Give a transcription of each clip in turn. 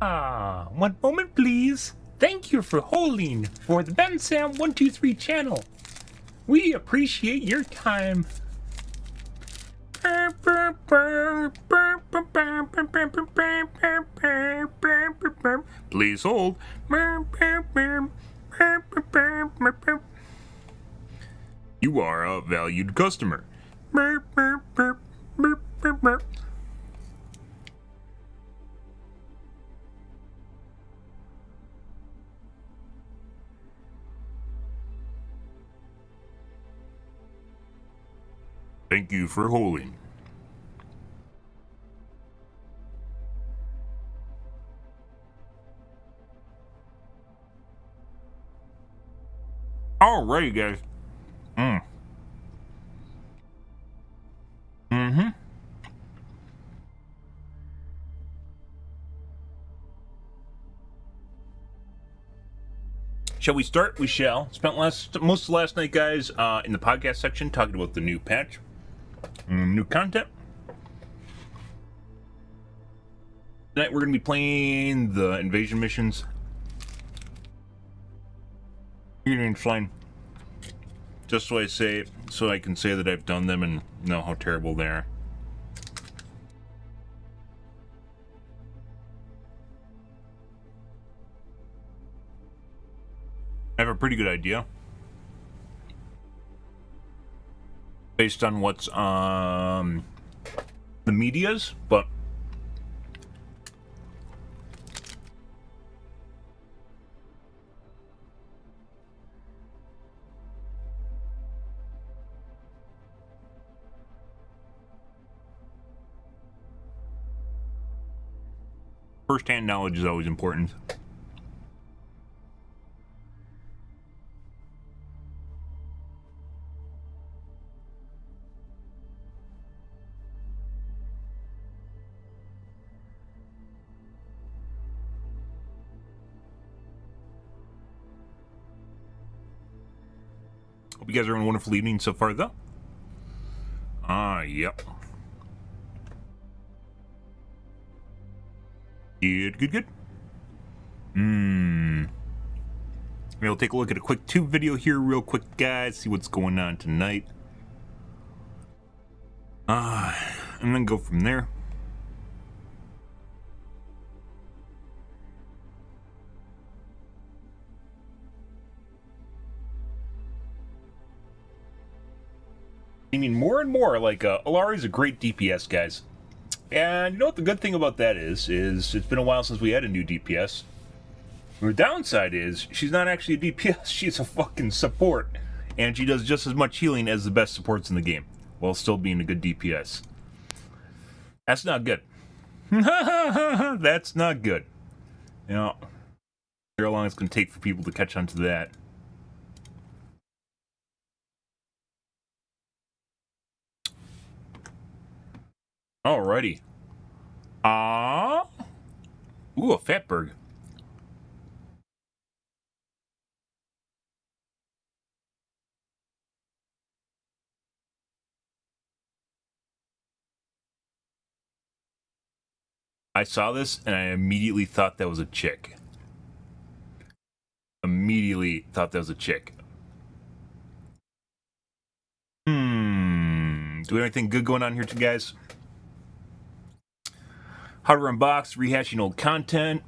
One moment, please. Thank you for holding for the Ben Sam 123 channel. We appreciate your time. Please hold. You are a valued customer. Thank you for holding. Alrighty, guys. Shall we start? We shall. Spent most of last night, guys, in the podcast section talking about the new patch, new content. Tonight we're going to be playing the invasion missions. It's fine. Just so I can say that I've done them and know how terrible they are. I have a pretty good idea based on what's the media's, but first-hand knowledge is always important. Hope you guys are having a wonderful evening so far, though. Yep. Good. Maybe we'll take a look at a quick tube video here real quick, guys, see what's going on tonight. And then go from there. I mean, more and more, like, Illari's a great DPS, guys. And you know what the good thing about that is it's been a while since we had a new DPS. The downside is, she's not actually a DPS, she's a fucking support. And she does just as much healing as the best supports in the game, while still being a good DPS. That's not good. That's not good. You know, how long it's going to take for people to catch on to that. Alrighty. Ooh, a fatberg. I saw this and I immediately thought that was a chick. Do we have anything good going on here too, guys? How to unbox, rehashing old content.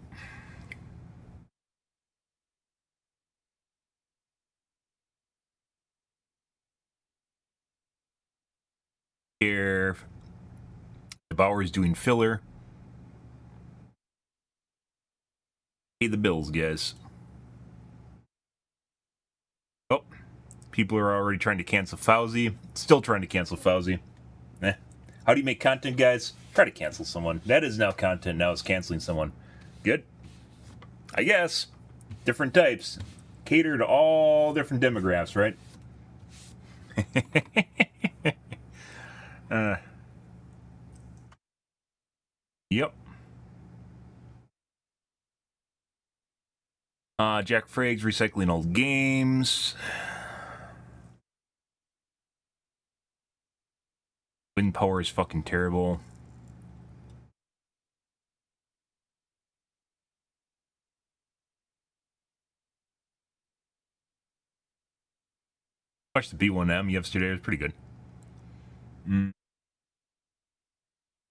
Here, the Bauer's doing filler. Pay the bills, guys. Oh, people are already trying to cancel Fauzi. Still trying to cancel Fauzi. How do you make content, guys? Try to cancel someone. That is now content. Now it's canceling someone. Good. I guess. Different types. Cater to all different demographics, right? Yep. Jack Frags recycling old games. Wind power is fucking terrible. Watched the B1M yesterday. It was pretty good.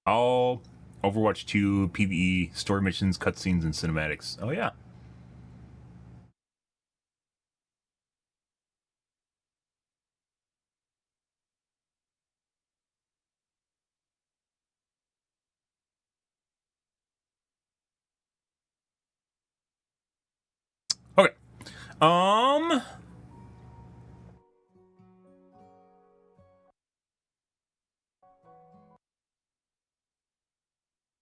All Overwatch 2, PvE, story missions, cutscenes, and cinematics. Oh, yeah. Okay.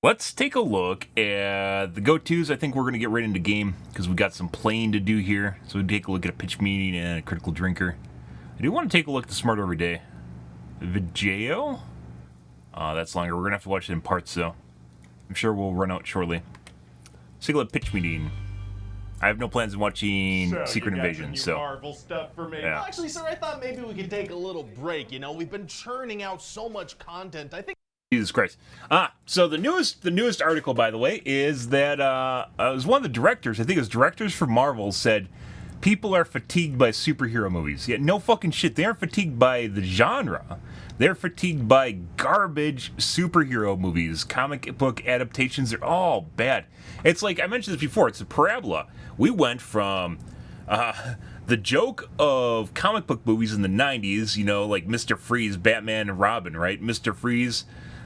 Let's take a look at the go-tos. I think we're going to get right into game because we got some playing to do here. So we take a look at a pitch meeting and a critical drinker. I do want to take a look at the Smart Every Day. Video? That's longer. We're going to have to watch it in parts, though. I'm sure we'll run out shortly. Let's take a look at pitch meeting. I have no plans on watching Secret Invasion, so... Marvel stuff for me. Yeah. Well, actually, sir, I thought maybe we could take a little break. You know, we've been churning out so much content. I think... Jesus Christ. So the newest article, by the way, is that it was one of the directors, I think it was directors for Marvel, said people are fatigued by superhero movies. Yeah, no fucking shit. They aren't fatigued by the genre. They're fatigued by garbage superhero movies. Comic book adaptations, they're all bad. It's like, I mentioned this before, it's a parabola. We went from the joke of comic book movies in the 90s, you know, like Mr. Freeze, Batman and Robin, right? Mr. Freeze...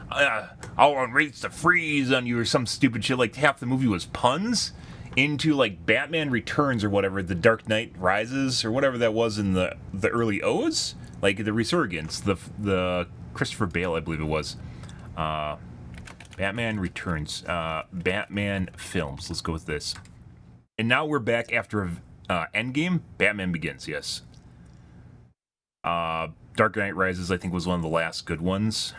I'll unleash the freeze on you or some stupid shit. Like half the movie was puns into like Batman Returns or whatever, The Dark Knight Rises or whatever that was in the early O's, like the Resurgence, the Christopher Bale, I believe it was. Batman Returns, Batman films. Let's go with this. And now we're back after Endgame. Batman Begins. Yes. Dark Knight Rises, I think, was one of the last good ones.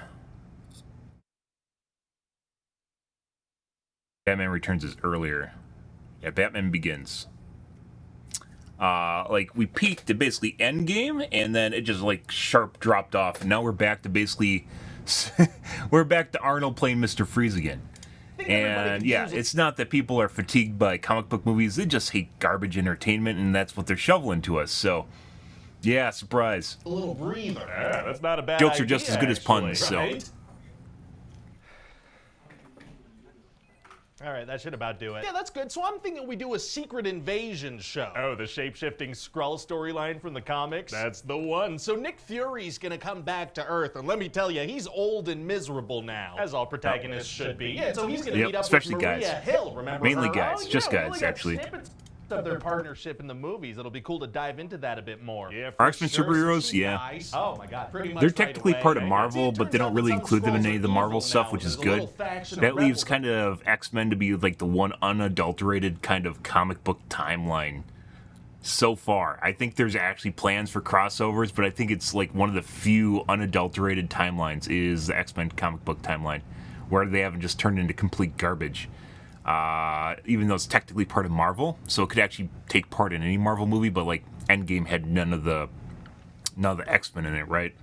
Batman Returns is earlier. Yeah, Batman Begins. Like, we peaked at basically Endgame, and then it just, like, sharp dropped off. And now we're back to basically... we're back to Arnold playing Mr. Freeze again. And, yeah, it's not that people are fatigued by comic book movies. They just hate garbage entertainment, and that's what they're shoveling to us. So, yeah, surprise. A little breather. Yeah, that's not a bad Jokes idea, are just as good as puns, right? so... All right, that should about do it. Yeah, that's good. So I'm thinking we do a Secret Invasion show. Oh, the shape-shifting Skrull storyline from the comics? That's the one. So Nick Fury's gonna come back to Earth, and let me tell you, he's old and miserable now. As all protagonists should be. Yeah, so he's gonna meet up especially with Maria guys. Hill, remember Mainly her? guys, Oh, just yeah, guys, we got actually. snippets of their partnership in the movies. It'll be cool to dive into that a bit more. Yeah, Are X-Men superheroes? She's Yeah. nice. Oh my god, pretty much They're right technically away. part of See, Marvel, it but they turns don't out really that include them in some any of the Skrulls are Marvel evil stuff, now, which is and there's a good. little faction That of leaves rebels. kind of X-Men to be like the one unadulterated kind of comic book timeline so far. I think there's actually plans for crossovers, but I think it's like one of the few unadulterated timelines is the X-Men comic book timeline, where they haven't just turned into complete garbage. Even though it's technically part of Marvel, so it could actually take part in any Marvel movie, but like Endgame had none of the X-Men in it, right?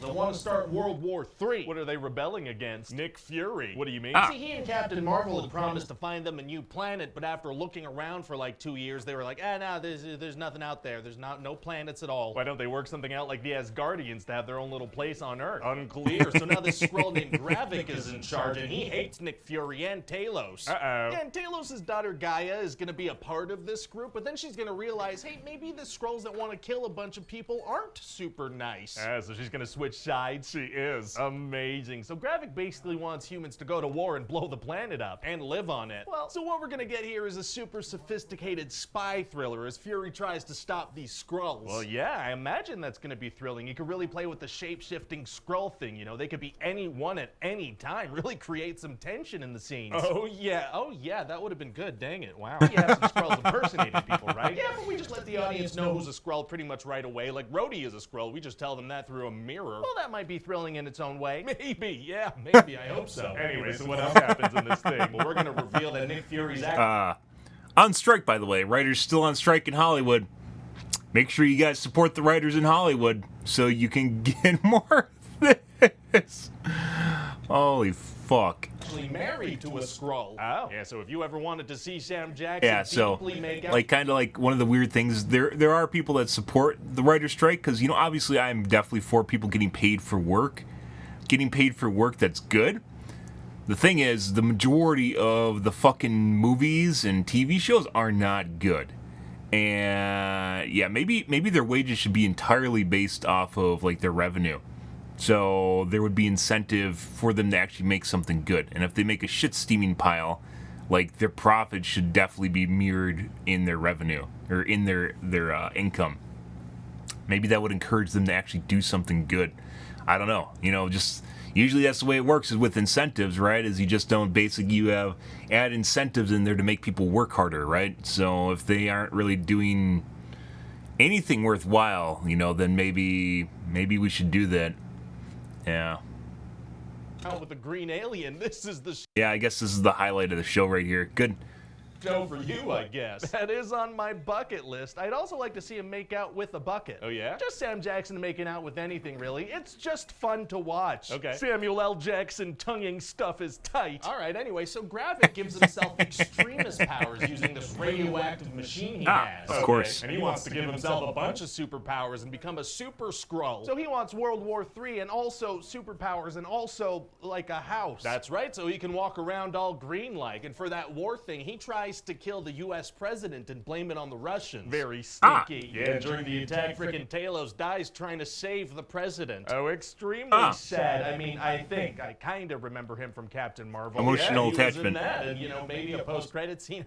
They want to start World War III. What are they rebelling against? Nick Fury. What do you mean? See, he and Captain Marvel had promised to find them a new planet, but after looking around for like 2 years, they were like, no, there's nothing out there. There's no planets at all. Why don't they work something out like the Asgardians to have their own little place on Earth? Unclear. So now this Skrull named Gravik is in charge, and he hates Nick Fury and Talos. Uh-oh. Yeah, and Talos' daughter Gaia is going to be a part of this group, but then she's going to realize, hey, maybe the Skrulls that want to kill a bunch of people aren't super nice. So she's gonna switch sides? She is. Amazing. So Gravik basically wants humans to go to war and blow the planet up. And live on it. Well, so what we're gonna get here is a super sophisticated spy thriller as Fury tries to stop these Skrulls. Well, yeah, I imagine that's gonna be thrilling. You could really play with the shape-shifting Skrull thing, you know? They could be anyone at any time. Really create some tension in the scenes. Oh yeah, that would have been good, dang it, wow. You have some Skrulls impersonating people, right? Yeah, but we just let the audience know who's a Skrull pretty much right away. Like, Rhodey is a Skrull, we just tell them that through a mirror. Well, that might be thrilling in its own way. Maybe, yeah, maybe, I hope so. Anyway, so what else happens in this thing? Well, we're gonna reveal that Nick Fury's On strike, by the way. Writers still on strike in Hollywood. Make sure you guys support the writers in Hollywood so you can get more of this. Holy fuck. Actually married to a Skrull. Oh. Yeah, so if you ever wanted to see Sam Jackson Yeah, so, deeply make out... like, kind of like one of the weird things, there are people that support the writer's strike, because, you know, obviously I'm definitely for people getting paid for work. Getting paid for work that's good. The thing is, the majority of the fucking movies and TV shows are not good. And, yeah, maybe their wages should be entirely based off of, like, their revenue. So there would be incentive for them to actually make something good. And if they make a shit steaming pile, like, their profit should definitely be mirrored in their revenue or in their income. Maybe that would encourage them to actually do something good. I don't know. You know, just usually that's the way it works is with incentives, right? Is you just don't add incentives in there to make people work harder, right? So if they aren't really doing anything worthwhile, you know, then maybe we should do that. Yeah. Out with a green alien. This is the Yeah, I guess this is the highlight of the show right here. Good. show for you, I guess. That is on my bucket list. I'd also like to see him make out with a bucket. Oh, yeah? Just Sam Jackson making out with anything, really. It's just fun to watch. Okay. Samuel L. Jackson tonguing stuff is tight. All right, anyway, so Gravik gives himself extremist powers using this radioactive machine he has. Of course. And he wants to give himself a bunch of superpowers and become a super Skrull. So he wants World War III and also superpowers and also, like, a house. That's right, so he can walk around all green-like. And for that war thing, he tries to kill the U.S. president and blame it on the Russians. Very sneaky. Yeah, during the attack, frickin' Talos dies trying to save the president. Oh, extremely sad. I mean, I kind of remember him from Captain Marvel. Emotional he was attachment. in that, and, you know, maybe a post-credit scene.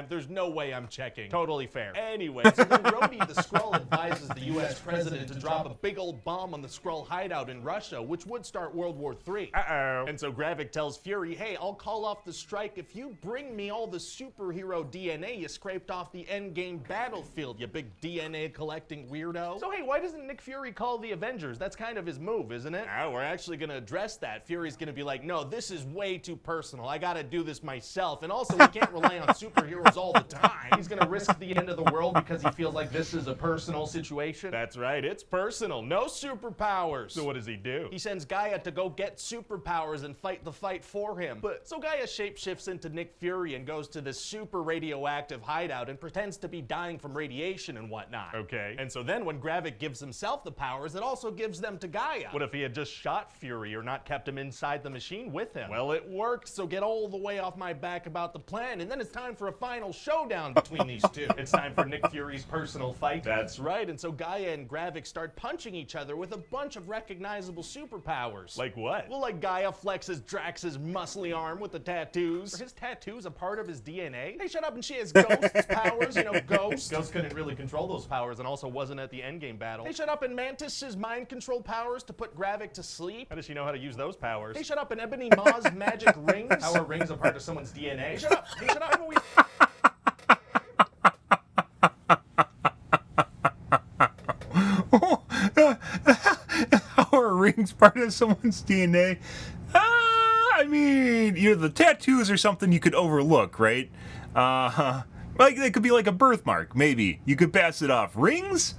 There's no way I'm checking. Totally fair. Anyway, so then Rhodey the Skrull advises the U.S. president to drop a big old bomb on the Skrull hideout in Russia, which would start World War III. Uh-oh. And so Gravik tells Fury, hey, I'll call off the strike if you bring me all the superhero DNA you scraped off the endgame battlefield, you big DNA collecting weirdo. So hey, why doesn't Nick Fury call the Avengers? That's kind of his move, isn't it? We're actually gonna address that. Fury's gonna be like, no, this is way too personal. I gotta do this myself. And also, we can't rely on superheroes all the time. He's gonna risk the end of the world because he feels like this is a personal situation. That's right, it's personal. No superpowers. So what does he do? He sends Gaia to go get superpowers and fight the fight for him. But so Gaia shapeshifts into Nick Fury and goes to this super radioactive hideout and pretends to be dying from radiation and whatnot. Okay. And so then when Gravik gives himself the powers, it also gives them to Gaia. What if he had just shot Fury or not kept him inside the machine with him? Well, it worked, so get all the way off my back about the plan, and then it's time for a final showdown between these two. It's time for Nick Fury's personal fight. That's right, and so Gaia and Gravik start punching each other with a bunch of recognizable superpowers. Like what? Well, like Gaia flexes Drax's muscly arm with the tattoos. Are his tattoos a part of his DNA? Hey, shut up, and she has Ghost's powers, you know, Ghost. Ghost couldn't really control those powers and also wasn't at the endgame battle. Hey, shut up, and Mantis's mind control powers to put Gravik to sleep. How does she know how to use those powers? Hey, shut up, and Ebony Maw's magic rings. How are rings a part of someone's DNA? Hey, shut up, hey, shut up, haven't we... How are rings part of someone's DNA? I mean, you know, the tattoos are something you could overlook, right? Like, they could be like a birthmark, maybe. You could pass it off. Rings?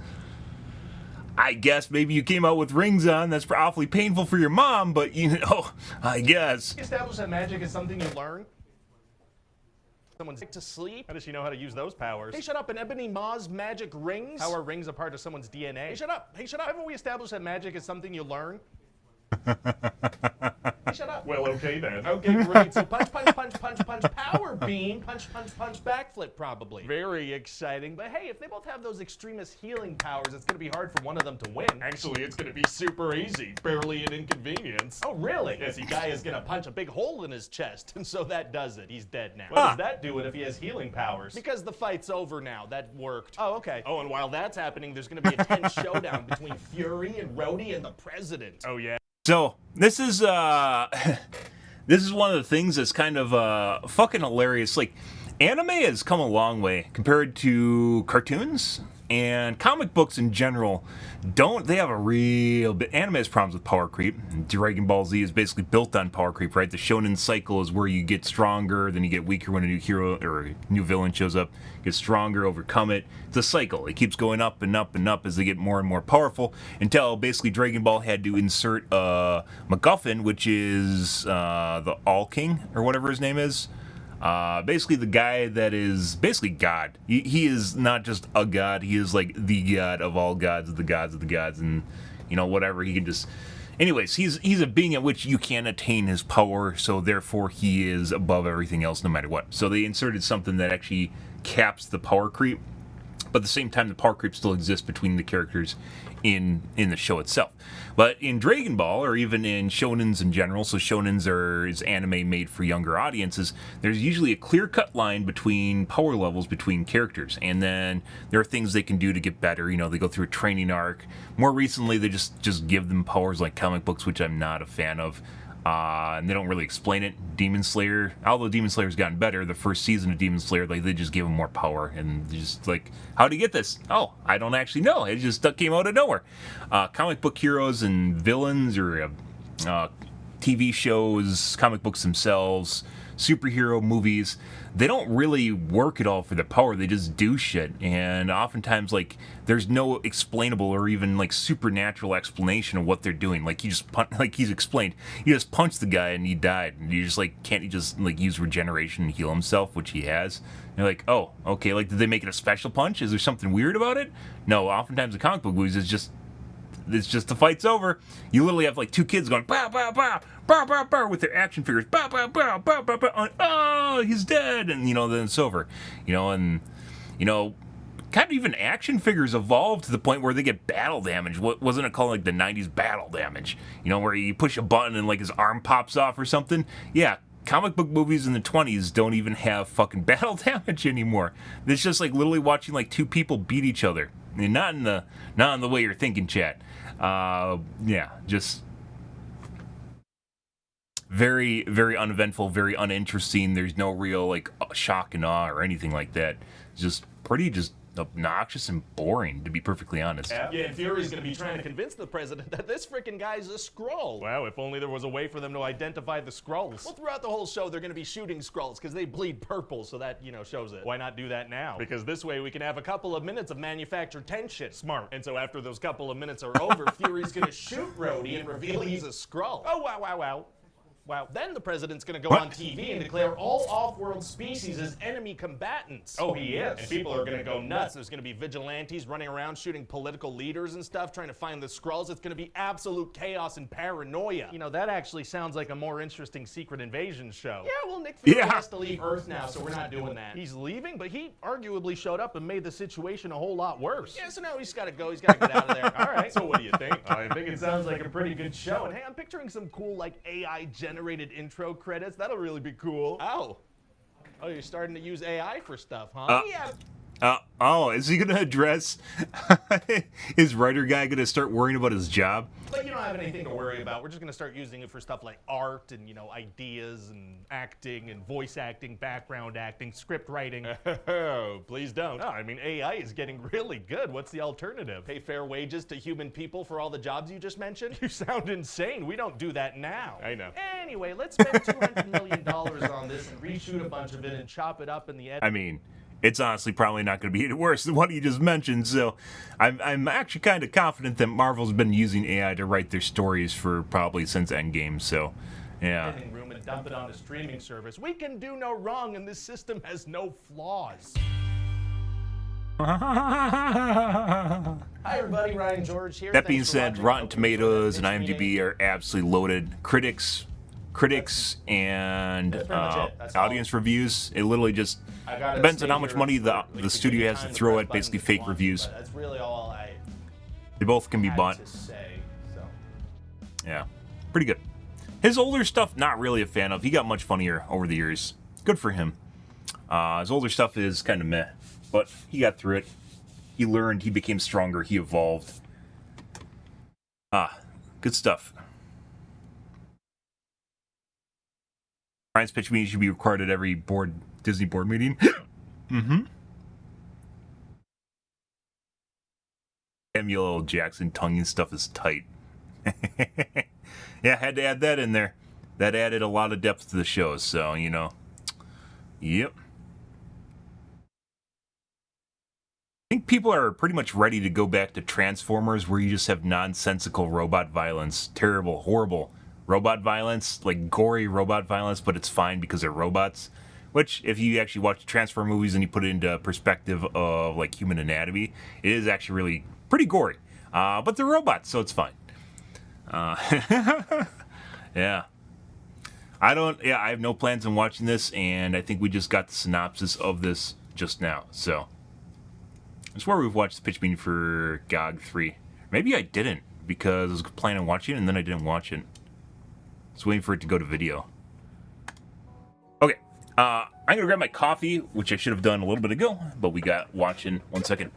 I guess maybe you came out with rings on. That's awfully painful for your mom, but, you know, I guess. Establish that magic is something you learn. Someone's to sleep. How does she know how to use those powers? Hey, shut up, and Ebony Maw's magic rings. How are rings a part of someone's DNA? Hey, shut up. Hey, shut up. Haven't we established that magic is something you learn? Hey, shut up. Well, okay then. Okay, great. So punch, punch, punch, punch, punch, power beam, punch, punch, punch, backflip probably. Very exciting. But hey, if they both have those extremist healing powers, it's gonna be hard for one of them to win. Actually, it's gonna be super easy. Barely an inconvenience. Oh, really? Yes, the guy is gonna punch a big hole in his chest, and so that does it. He's dead now. What does that do it if he has healing powers? Because the fight's over now. That worked. Oh, okay. Oh, and while that's happening, there's gonna be a tense showdown between Fury and Rhodey and the President. Oh, yeah? So, this is this is one of the things that's kind of fucking hilarious. Like, anime has come a long way compared to cartoons. And comic books in general they have a real bit. Anime has problems with power creep. Dragon Ball Z is basically built on power creep, right? The shonen cycle is where you get stronger, then you get weaker when a new hero or a new villain shows up, get stronger, overcome it. It's a cycle. It keeps going up and up and up as they get more and more powerful until basically Dragon Ball had to insert MacGuffin, which is the All King or whatever his name is. Basically the guy that is basically God. He is not just a god, he is like the god of all gods, of the gods of the gods, and whatever. He can just, anyways, he's a being at which you can't attain his power, so therefore he is above everything else no matter what. So they inserted something that actually caps the power creep, but at the same time the power creep still exists between the characters in the show itself. But in Dragon Ball, or even in shonens in general, so shonens is anime made for younger audiences, there's usually a clear-cut line between power levels between characters, and then there are things they can do to get better. They go through a training arc. More recently, they just give them powers like comic books, which I'm not a fan of. And they don't really explain it. Demon Slayer, although Demon Slayer's gotten better, the first season of Demon Slayer, like, they just give him more power, and just like, how do you get this? Oh, I don't actually know. It just came out of nowhere. Comic book heroes and villains, or TV shows, comic books themselves, superhero movies, they don't really work at all for the power. They just do shit, and oftentimes, like, there's no explainable or even like supernatural explanation of what they're doing. Like, he's explained, he just punched the guy and he died, and you just like, can't he just like use regeneration and heal himself, which he has? And you're like, oh, okay, like, did they make it a special punch? Is there something weird about it? No, oftentimes the comic book movies is just the fight's over. You literally have like two kids going bah bah bah bah bah bah with their action figures, bah bah bah bah bah bah, oh, he's dead, and then it's over. And kind of even action figures evolved to the point where they get battle damage. What wasn't it called, like the 90s battle damage? Where you push a button and like his arm pops off or something. Yeah, comic book movies in the 20s don't even have fucking battle damage anymore. It's just like literally watching like two people beat each other. And not in the way you're thinking, chat. Yeah, just very, very uneventful, very uninteresting. There's no real like shock and awe or anything like that. It's just pretty obnoxious and boring, to be perfectly honest. Yeah, and Fury's gonna be trying to convince the president that this frickin' guy's a Skrull. Wow, if only there was a way for them to identify the Skrulls. Well, throughout the whole show, they're gonna be shooting Skrulls because they bleed purple, so that, shows it. Why not do that now? Because this way we can have a couple of minutes of manufactured tension. Smart. And so after those couple of minutes are over, Fury's gonna shoot Rhodey and reveal he's a Skrull. Oh, wow, wow, wow. Wow. Then the president's going to go on TV and declare all off-world species as enemy combatants. Oh, he is. And people are going to go nuts. There's going to be vigilantes running around shooting political leaders and stuff, trying to find the Skrulls. It's going to be absolute chaos and paranoia. That actually sounds like a more interesting Secret Invasion show. Yeah, well, Nick Fury has to leave Earth now, so we're not doing that. He's leaving, but he arguably showed up and made the situation a whole lot worse. Yeah, so now he's got to go. He's got to get out of there. All right. So what do you think? I think it sounds like a pretty good show. And hey, I'm picturing some cool, like, AI-generated intro credits. That'll really be cool. Oh, you're starting to use AI for stuff, huh? Yeah. Is he gonna address is writer guy gonna start worrying about his job? But you don't have anything to worry about. We're just gonna start using it for stuff like art and, ideas and acting and voice acting, background acting, script writing. Oh, please don't. No, I mean, AI is getting really good. What's the alternative? Pay fair wages to human people for all the jobs you just mentioned? You sound insane. We don't do that now. I know. Anyway, let's spend $200 million on this and reshoot a bunch of it and chop it up in the edit. I mean, it's honestly probably not going to be any worse than what you just mentioned, so I'm actually kind of confident that Marvel's been using AI to write their stories for probably since Endgame, so, yeah. Room and dump it on a streaming service. We can do no wrong, and this system has no flaws. Hi everybody, Ryan George here. That being said, Rotten Tomatoes and IMDb are absolutely loaded. Critics and audience reviews, it literally just depends on how much money the studio has to throw at basically fake reviews. That's really all They both can be bought. Yeah, pretty good. His older stuff, not really a fan of. He got much funnier over the years. Good for him. His older stuff is kind of meh, but he got through it. He learned, he became stronger, he evolved. Good stuff. Ryan's pitch meeting should be required at every Disney board meeting. Mm-hmm. Samuel L. Jackson tonguing stuff is tight. Yeah, had to add that in there. That added a lot of depth to the show, so, you know. Yep. I think people are pretty much ready to go back to Transformers, where you just have nonsensical robot violence. Terrible, horrible robot violence, like gory robot violence, but it's fine because they're robots. Which, if you actually watch the Transformer movies and you put it into perspective of like human anatomy, it is actually really pretty gory. But they're robots, so it's fine. Yeah. I have no plans on watching this, and I think we just got the synopsis of this just now, so. I swear we've watched the pitch meeting for GOG 3. Maybe I didn't, because I was planning on watching it, and then I didn't watch it. I was waiting for it to go to video. Okay, I'm gonna grab my coffee, which I should have done a little bit ago, but we got watching. 1 second.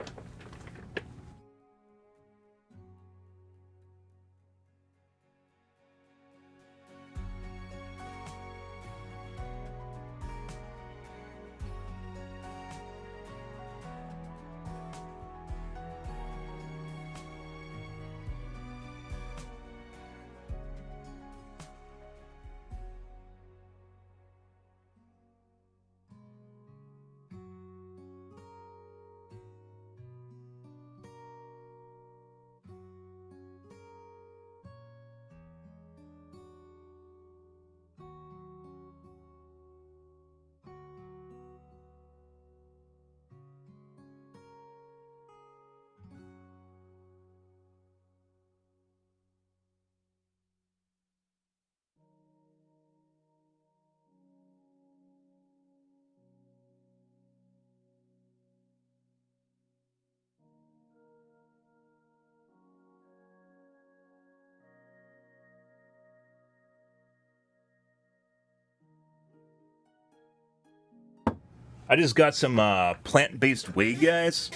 I just got some plant-based whey, guys.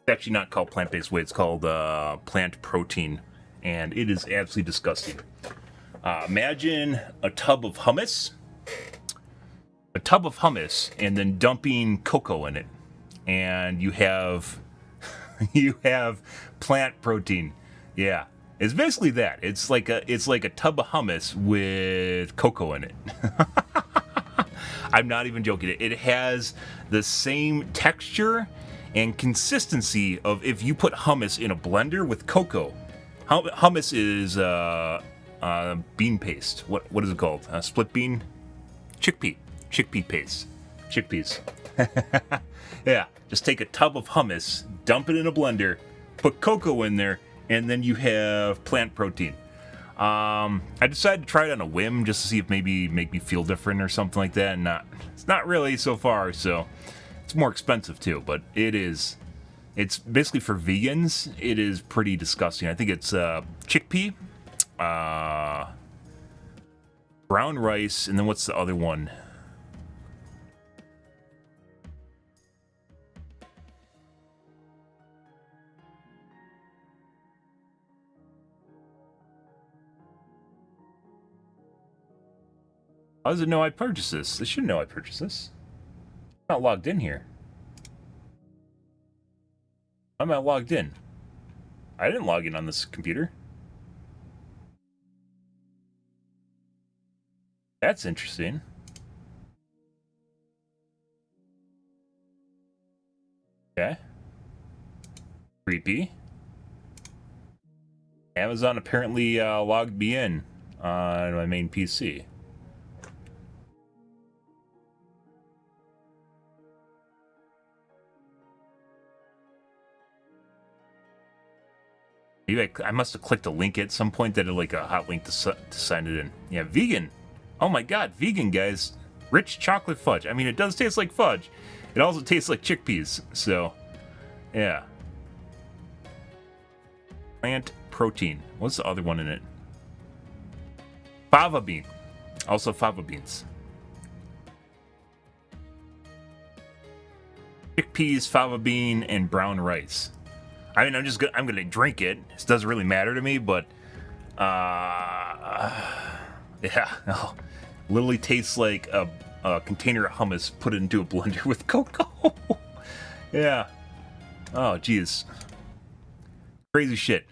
It's actually not called plant-based whey. It's called plant protein, and it is absolutely disgusting. Imagine a tub of hummus, and then dumping cocoa in it, and you have plant protein. Yeah. It's basically that. It's like a tub of hummus with cocoa in it. I'm not even joking. It has the same texture and consistency of if you put hummus in a blender with cocoa. Hummus is bean paste. What is it called? Split bean? Chickpea paste. Chickpeas. Yeah. Just take a tub of hummus, dump it in a blender, put cocoa in there, and then you have plant protein. I decided to try it on a whim just to see if maybe make me feel different or something like that. And it's not really so far. So it's more expensive too, but it's basically for vegans. It is pretty disgusting. I think it's chickpea, brown rice, and then what's the other one? How does it know I purchased this? It should know I purchased this. I'm not logged in here. I'm not logged in. I didn't log in on this computer. That's interesting. Okay. Creepy. Amazon apparently logged me in on my main PC. Maybe I must have clicked a link at some point that had like a hot link to sign it in. Yeah, vegan. Oh my god, vegan, guys. Rich chocolate fudge. I mean, it does taste like fudge. It also tastes like chickpeas. So, yeah. Plant protein. What's the other one in it? Fava bean. Also fava beans. Chickpeas, fava bean, and brown rice. I mean, I'm gonna drink it. It doesn't really matter to me, but yeah, no. Literally tastes like a container of hummus put into a blender with cocoa. Yeah. Oh, jeez. Crazy shit.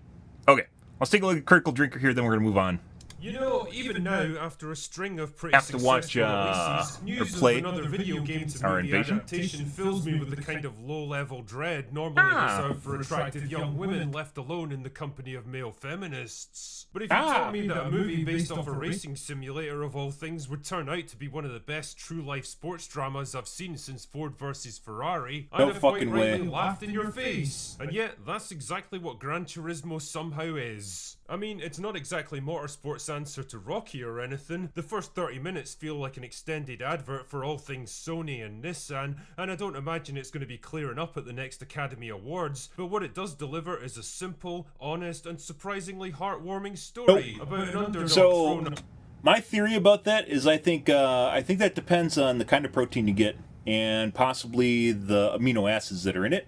Okay, let's take a look at Critical Drinker here, then we're gonna move on. You know, even now, after a string of pretty Have to watch, successful releases, or news play of another video game to our movie invasion. adaptation fills me with the kind of low-level dread normally reserved for attractive young women left alone in the company of male feminists. But if you told me that a movie based off a racing simulator of all things would turn out to be one of the best true-life sports dramas I've seen since Ford vs Ferrari, I'd have quite rightly laughed in your face. And yet, that's exactly what Gran Turismo somehow is. I mean, it's not exactly motorsport's answer to Rocky or anything. The first 30 minutes feel like an extended advert for all things Sony and Nissan, and I don't imagine it's going to be clearing up at the next Academy Awards, but what it does deliver is a simple, honest, and surprisingly heartwarming story about an underdog thrown... My theory about that is I think that depends on the kind of protein you get, and possibly the amino acids that are in it.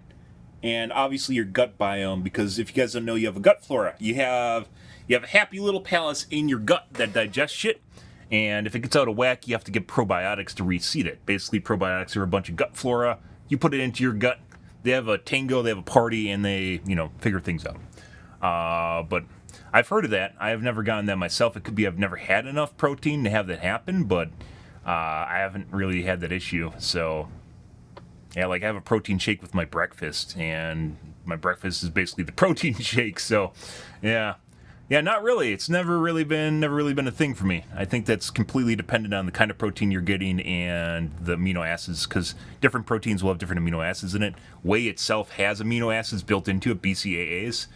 And obviously your gut biome, because if you guys don't know, you have a gut flora. You have a happy little palace in your gut that digests shit, and if it gets out of whack, you have to get probiotics to reseed it. Basically, probiotics are a bunch of gut flora. You put it into your gut, they have a tango, they have a party, and they, figure things out. But I've heard of that. I have never gotten that myself. It could be I've never had enough protein to have that happen, but I haven't really had that issue, so... Yeah, like I have a protein shake with my breakfast, and my breakfast is basically the protein shake. So, yeah, not really. It's never really been a thing for me. I think that's completely dependent on the kind of protein you're getting and the amino acids, because different proteins will have different amino acids in it. Whey itself has amino acids built into it, BCAAs,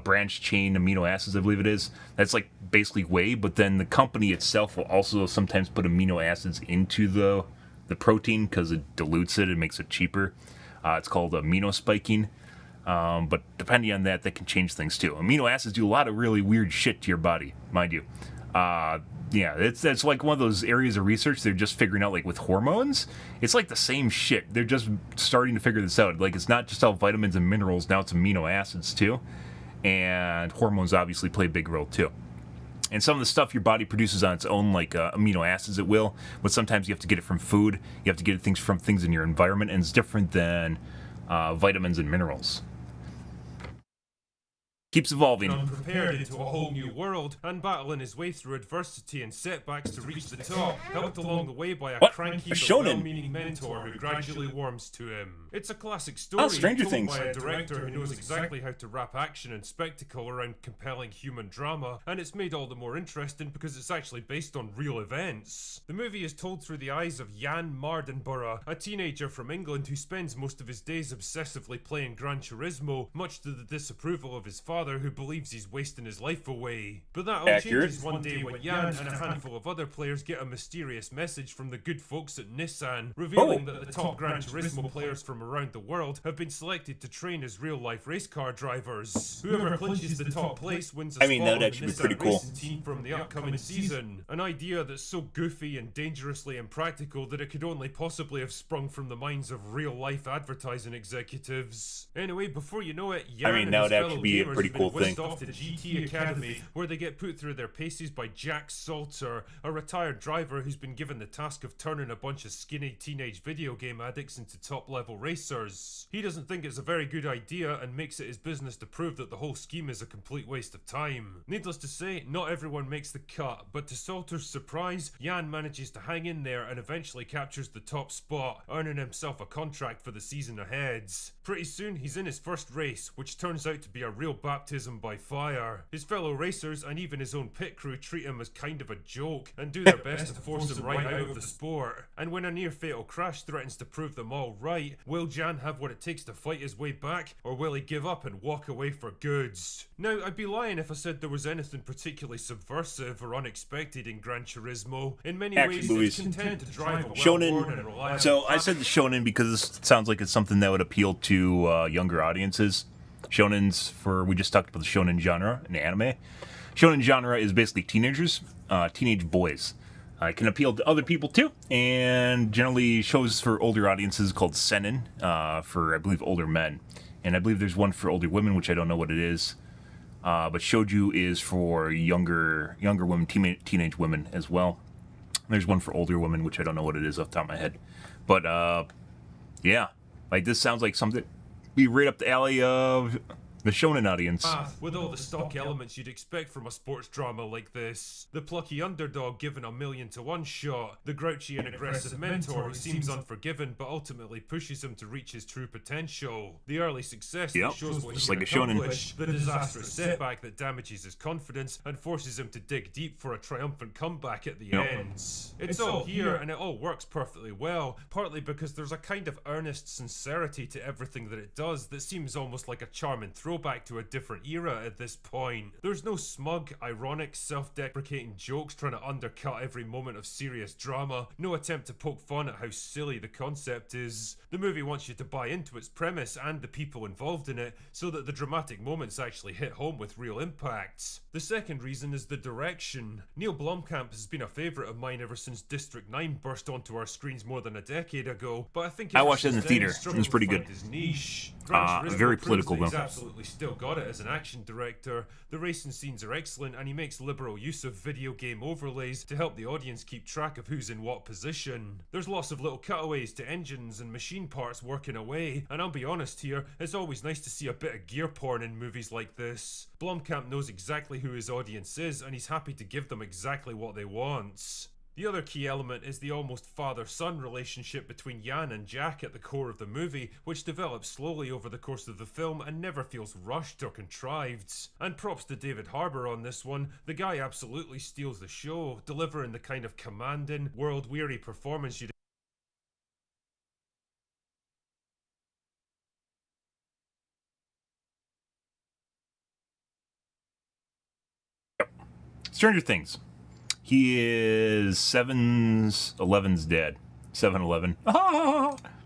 branched chain amino acids, I believe it is. That's like basically whey, but then the company itself will also sometimes put amino acids into the protein because it dilutes it and makes it cheaper. It's called amino spiking. But depending on that can change things too. Amino acids do a lot of really weird shit to your body, mind you. It's like one of those areas of research they're just figuring out, like with hormones. It's like the same shit. They're just starting to figure this out. Like, it's not just all vitamins and minerals, now it's amino acids too. And hormones obviously play a big role too. And some of the stuff your body produces on its own, like amino acids, it will. But sometimes you have to get it from food. You have to get things from things in your environment, and it's different than vitamins and minerals. Keeps evolving. Unprepared into a whole new world and battling his way through adversity and setbacks to reach the top, helped along the way by a cranky but well-meaning mentor who gradually warms to him. It's a classic story told by a director who knows exactly how to wrap action and spectacle around compelling human drama, and it's made all the more interesting because it's actually based on real events. The movie is told through the eyes of Jan Mardenborough, a teenager from England who spends most of his days obsessively playing Gran Turismo, much to the disapproval of his father, who believes he's wasting his life away. But that all changes one day when Jan and a handful of other players get a mysterious message from the good folks at Nissan, revealing that the top Gran Turismo players from around the world have been selected to train as real-life race car drivers. Whoever clinches the top place wins a spot on the Nissan racing team from the upcoming season. An idea that's so goofy and dangerously impractical that it could only possibly have sprung from the minds of real-life advertising executives. Anyway, before you know it, Jan and his fellow gamers whisked off to GT Academy, where they get put through their paces by Jack Salter, a retired driver who's been given the task of turning a bunch of skinny teenage video game addicts into top-level racers. He doesn't think it's a very good idea and makes it his business to prove that the whole scheme is a complete waste of time. Needless to say, not everyone makes the cut, but to Salter's surprise, Jan manages to hang in there and eventually captures the top spot, earning himself a contract for the season ahead. Pretty soon, he's in his first race, which turns out to be a real baptism by fire. His fellow racers and even his own pit crew treat him as kind of a joke and do their best to force him right out of the sport. And when a near-fatal crash threatens to prove them all right, will Jan have what it takes to fight his way back, or will he give up and walk away for good? Now, I'd be lying if I said there was anything particularly subversive or unexpected in Gran Turismo. In many ways, it's content to drive a well-worn and reliable... So I said the shonen because this sounds like it's something that would appeal to younger audiences. Shonen's we just talked about the shonen genre in anime. Shonen genre is basically teenagers, teenage boys. It can appeal to other people too, and generally shows for older audiences called seinen, for I believe older men. And I believe there's one for older women, which I don't know what it is. But shoujo is for younger women, teenage women as well. There's one for older women, which I don't know what it is off the top of my head. But yeah. Like, this sounds like something be right up the alley of the shonen audience. With all the stock elements you'd expect from a sports drama like this. The plucky underdog given a 1,000,000-to-1 shot, the grouchy and aggressive mentor who seems unforgiving but ultimately pushes him to reach his true potential. The early success that shows what he can accomplish, the disastrous setback that damages his confidence and forces him to dig deep for a triumphant comeback at the end. It's all here and it all works perfectly well, partly because there's a kind of earnest sincerity to everything that it does that seems almost like a charming throwback to a different era at this point. There's no smug, ironic, self-deprecating jokes trying to undercut every moment of serious drama, no attempt to poke fun at how silly the concept is. The movie wants you to buy into its premise and the people involved in it, so that the dramatic moments actually hit home with real impact. The second reason is the direction. Neil Blomkamp has been a favourite of mine ever since District 9 burst onto our screens more than a decade ago, but I think I watched it in the theater. It was pretty good. His niche. Very political though. He's absolutely still got it as an action director. The racing scenes are excellent and he makes liberal use of video game overlays to help the audience keep track of who's in what position. There's lots of little cutaways to engines and machine parts working away, and I'll be honest here, it's always nice to see a bit of gear porn in movies like this. Blomkamp knows exactly who his audience is and he's happy to give them exactly what they want. The other key element is the almost father-son relationship between Jan and Jack at the core of the movie, which develops slowly over the course of the film and never feels rushed or contrived. And props to David Harbour on this one, the guy absolutely steals the show, delivering the kind of commanding, world-weary performance you'd Stranger Things. He is 7-Eleven's dad. 7-Eleven.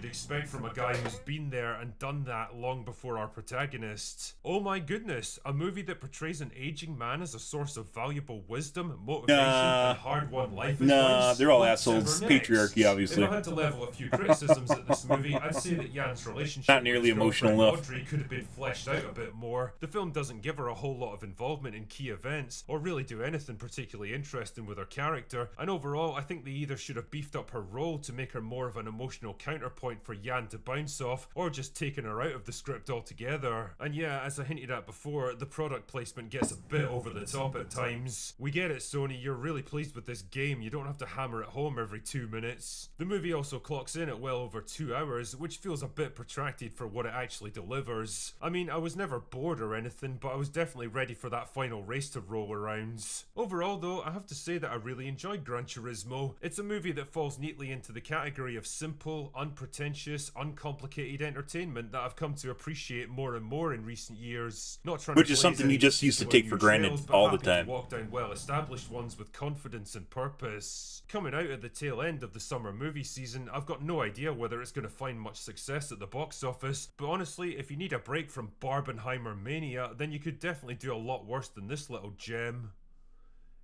you'd expect from a guy who's been there and done that long before our protagonist. Oh my goodness, a movie that portrays an aging man as a source of valuable wisdom, motivation, and hard-won life advice. They're all assholes. Patriarchy, obviously. If I had to level a few criticisms at this movie, I'd say that Jan's relationship not nearly with emotional enough. Audrey could have been fleshed out a bit more. The film doesn't give her a whole lot of involvement in key events, or really do anything particularly interesting with her character, and overall I think they either should have beefed up her role to make her more of an emotional counterpoint for Jan to bounce off, or just taken her out of the script altogether. And yeah, as I hinted at before, the product placement gets a bit over the top at times. We get it, Sony, you're really pleased with this game, you don't have to hammer it home every 2 minutes. The movie also clocks in at well over 2 hours, which feels a bit protracted for what it actually delivers. I mean, I was never bored or anything, but I was definitely ready for that final race to roll around. Overall though, I have to say that I really enjoyed Gran Turismo. It's a movie that falls neatly into the category of simple, unpretentious, uncomplicated entertainment that I've come to appreciate more and more in recent years. Not trying Which to is something you just used to take for granted all the time. Walk down well-established ones with confidence and purpose. Coming out at the tail end of the summer movie season, I've got no idea whether it's going to find much success at the box office, but honestly, if you need a break from Barbenheimer mania, then you could definitely do a lot worse than this little gem.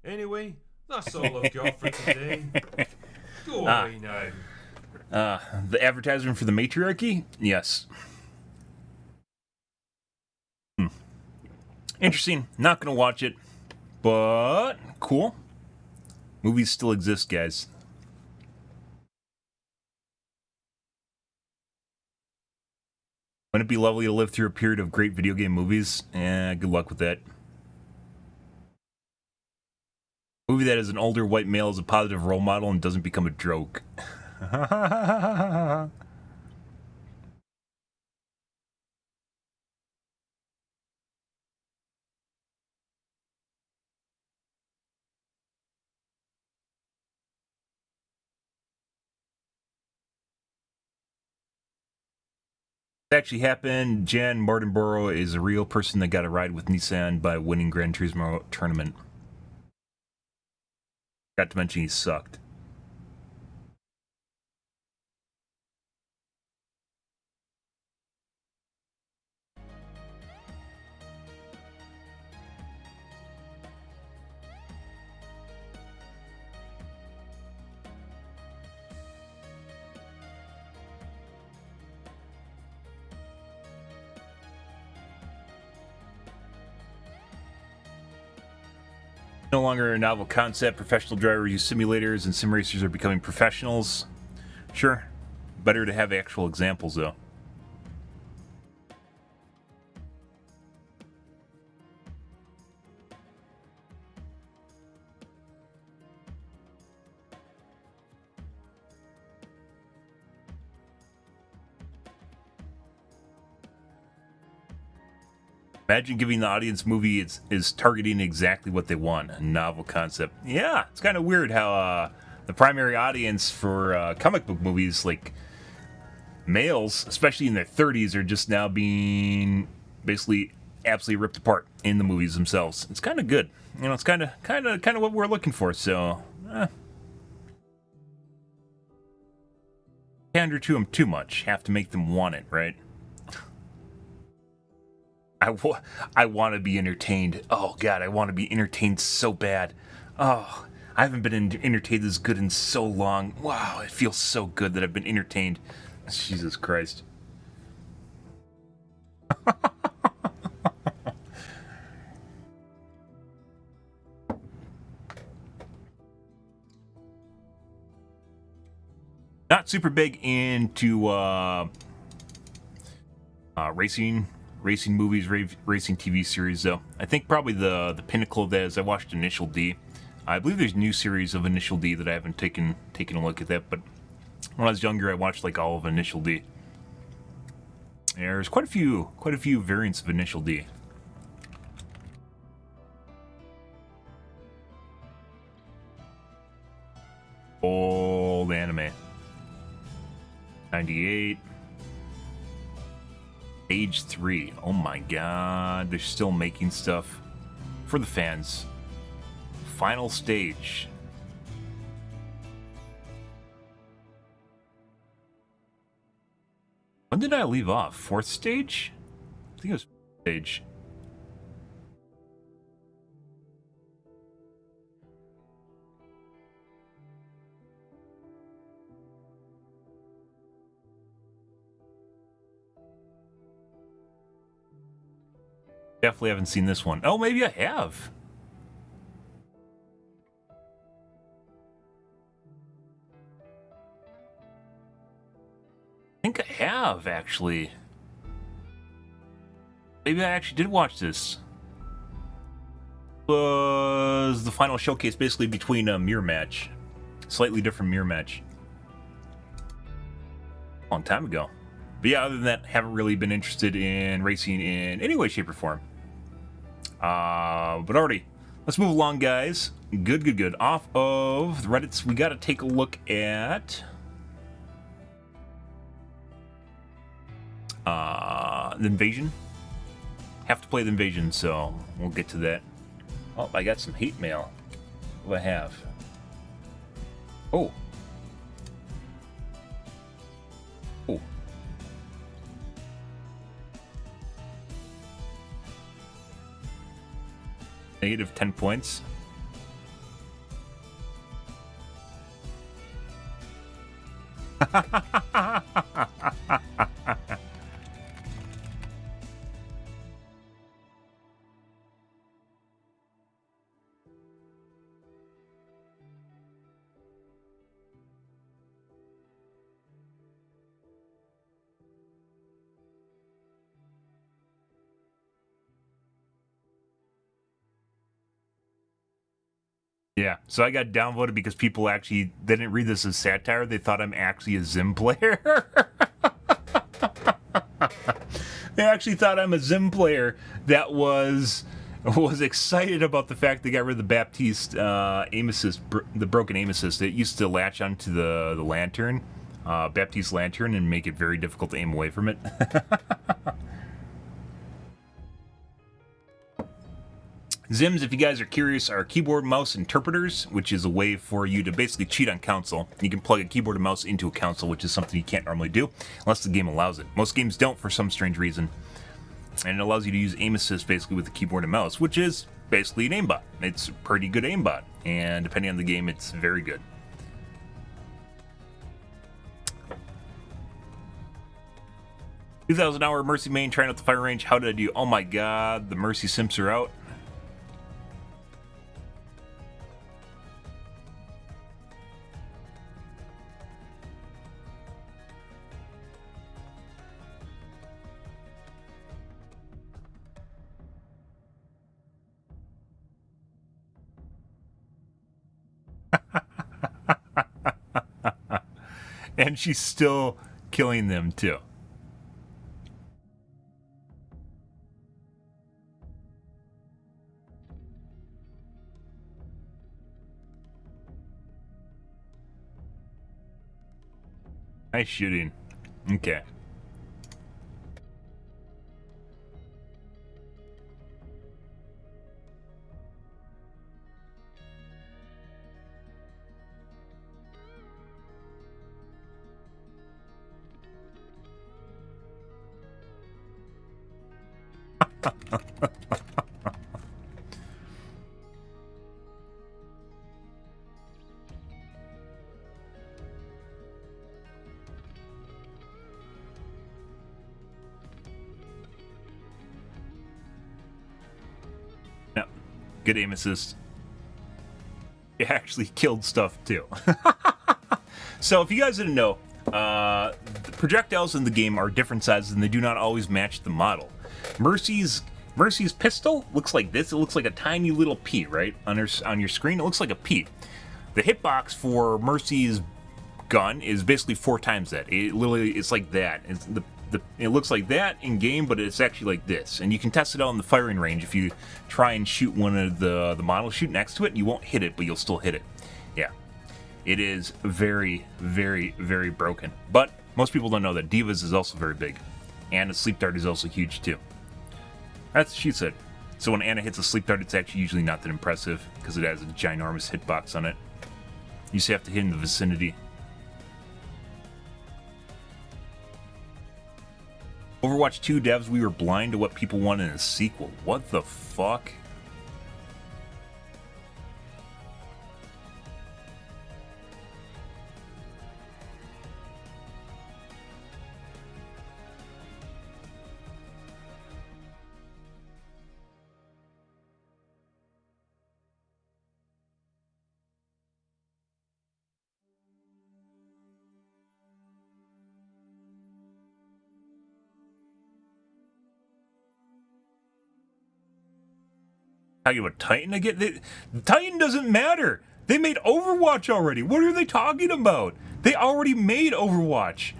Anyway, that's all I've got for today. Go away now. The advertisement for the matriarchy? Yes. Interesting. Not gonna watch it, but cool. Movies still exist, guys. Wouldn't it be lovely to live through a period of great video game movies? Good luck with that. A movie that has an older white male as a positive role model and doesn't become a joke. Actually happened. Jan Martinborough is a real person that got a ride with Nissan by winning Gran Turismo tournament. Got to mention he sucked. No longer a novel concept. Professional drivers use simulators, and sim racers are becoming professionals. Sure. Better to have actual examples, though. Imagine giving the audience movie is targeting exactly what they want, a novel concept. Yeah, it's kind of weird how the primary audience for comic book movies, like males, especially in their 30s, are just now being basically absolutely ripped apart in the movies themselves. It's kind of good. You know, it's kind of what we're looking for. So, pander to them too much. Have to make them want it, right? I want to be entertained. Oh, God, I want to be entertained so bad. Oh, I haven't been entertained this good in so long. Wow, it feels so good that I've been entertained. Jesus Christ. Not super big into racing movies, racing TV series, though. I think probably the pinnacle of that is I watched Initial D. I believe there's a new series of Initial D that I haven't taken a look at that, but when I was younger, I watched like all of Initial D. There's quite a few variants of Initial D. Old anime. 98. Age 3. Oh my god, they're still making stuff for the fans. Final Stage. When did I leave off? Fourth stage? I think it was fourth stage. Definitely haven't seen this one. Oh, maybe I have. I think I have, actually. Maybe I actually did watch this. It was the final showcase, basically between a mirror match. Slightly different mirror match. A long time ago. But yeah, other than that, haven't really been interested in racing in any way, shape, or form. But already, let's move along, guys. Good. Off of the Reddits, we got to take a look at the Invasion. Have to play the Invasion, so we'll get to that. Oh, I got some hate mail. What do I have? Oh. Negative 10 points. Yeah, so I got downvoted because people actually didn't read this as satire. They thought I'm actually a Zim player. They actually thought I'm a Zim player that was excited about the fact they got rid of the Baptiste aim assist, the broken aim assist. It used to latch onto the lantern, Baptiste lantern, and make it very difficult to aim away from it. Zims, if you guys are curious, are keyboard mouse interpreters, which is a way for you to basically cheat on console. You can plug a keyboard and mouse into a console, which is something you can't normally do, unless the game allows it. Most games don't for some strange reason. And it allows you to use aim assist basically with the keyboard and mouse, which is basically an aimbot. It's a pretty good aimbot, and depending on the game, it's very good. $2,000 Mercy main, trying out the fire range. How did I do? Oh my god, the Mercy simps are out. And she's still killing them too. Nice shooting. Okay. Yep. Good aim assist. It actually killed stuff too. So if you guys didn't know, the projectiles in the game are different sizes and they do not always match the model. Mercy's pistol looks like this. It looks like a tiny little pea, right? On your screen, it looks like a pea. The hitbox for Mercy's gun is basically 4 times that. It's like that. It looks like that in game, but it's actually like this. And you can test it out in the firing range. If you try and shoot one of the models, shoot next to it, you won't hit it, but you'll still hit it. Yeah. It is very, very, very broken. But most people don't know that Diva's is also very big. And a sleep dart is also huge too. That's what she said. So when Anna hits a sleep dart, it's actually usually not that impressive because it has a ginormous hitbox on it. You just have to hit in the vicinity. Overwatch 2 devs, we were blind to what people want in a sequel. What the fuck? Talking about Titan again? Titan doesn't matter. They made Overwatch already. What are they talking about? They already made Overwatch.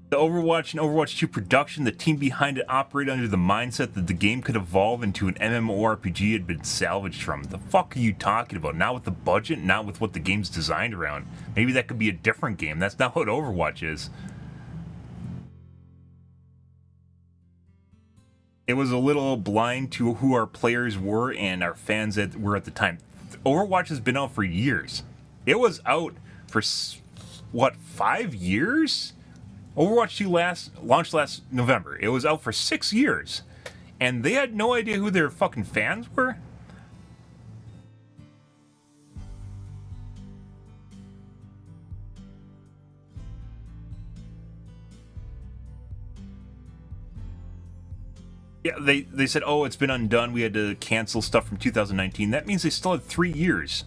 The Overwatch and Overwatch 2 production, the team behind it operated under the mindset that the game could evolve into an MMORPG it had been salvaged from. The fuck are you talking about? Not with the budget, not with what the game's designed around. Maybe that could be a different game. That's not what Overwatch is. It was a little blind to who our players were and our fans were at the time. Overwatch has been out for years. It was out for, what, 5 years? Overwatch 2 launched last November. It was out for 6 years. And they had no idea who their fucking fans were? Yeah, they said, oh, it's been undone. We had to cancel stuff from 2019. That means they still had 3 years.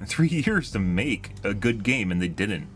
3 years to make a good game, and they didn't.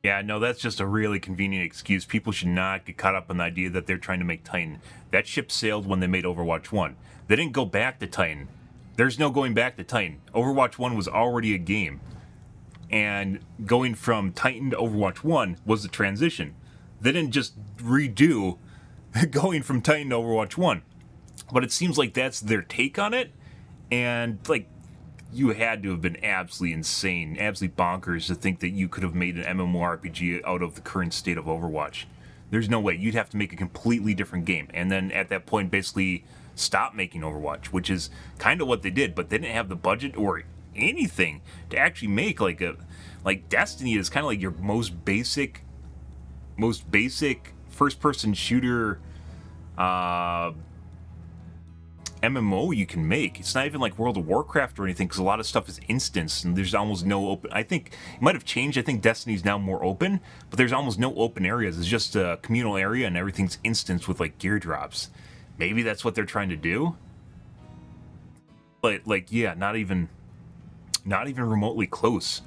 Yeah, no, that's just a really convenient excuse. People should not get caught up on the idea that they're trying to make Titan. That ship sailed when they made Overwatch 1. They didn't go back to Titan. There's no going back to Titan. Overwatch 1 was already a game. And going from Titan to Overwatch 1 was the transition. They didn't just redo going from Titan to Overwatch 1. But it seems like that's their take on it. And, like, you had to have been absolutely insane, absolutely bonkers to think that you could have made an MMORPG out of the current state of Overwatch. There's no way. You'd have to make a completely different game. And then at that point, basically stop making Overwatch, which is kind of what they did. But they didn't have the budget or anything to actually make like Destiny is kind of like your most basic first-person shooter MMO you can make. It's not even like World of Warcraft or anything, because a lot of stuff is instance and there's almost no open. I think it might have changed. I think Destiny's now more open, but there's almost no open areas. It's just a communal area and everything's instance with like gear drops. Maybe that's what they're trying to do. But like, yeah, not even remotely close.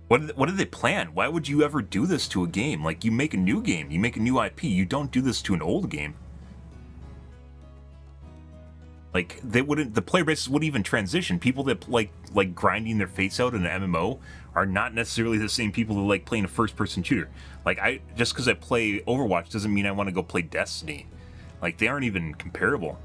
What did they plan? Why would you ever do this to a game? Like, you make a new game, you make a new IP, you don't do this to an old game. Like, the player bases wouldn't even transition. People that like grinding their face out in an MMO are not necessarily the same people that like playing a first-person shooter. Like, just because I play Overwatch doesn't mean I want to go play Destiny. Like, they aren't even comparable.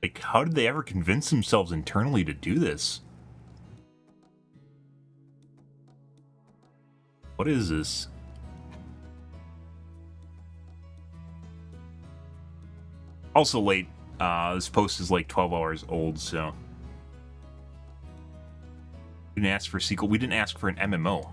Like, how did they ever convince themselves internally to do this? What is this? Also late. This post is like 12 hours old, so... We didn't ask for a sequel. We didn't ask for an MMO.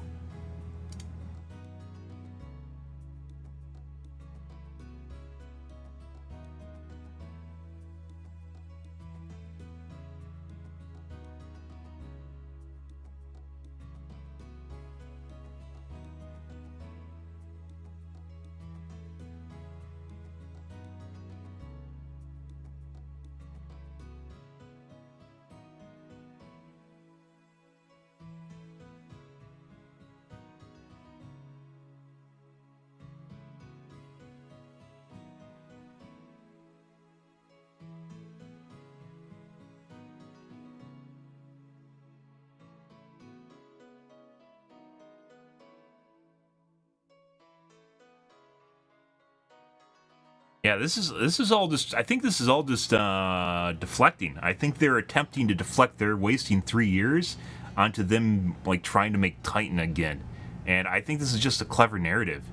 Yeah, this is all just. I think this is all just deflecting. I think they're attempting to deflect. They're wasting 3 years onto them like trying to make Titan again, and I think this is just a clever narrative,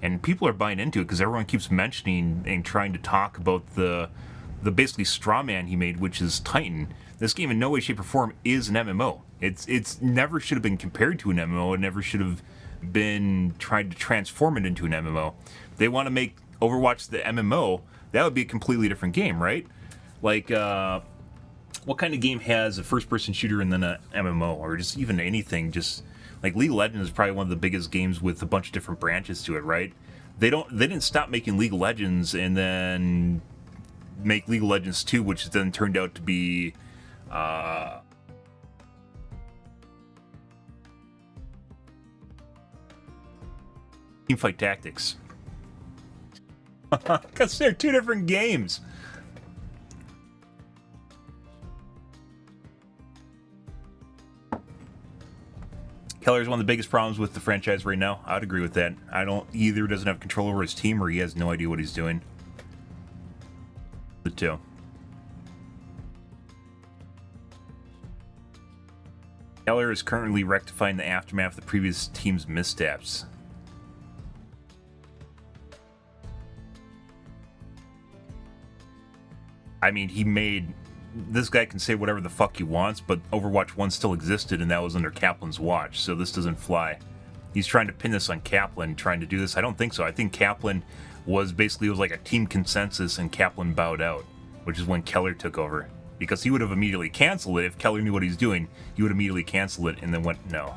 and people are buying into it because everyone keeps mentioning and trying to talk about the basically straw man he made, which is Titan. This game in no way, shape, or form is an MMO. It's never should have been compared to an MMO. It never should have been tried to transform it into an MMO. They want to make Overwatch the MMO, that would be a completely different game, right? Like, what kind of game has a first-person shooter and then a MMO, or just even anything? Just like League of Legends is probably one of the biggest games with a bunch of different branches to it, right? They didn't stop making League of Legends and then make League of Legends 2, which then turned out to be Teamfight Tactics. Because they're two different games. Keller is one of the biggest problems with the franchise right now. I'd agree with that. Either doesn't have control over his team or he has no idea what he's doing. The two. Keller is currently rectifying the aftermath of the previous team's missteps. I mean, he made... This guy can say whatever the fuck he wants, but Overwatch 1 still existed, and that was under Kaplan's watch, so this doesn't fly. He's trying to pin this on Kaplan, trying to do this. I don't think so. I think Kaplan was basically, it was like a team consensus, and Kaplan bowed out, which is when Keller took over. Because he would have immediately canceled it. If Keller knew what he's doing, he would immediately cancel it, and then went, no.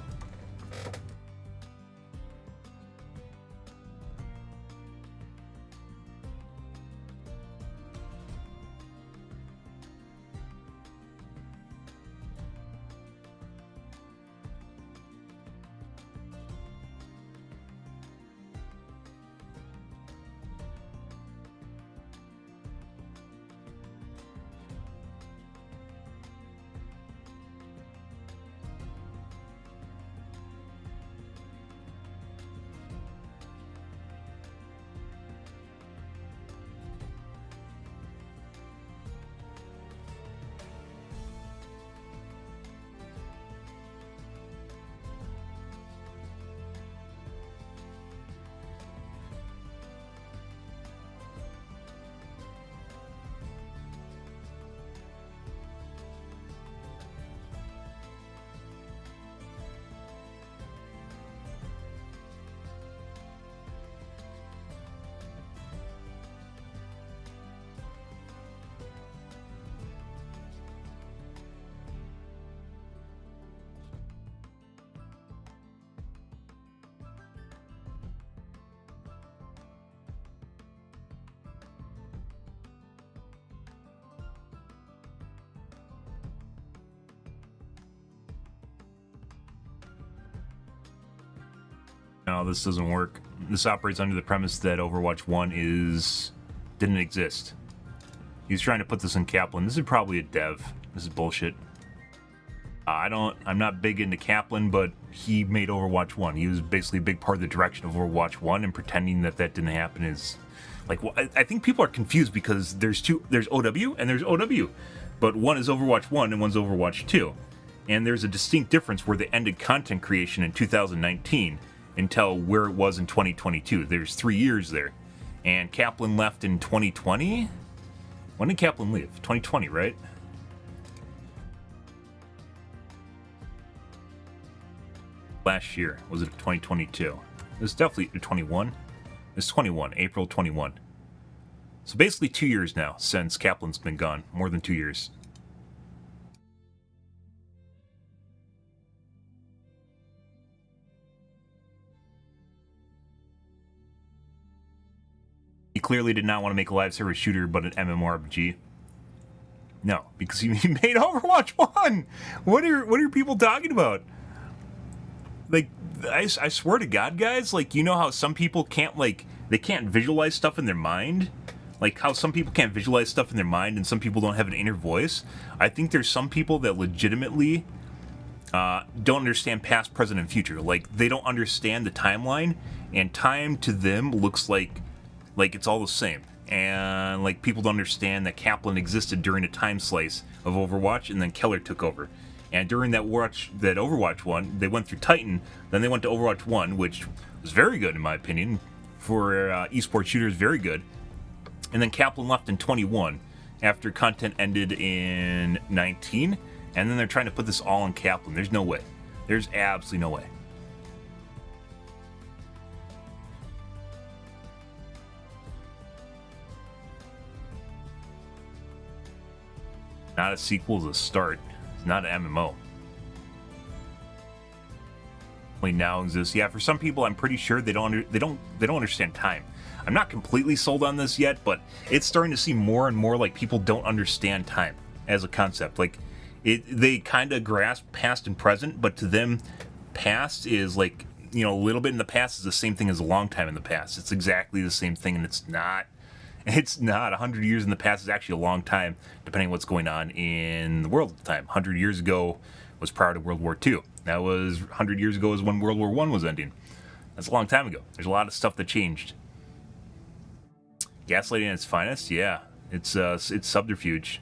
No, this doesn't work. This operates under the premise that Overwatch 1 didn't exist. He's trying to put this in Kaplan. This is probably a dev. This is bullshit. I'm not big into Kaplan, but he made Overwatch 1. He was basically a big part of the direction of Overwatch 1, and pretending that that didn't happen is... Like, well, I think people are confused because there's OW and there's OW. But one is Overwatch 1 and one's Overwatch 2. And there's a distinct difference where they ended content creation in 2019 until where it was in 2022. There's 3 years there. And Kaplan left in 2020? When did Kaplan leave? 2020, right? Last year. Was it 2022? It was definitely 21. It's 21, April 21. So basically 2 years now since Kaplan's been gone. More than 2 years. He clearly did not want to make a live service shooter, but an MMORPG. No, because he made Overwatch 1! What are people talking about? Like, I swear to God, guys, like, you know how some people can't, like, they can't visualize stuff in their mind? Like, how some people can't visualize stuff in their mind and some people don't have an inner voice? I think there's some people that legitimately don't understand past, present, and future. Like, they don't understand the timeline, and time to them looks like it's all the same. And, like, people don't understand that Kaplan existed during a time slice of Overwatch, and then Keller took over. And during that Overwatch 1, they went through Titan, then they went to Overwatch 1, which was very good in my opinion. For esports shooters, very good. And then Kaplan left in 21 after content ended in 19, and then they're trying to put this all on Kaplan. There's no way. There's absolutely no way. Not a sequel, is a start. It's not an MMO. Only now exists. Yeah, for some people, I'm pretty sure they don't understand time. I'm not completely sold on this yet, but it's starting to seem more and more like people don't understand time as a concept. Like, they kind of grasp past and present, but to them, past is like, you know, a little bit in the past is the same thing as a long time in the past. It's exactly the same thing, and it's not. It's not. 100 years in the past is actually a long time, depending on what's going on in the world at the time. 100 years ago was prior to World War II. That was 100 years ago is when World War I was ending. That's a long time ago. There's a lot of stuff that changed. Gaslighting at its finest? Yeah. It's subterfuge.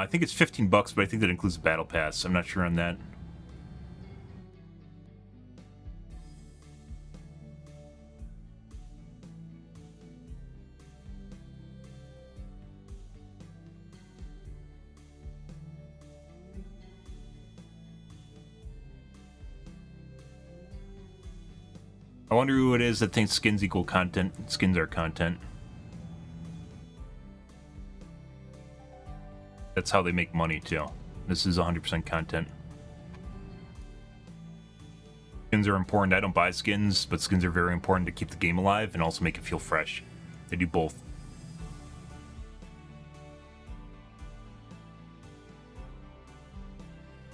I think it's $15, but I think that includes the battle pass. I'm not sure on that. I wonder who it is that thinks skins equal content. Skins are content. That's how they make money, too. This is 100% content. Skins are important. I don't buy skins, but skins are very important to keep the game alive and also make it feel fresh. They do both.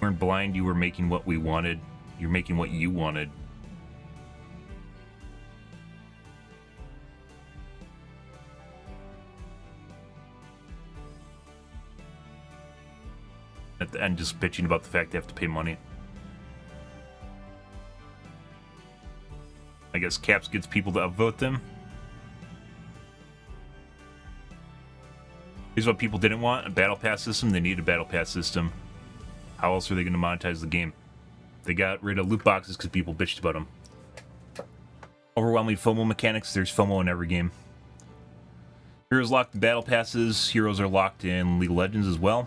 You weren't blind, you were making what we wanted. You're making what you wanted. At the end, just bitching about the fact they have to pay money. I guess Caps gets people to upvote them. Here's what people didn't want: a battle pass system. They need a battle pass system. How else are they going to monetize the game? They got rid of loot boxes because people bitched about them. Overwhelming FOMO mechanics. There's FOMO in every game. Heroes locked in battle passes. Heroes are locked in League of Legends as well.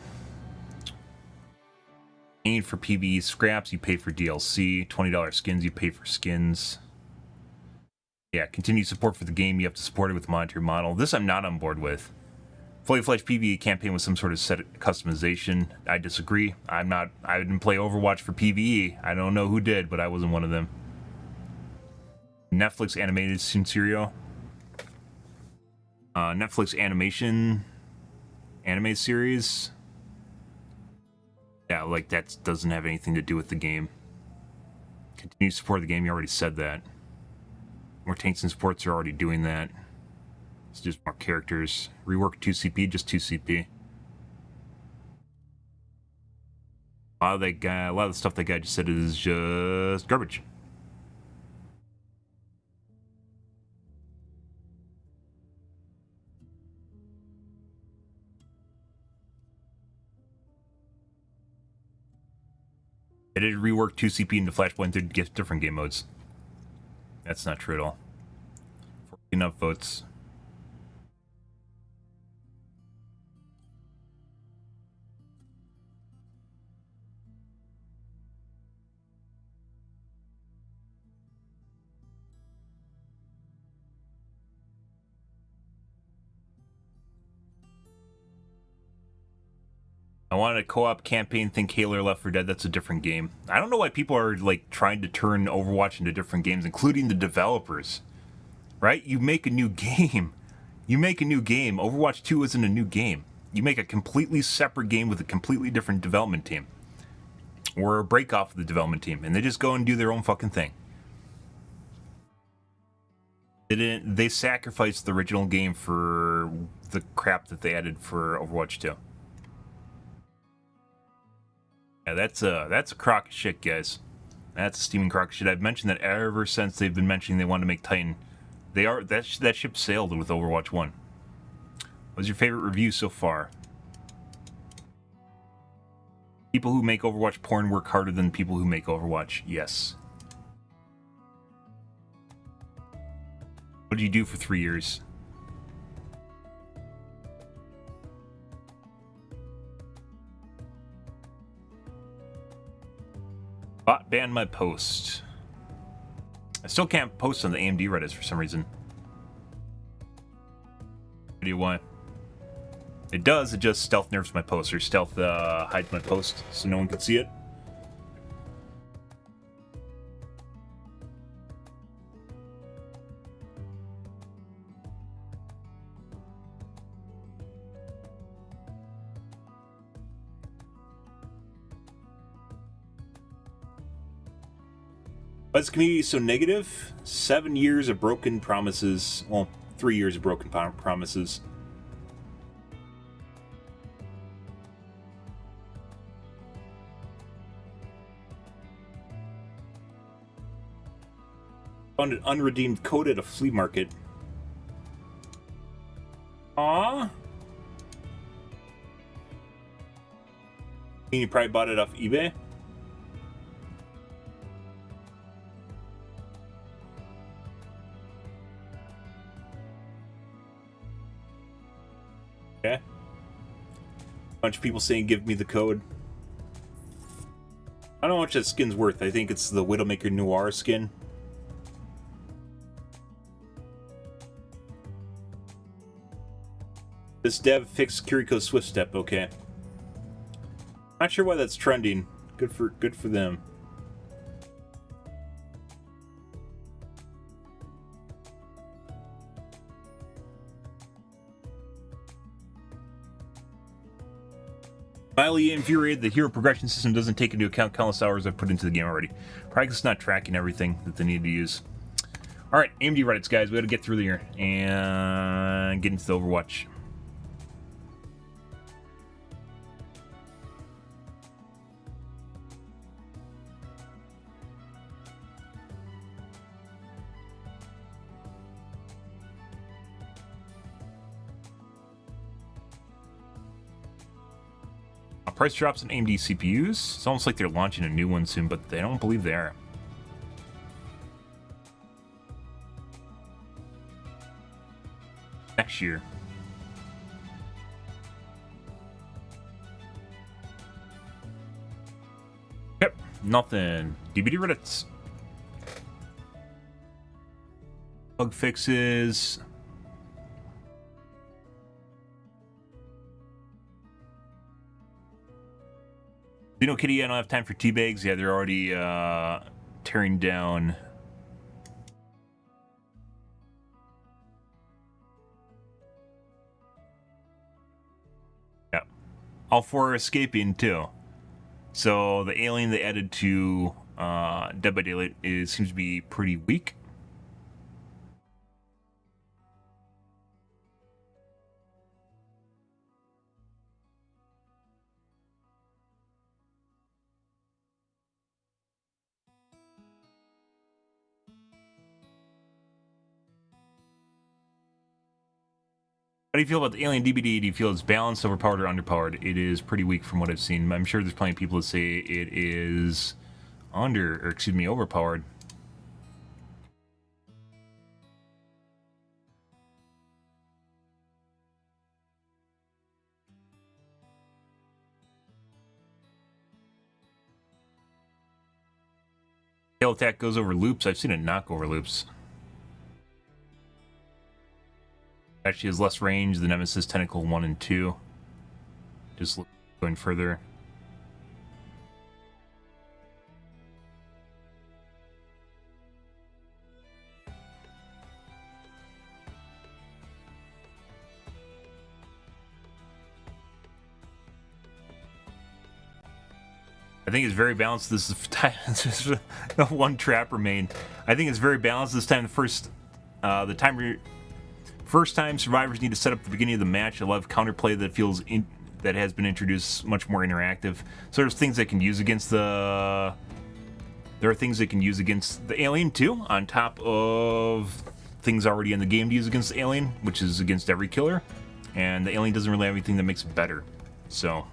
Need for PvE scraps, you pay for DLC. $20 skins, you pay for skins. Yeah, continued support for the game, you have to support it with a monetary model. This I'm not on board with. Fully fledged PvE campaign with some sort of set customization. I disagree. I didn't play Overwatch for PvE. I don't know who did, but I wasn't one of them. Netflix animated Sincerio. Netflix animation anime series. Yeah, like that doesn't have anything to do with the game. Continue to support the game, you already said that. More tanks and supports are already doing that. It's just more characters. Rework 2CP, just 2CP. A lot of the stuff that guy just said is just garbage. It did rework 2CP into Flashpoint to get different game modes. That's not true at all. 14 upvotes. I wanted a co-op campaign, think Halo or Left 4 Dead, that's a different game. I don't know why people are like trying to turn Overwatch into different games, including the developers. Right? You make a new game. You make a new game. Overwatch 2 isn't a new game. You make a completely separate game with a completely different development team. Or a break off of the development team, and they just go and do their own fucking thing. They sacrificed the original game for the crap that they added for Overwatch 2. Yeah, that's a crock of shit, guys. That's a steaming crock of shit. I've mentioned that ever since they've been mentioning they want to make Titan. That ship sailed with Overwatch 1. What's your favorite review so far? People who make Overwatch porn work harder than people who make Overwatch. Yes. What did you do for 3 years? Bot banned my post. I still can't post on the AMD Reddit for some reason. Idea why. It does, it just stealth nerfs my post, or stealth hides my post so no one can see it. Why is the community so negative? 7 years of broken promises. Well, 3 years of broken promises. Found an unredeemed code at a flea market. Aww. You probably bought it off eBay? Okay. Bunch of people saying give me the code. I don't know how much that skin's worth. I think it's the Widowmaker Noir skin. This dev fixed Kiriko's Swift Step, okay. Not sure why that's trending. Good for them. Mildly infuriated the hero progression system doesn't take into account countless hours I've put into the game already. Probably it's not tracking everything that they need to use. Alright, AMD Reddits, guys. We gotta get through here and get into the Overwatch. Price drops in AMD CPUs. It's almost like they're launching a new one soon, but I don't believe they are. Next year. Yep, nothing. DVD Reddits. Bug fixes. You know, Kitty, I don't have time for teabags. Yeah, they're already tearing down. Yeah. All four are escaping, too. So the alien they added to Dead by Daylight seems to be pretty weak. How do you feel about the Alien DBD? Do you feel it's balanced, overpowered, or underpowered? It is pretty weak from what I've seen. I'm sure there's plenty of people that say it is overpowered. Tail attack goes over loops. I've seen it knock over loops. Actually has less range than Nemesis Tentacle 1 and 2. Just going further. I think it's very balanced this time. The one trap remained. I think it's very balanced this time. First time survivors need to set up the beginning of the match. I love counterplay that has been introduced, much more interactive. So there's things that can use against the. There are things that can use against the alien too, on top of things already in the game to use against the alien, which is against every killer. And the alien doesn't really have anything that makes it better. So.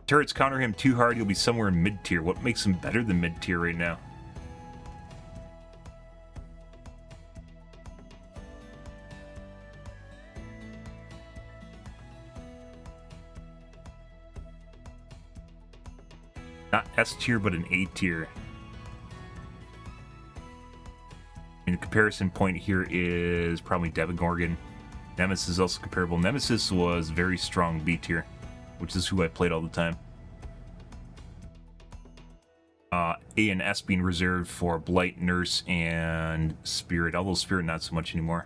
Turrets counter him too hard, he'll be somewhere in mid-tier. What makes him better than mid-tier right now? Not S-tier, but an A-tier. And the comparison point here is probably Demogorgon. Nemesis is also comparable. Nemesis was very strong B-tier, which is who I played all the time. A and S being reserved for Blight, Nurse, and Spirit, although Spirit not so much anymore.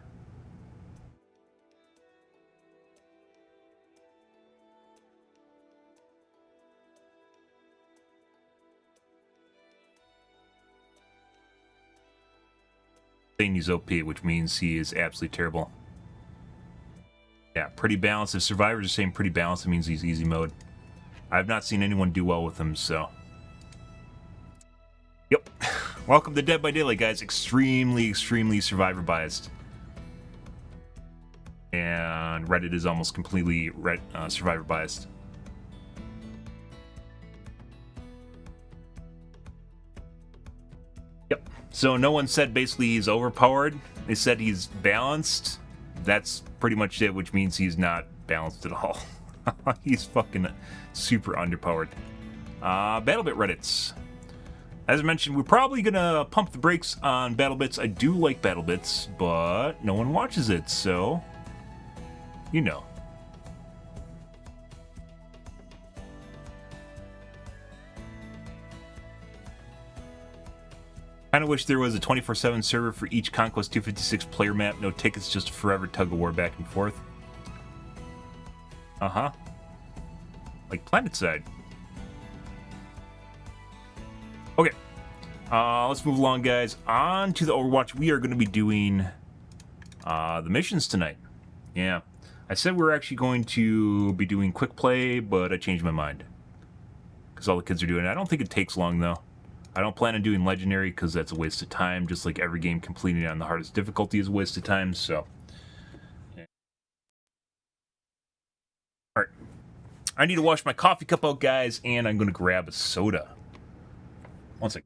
Saying he's OP, which means he is absolutely terrible. Yeah, pretty balanced. If survivors are saying pretty balanced, it means he's easy mode. I've not seen anyone do well with him, so. Yep. Welcome to Dead by Daylight, guys. Extremely survivor biased. And Reddit is almost completely survivor biased. Yep. So no one said basically he's overpowered. They said he's balanced. That's pretty much it, which means he's not balanced at all. He's fucking super underpowered. BattleBit Reddits. As I mentioned, we're probably gonna pump the brakes on BattleBits. I do like BattleBits, but no one watches it, so you know. Kinda wish there was a 24/7 server for each Conquest 256 player map. No tickets, just forever tug of war back and forth. Uh-huh. Like PlanetSide. Okay. Let's move along, guys. On to the Overwatch. We are going to be doing the missions tonight. Yeah. I said we were actually going to be doing quick play, but I changed my mind. Because all the kids are doing it. I don't think it takes long, though. I don't plan on doing Legendary, because that's a waste of time. Just like every game completing it on the hardest difficulty is a waste of time, so... Alright. I need to wash my coffee cup out, guys, and I'm going to grab a soda. One second.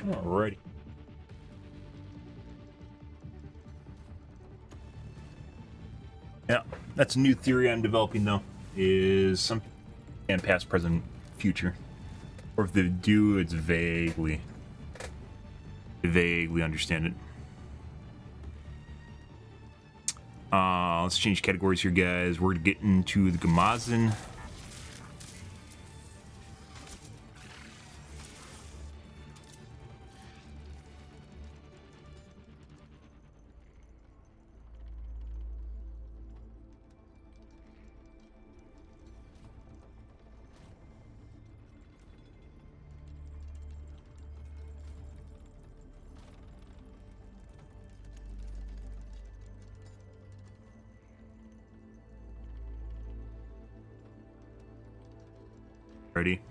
Alrighty. Yeah, that's a new theory I'm developing, though, is some and past, present, future. Or if they do, it's vaguely understand it. Let's change categories here, guys. We're gonna get into the Gamazin. Ready?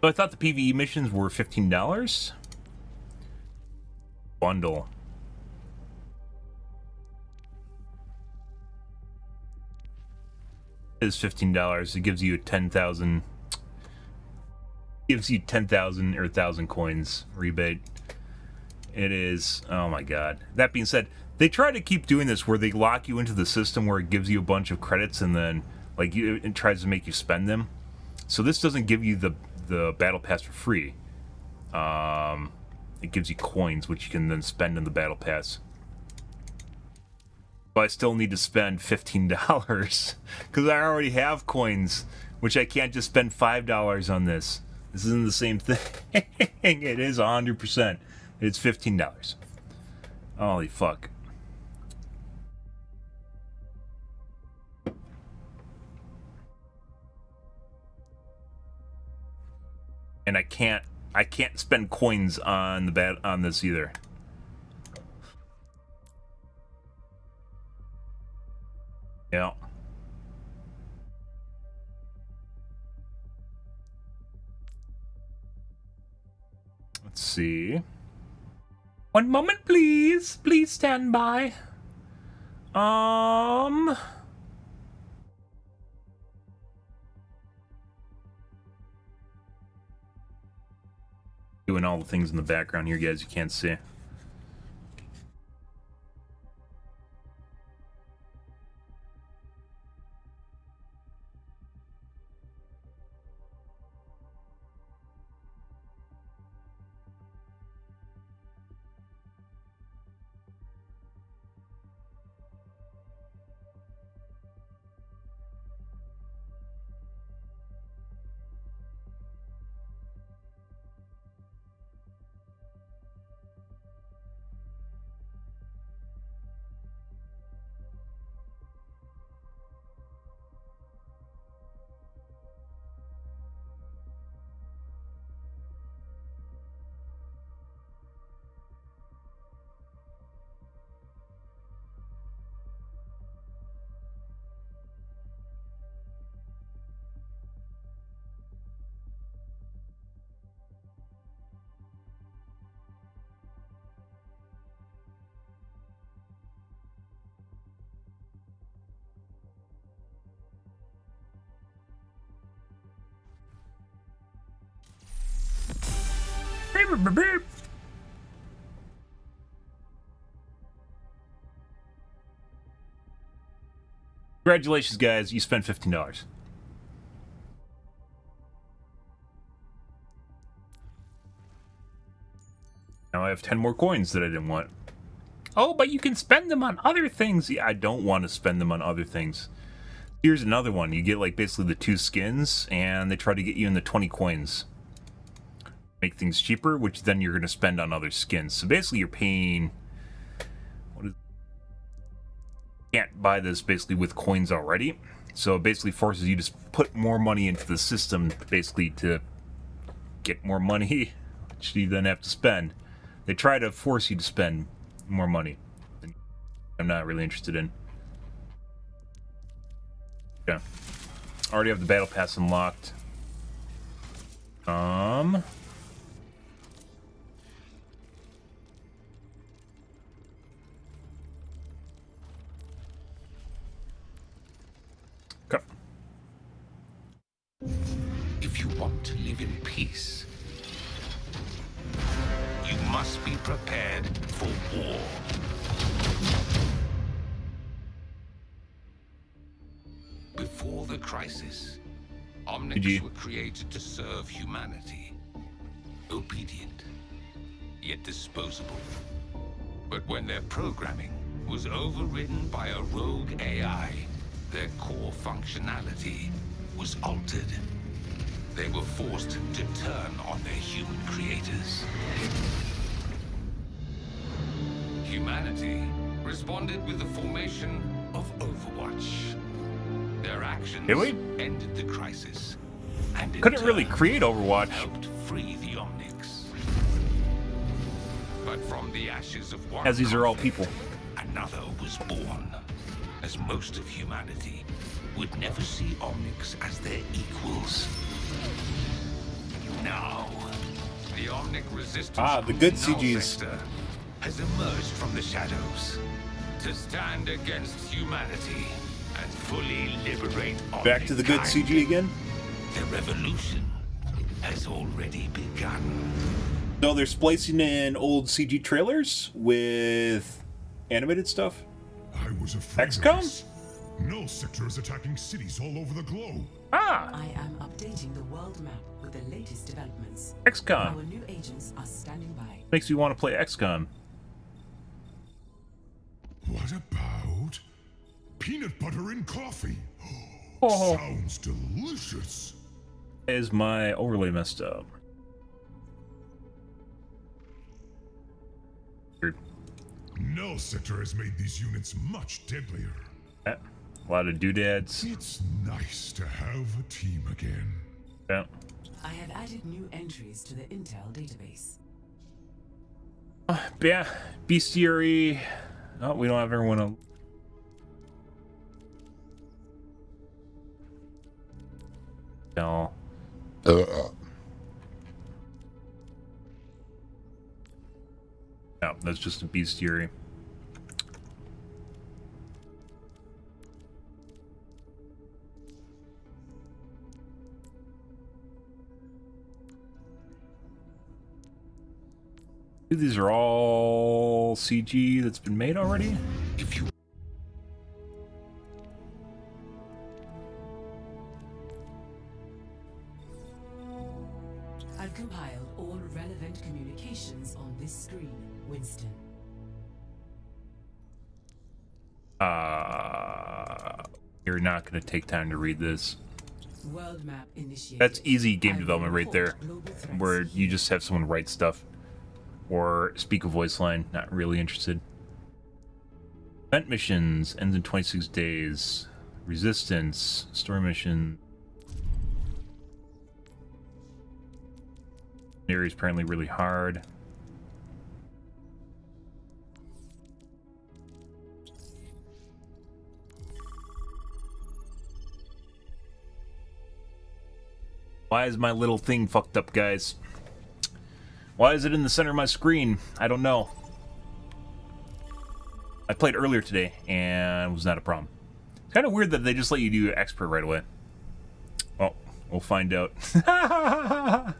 So I thought the PvE missions were $15. Bundle. Is $15. It gives you 10,000. Gives you 10,000 or 1,000 coins rebate, It is. Oh my god. That being said, they try to keep doing this where they lock you into the system where it gives you a bunch of credits and then like it tries to make you spend them. So this doesn't give you the battle pass for free. It gives you coins which you can then spend in the battle pass. But I still need to spend $15 because I already have coins, which I can't just spend $5 on this. This isn't the same thing. It is 100%. It's $15. Holy fuck. And I can't spend coins on on this either. Yeah. Let's see. One moment, please. Please stand by. Doing all the things in the background here, guys, you can't see. Congratulations, guys. You spent $15. Now I have 10 more coins that I didn't want. Oh, but you can spend them on other things. Yeah, I don't want to spend them on other things. Here's another one. You get like basically the 2 skins, and they try to get you in the 20 coins. Make things cheaper, which then you're going to spend on other skins. So basically you're paying... What is... Can't buy this basically with coins already. So it basically forces you to put more money into the system basically to get more money, which you then have to spend. They try to force you to spend more money. I'm not really interested in. Yeah. Already have the battle pass unlocked. Okay. If you want to live in peace, you must be prepared for war. Before the crisis, Omnics were created to serve humanity. Obedient, yet disposable. But when their programming was overridden by a rogue AI, their core functionality was altered. They were forced to turn on their human creators. Humanity responded with the formation of Overwatch. Their actions ended the crisis, and couldn't really create Overwatch. Helped free the Omnics. But from the ashes of one as these are all people, another was born. As most of humanity would never see Omnics as their equals. Now, the Omnic resistance the good CGs has emerged from the shadows to stand against humanity and fully liberate Omnic. Back to the good CG again? The revolution has already begun. So they're splicing in old CG trailers with animated stuff. I was afraid XCOM? of this. Null sector is attacking cities all over the globe. Ah, I am updating the world map with the latest developments. XCOM. Our new agents are standing by. Makes me want to play XCOM. What about peanut butter in coffee? Oh. Sounds delicious. Is my overlay messed up? Weird. Null sector has made these units much deadlier. Yeah. A lot of doodads. It's nice to have a team again. Yeah. I have added new entries to the Intel database. Yeah. Bestiary. Oh, we don't have everyone on. No. No, that's just a bestiary. These are all CG that's been made already? If you I've compiled all relevant communications on this screen, Winston. You're not going to take time to read this. World map initiated. That's easy game I will development right there, report global threats where you here. just have someone write stuff or speak a voice line. Not really interested. Event missions ends in 26 days. Resistance story mission. Area is apparently really hard. Why is my little thing fucked up, guys? Why is it in the center of my screen? I don't know. I played earlier today, and it was not a problem. It's kind of weird that they just let you do expert right away. Well, we'll find out how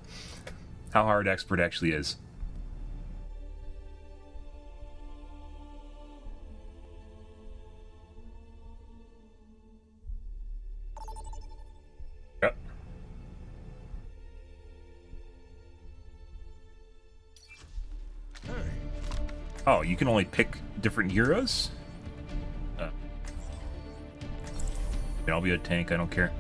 hard expert actually is. Yep. Oh, you can only pick different heroes? I'll be a tank, I don't care.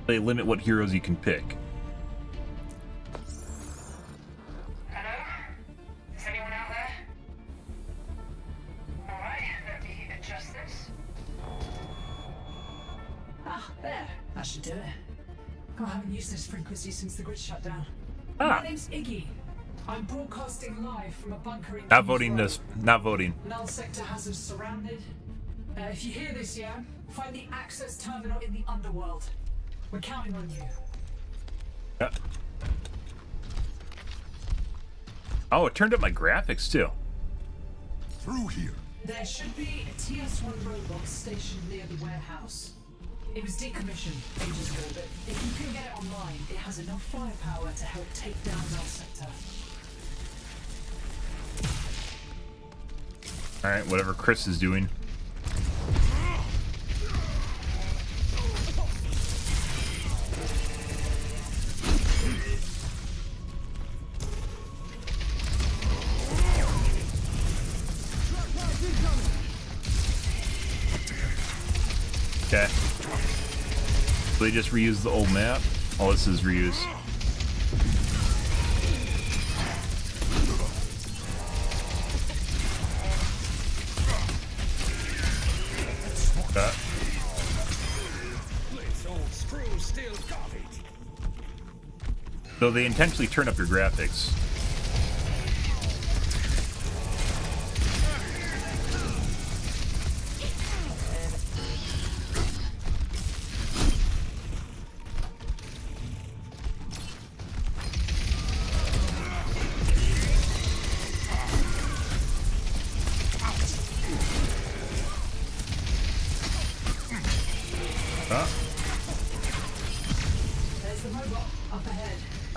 They limit what heroes you can pick. Hello? Is anyone out there? Alright, let me adjust this. Ah, there. That should do it. I haven't used this frequency since the grid shut down. Ah. My name's Iggy. I'm broadcasting live from a bunker in Not Kings voting Row. this. Not voting. Null sector has us surrounded. If you hear this, yeah, find the access terminal in the underworld. We're counting on you. Yeah. Oh, it turned up my graphics too. Through here. There should be a TS1 robot stationed near the warehouse. It was decommissioned ages ago, but if you can get it online, it has enough firepower to help take down Null sector. Alright, whatever Chris is doing. Okay. So they just reused the old map? Oh, this is reuse. Okay. So they intentionally turn up your graphics.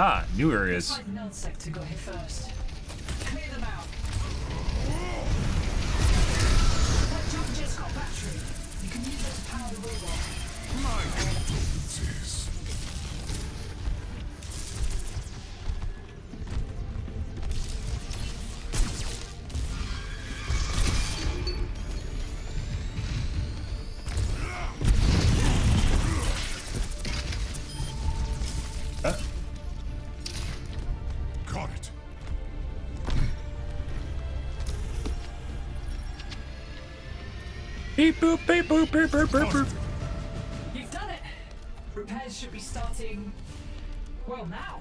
Ah, new areas. Looks like nullsec to go here first. Clear them out. That jump jet's got battery. You can use it to power the robot. My condolences. Got it. Beep boop, beep boop, beep boop, beep boop. You've done it. Repairs should be starting, well, now.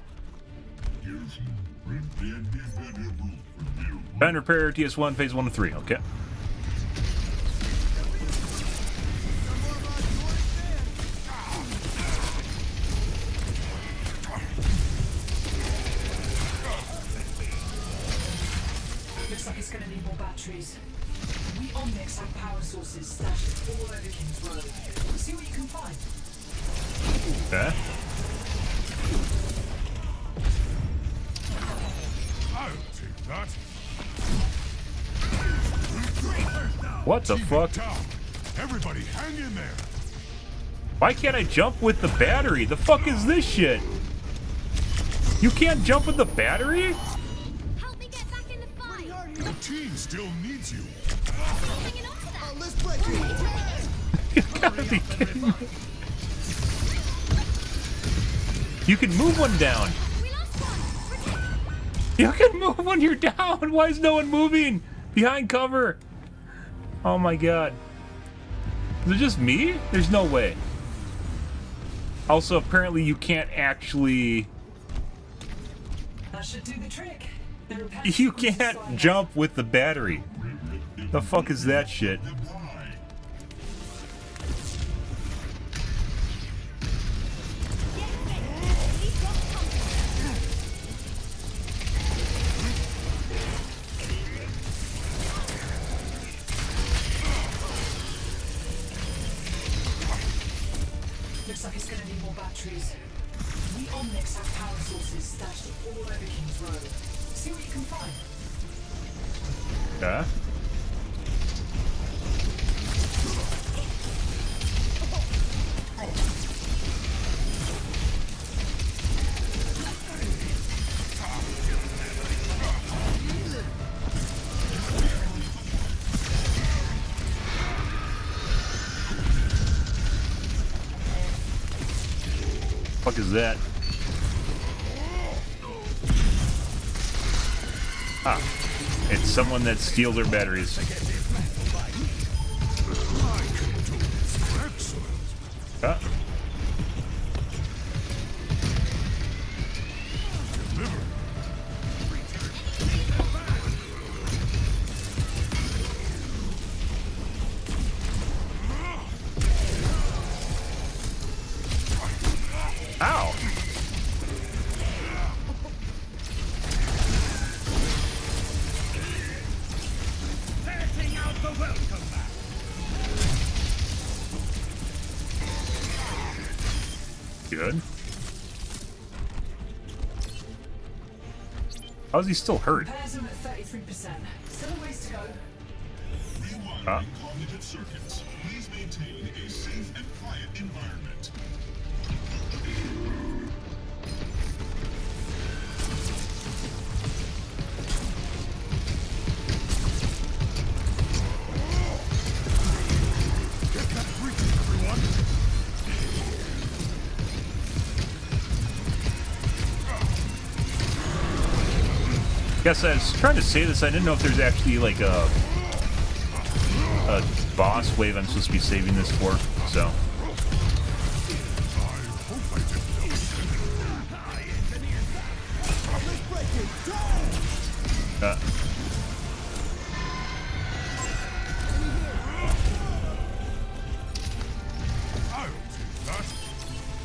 Band repair TS1 phase 1 to 3. Okay. Looks like it's gonna need more batteries. We Omnics have power sources stashed all over King's Road. See what you can find. Okay. I'll take that. What the fuck? Down. Everybody hang in there. Why can't I jump with the battery? The fuck is this shit? You can't jump with the battery? Help me get back in the fight. The team still needs you. Hanging on to that. Let's break it. You gotta be kidding me. You can move one down. We lost one. Protect. You can move when you're down. Why is no one moving? Behind cover. Oh my god. Is it just me? There's no way. Also, apparently you can't actually... That should do the trick. The repair You sequence is can't starting. jump with the battery. The fuck is that shit? Looks like it's gonna need more batteries. We Omnics have power sources stashed all over King's Road. See what you can find. Yeah. Fuck is that? Ah, it's someone that steals our batteries. Ah. Ow! Good. How is he still hurt? Repairs are at 33%. Still a ways to go. Huh? Cognitive circuits. Please maintain a safe and quiet environment. Get that briefing, everyone. Guess I was trying to say this. I didn't know if there's actually like a boss wave I'm supposed to be saving this for. So.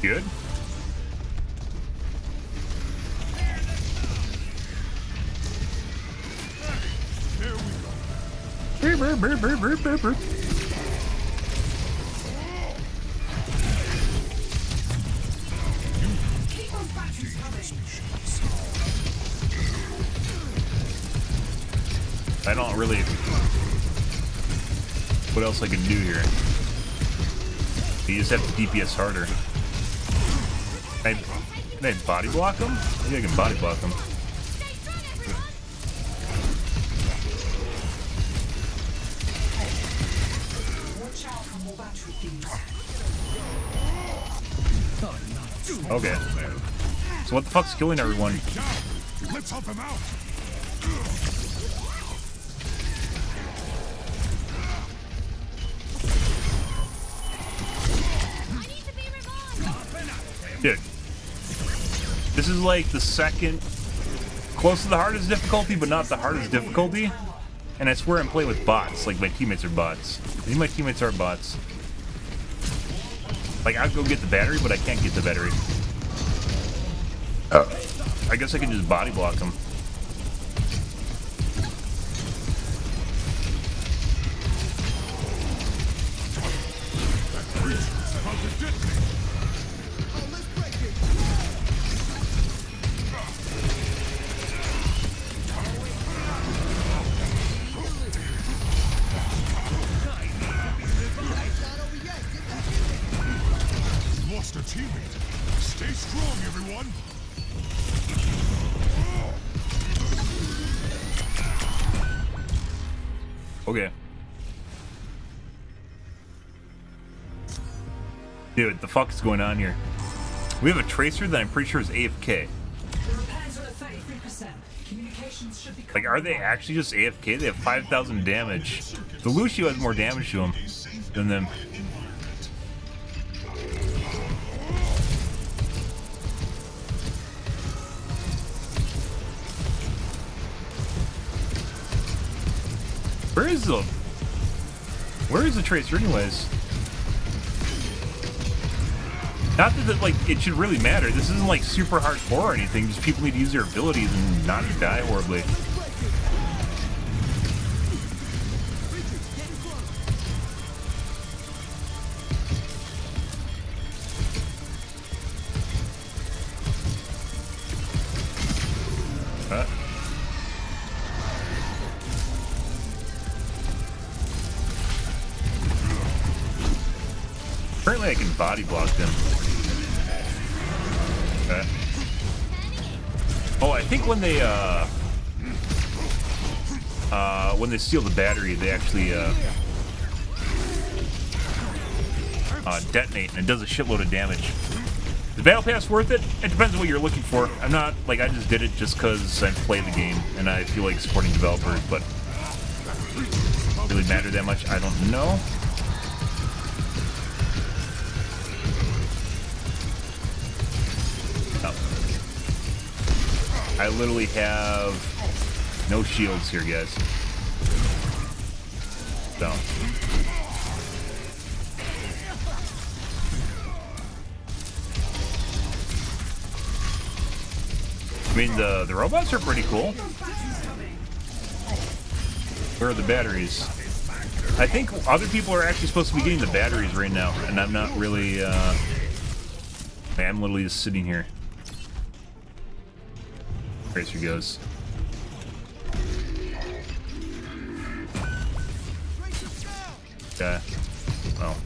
Good. Keep those batteries coming. I don't really... What else I can do here? You just have to DPS harder. Can I body block him? Maybe I can body block him. Okay. So what the fuck's killing everyone? Let's help him out. Dude. This is like the second close to the hardest difficulty, but not the hardest difficulty. And I swear I'm playing with bots. Like my teammates are bots. I think my teammates are bots. Like I'll go get the battery, but I can't get the battery. I guess I can just body block him. Lost a teammate. Stay strong, everyone. Okay. Dude, the fuck is going on here? We have a tracer that I'm pretty sure is AFK. Like, are they actually just AFK? They have 5,000 damage. The Lucio has more damage to him than them. Where is the tracer anyways? Not that like it should really matter. This isn't like super hardcore or anything. Just people need to use their abilities and not die horribly. Apparently I can body block them. Okay. Oh, I think when they steal the battery, they actually detonate, and it does a shitload of damage. Is Battle Pass worth it? It depends on what you're looking for. I'm not, like, I just did it just because I play the game, and I feel like supporting developers, but does it really matter that much? I don't know. I literally have no shields here, guys. So. I mean, the robots are pretty cool. Where are the batteries? I think other people are actually supposed to be getting the batteries right now, and I'm not really, I'm literally just sitting here. Tracer goes. Okay. Oh.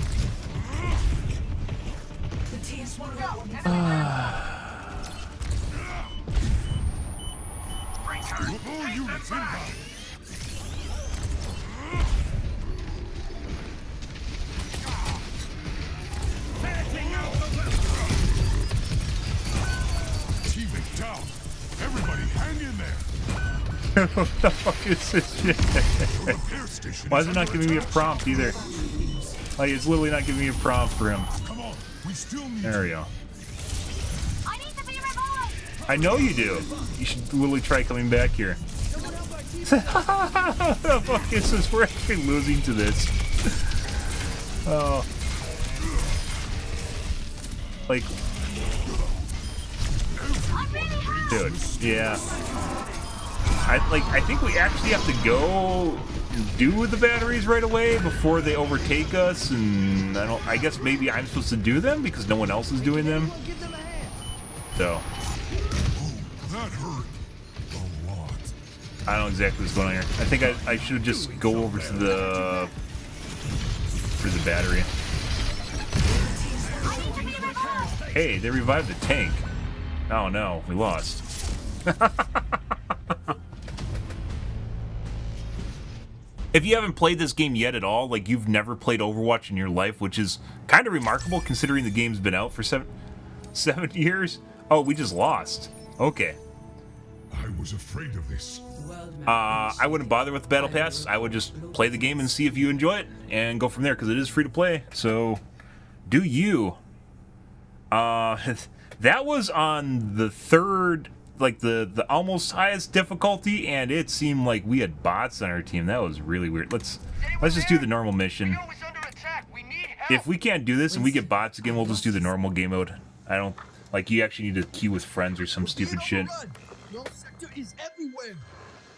Teammate down. Everybody hang in there. What the fuck is this shit? Why is it not giving me a prompt either? Like, it's literally not giving me a prompt for him. Come on, we still need there we go. I need to be revived. I know you do. You should literally try coming back here. What the fuck is this? We're actually losing to this. Oh. Like... Dude, yeah. I think we actually have to go do the batteries right away before they overtake us, and I guess maybe I'm supposed to do them because no one else is doing them. So that hurt a lot. I don't know exactly what's going on here. I think I should just go over to the battery. Hey, they revived the tank. Oh no, we lost. If you haven't played this game yet at all, like you've never played Overwatch in your life, which is kind of remarkable considering the game's been out for seven years. Oh, we just lost. Okay. I was afraid of this. I wouldn't bother with the battle pass. I would just play the game and see if you enjoy it and go from there because it is free to play. So, do you? That was on the third, like the almost highest difficulty, and it seemed like we had bots on our team. That was really weird. Let's just do the normal mission. If we can't do this and we get bots again, we'll just do the normal game mode. I don't like you actually need to queue with friends or some stupid shit. Your sector is everywhere.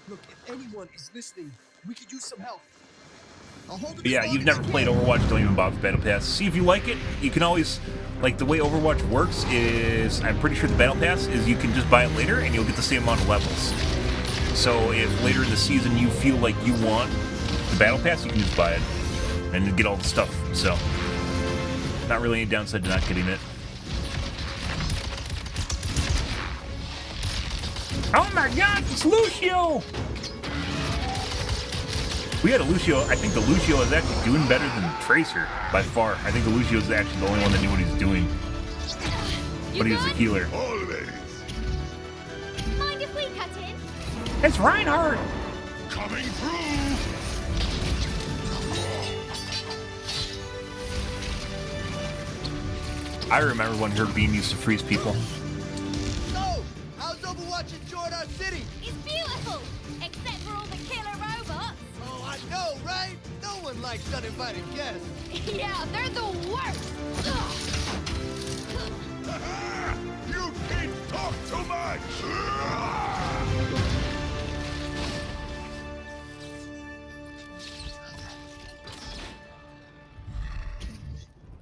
Look, if anyone is listening, we could use some help. But yeah, you've never played Overwatch, don't even bother with Battle Pass. See if you like it. You can always, like, the way Overwatch works is, I'm pretty sure the Battle Pass is you can just buy it later and you'll get the same amount of levels. So if later in the season you feel like you want the Battle Pass, you can just buy it and get all the stuff. So, not really any downside to not getting it. Oh my god, it's Lucio! We had a Lucio. I think the Lucio is actually doing better than Tracer by far. I think the Lucio is actually the only one that knew what he's doing. But he was a healer. Always. Mind if we cut in? It's Reinhardt! Coming through! I remember when her beam used to freeze people. So, how's Overwatch enjoying our city? It's beautiful! Except for all the killer robots! Oh, I know, right? No one likes uninvited guests. Yeah, they're the worst! You can't talk too much!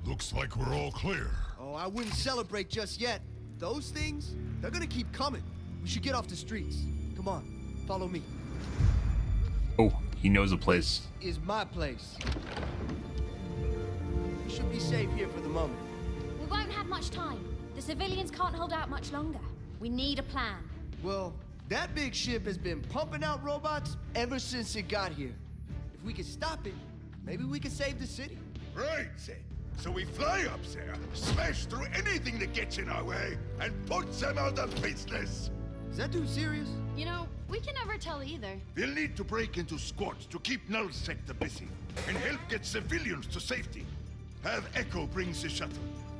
Looks like we're all clear. Oh, I wouldn't celebrate just yet. Those things, they're gonna keep coming. We should get off the streets. Come on, follow me. Oh, he knows a place. This is my place. We should be safe here for the moment. We won't have much time. The civilians can't hold out much longer. We need a plan. Well, that big ship has been pumping out robots ever since it got here. If we could stop it, maybe we could save the city. Right, then. So we fly up there, smash through anything that gets in our way, and put them out of business. Is that dude serious? You know, we can never tell either. We'll need to break into squads to keep Null Sector busy, and help get civilians to safety. Have Echo bring the shuttle.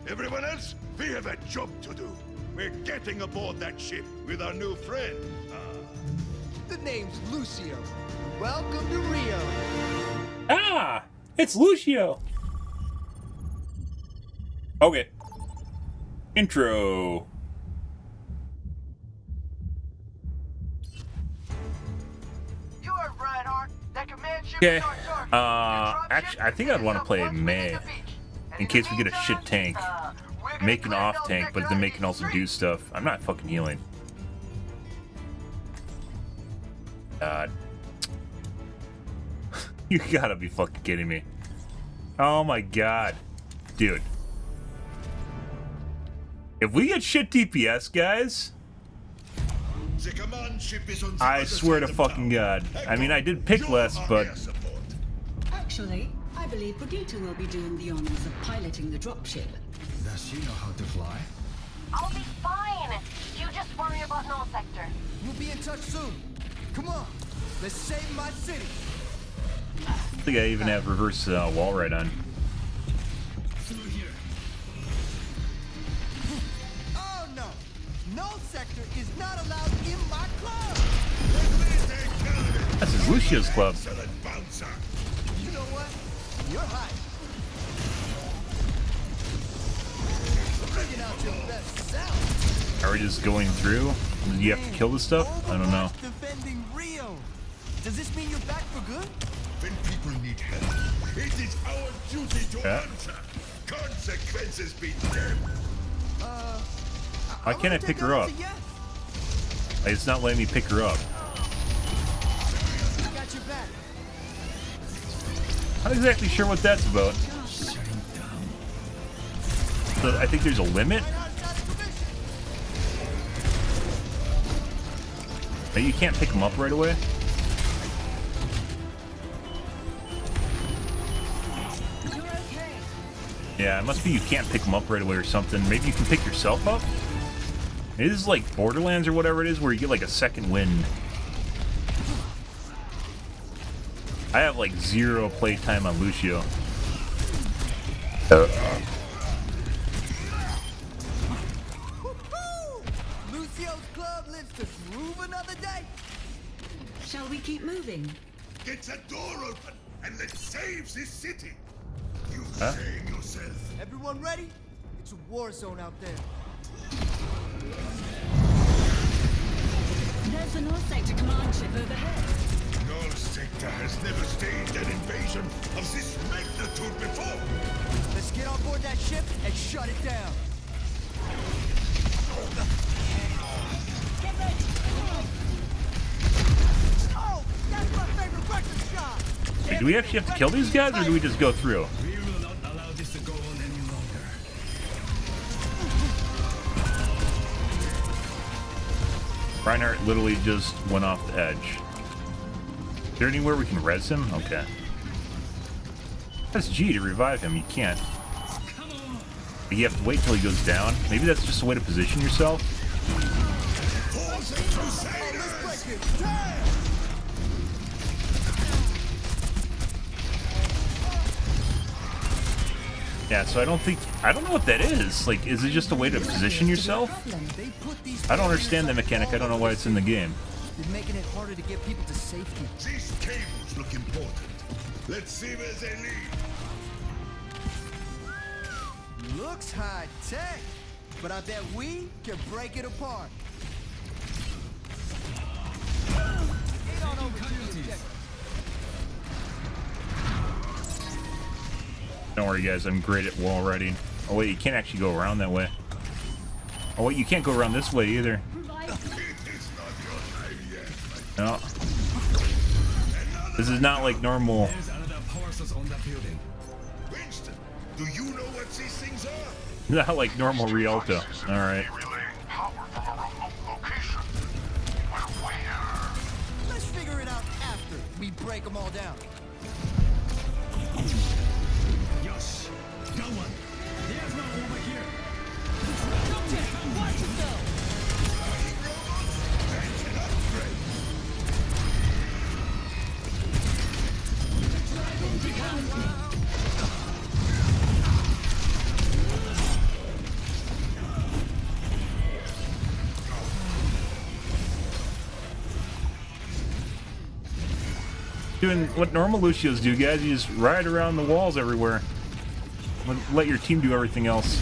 Everyone else, we have a job to do. We're getting aboard that ship with our new friend. The name's Lucio. Welcome to Rio. Ah! It's Lucio! Okay. Intro. You are Reinhardt. That command ship Okay. Actually, I think I'd want to play May. In case we get a shit tank. Make an off tank, but then May can also do stuff. I'm not fucking healing. God. You gotta be fucking kidding me. Oh my god. Dude. If we get shit DPS, guys, The command ship is on the I other swear to side of fucking town. god. I mean, I did pick less, but... Actually, I believe Brigitte will be doing the honors of piloting the dropship. Does she know how to fly? I'll be fine. You just worry about Null Sector. We'll be in touch soon. Come on, let's save my city. I think I even have reverse wall right on. Oh no, Null Sector is not allowed in my club. This is Lucio's club. You know what? You're hot. Bringing out your best self. Are we just going through? Do you have to kill this stuff? I don't know. Defending Rio. Does this mean you're back for good? When people need help, it is our duty to answer. Consequences be damned. Why can't I pick her up? It's not letting me pick her up. Not exactly sure what that's about. So I think there's a limit. You can't pick them up right away. Yeah, it must be you can't pick them up right away or something. Maybe you can pick yourself up? Maybe this is like Borderlands or whatever it is, where you get like a second wind. I have like 0 playtime on Lucio. Lucio's club lives to groove another day. Shall we keep moving? Get the door open and let's save this city. You save yourself. Everyone ready? It's a war zone out there. There's the North Sector command ship overhead. Null Sector has never staged an invasion of this magnitude before. Let's get on board that ship and shut it down. Get ready. Oh, that's my favorite breakfast shot. Hey, do we actually have to kill these guys, or do we just go through? We will not allow this to go on any longer. Reinhardt literally just went off the edge. Is there anywhere we can res him? Okay. Press G to revive him. You can't. You have to wait till he goes down. Maybe that's just a way to position yourself. Yeah, so I don't know what that is. Like, is it just a way to position yourself? I don't understand the mechanic. I don't know why it's in the game. They're making it harder to get people to safety. These cables look important. Let's see where they lead. Looks high tech, but I bet we can break it apart. Ain't on over to the objective. Don't worry, guys. I'm great at wall riding. Oh, wait. You can't actually go around that way. Oh, wait. You can't go around this way either. No. This is not like normal. There's another power source on that building. Winston, do you know what these things are? Not like normal Rialto. Alright. Let's figure it out after we break them all down. Yosh, got one. There's one over here. Jump in, watch yourself. That's an upgrade. Doing what normal Lucios do, guys. You just ride around the walls everywhere. Let your team do everything else.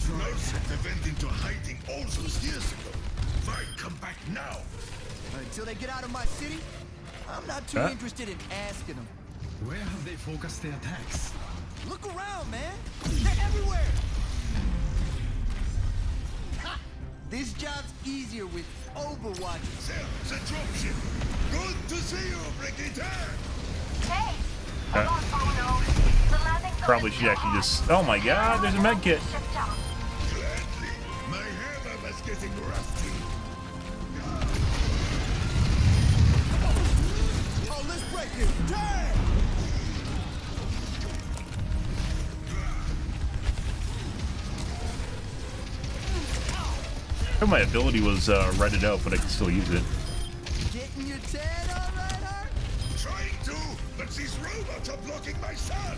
They went into hiding all those years ago. Why come back now? Until they get out of my city, I'm not too interested in asking them. Where have they focused their attacks? Look around, man. They're everywhere. Ha! This job's easier with Overwatch. The dropship. Good to see you, Brigitte. Hey! Probably should actually just... Oh my god, there's a med kit. Gladly. My hammer was getting rusty. Oh, let's break it. Damn! My ability was redded out, but I can still use it. Getting your tan all right, Art? Trying to, but these robots are blocking my sun.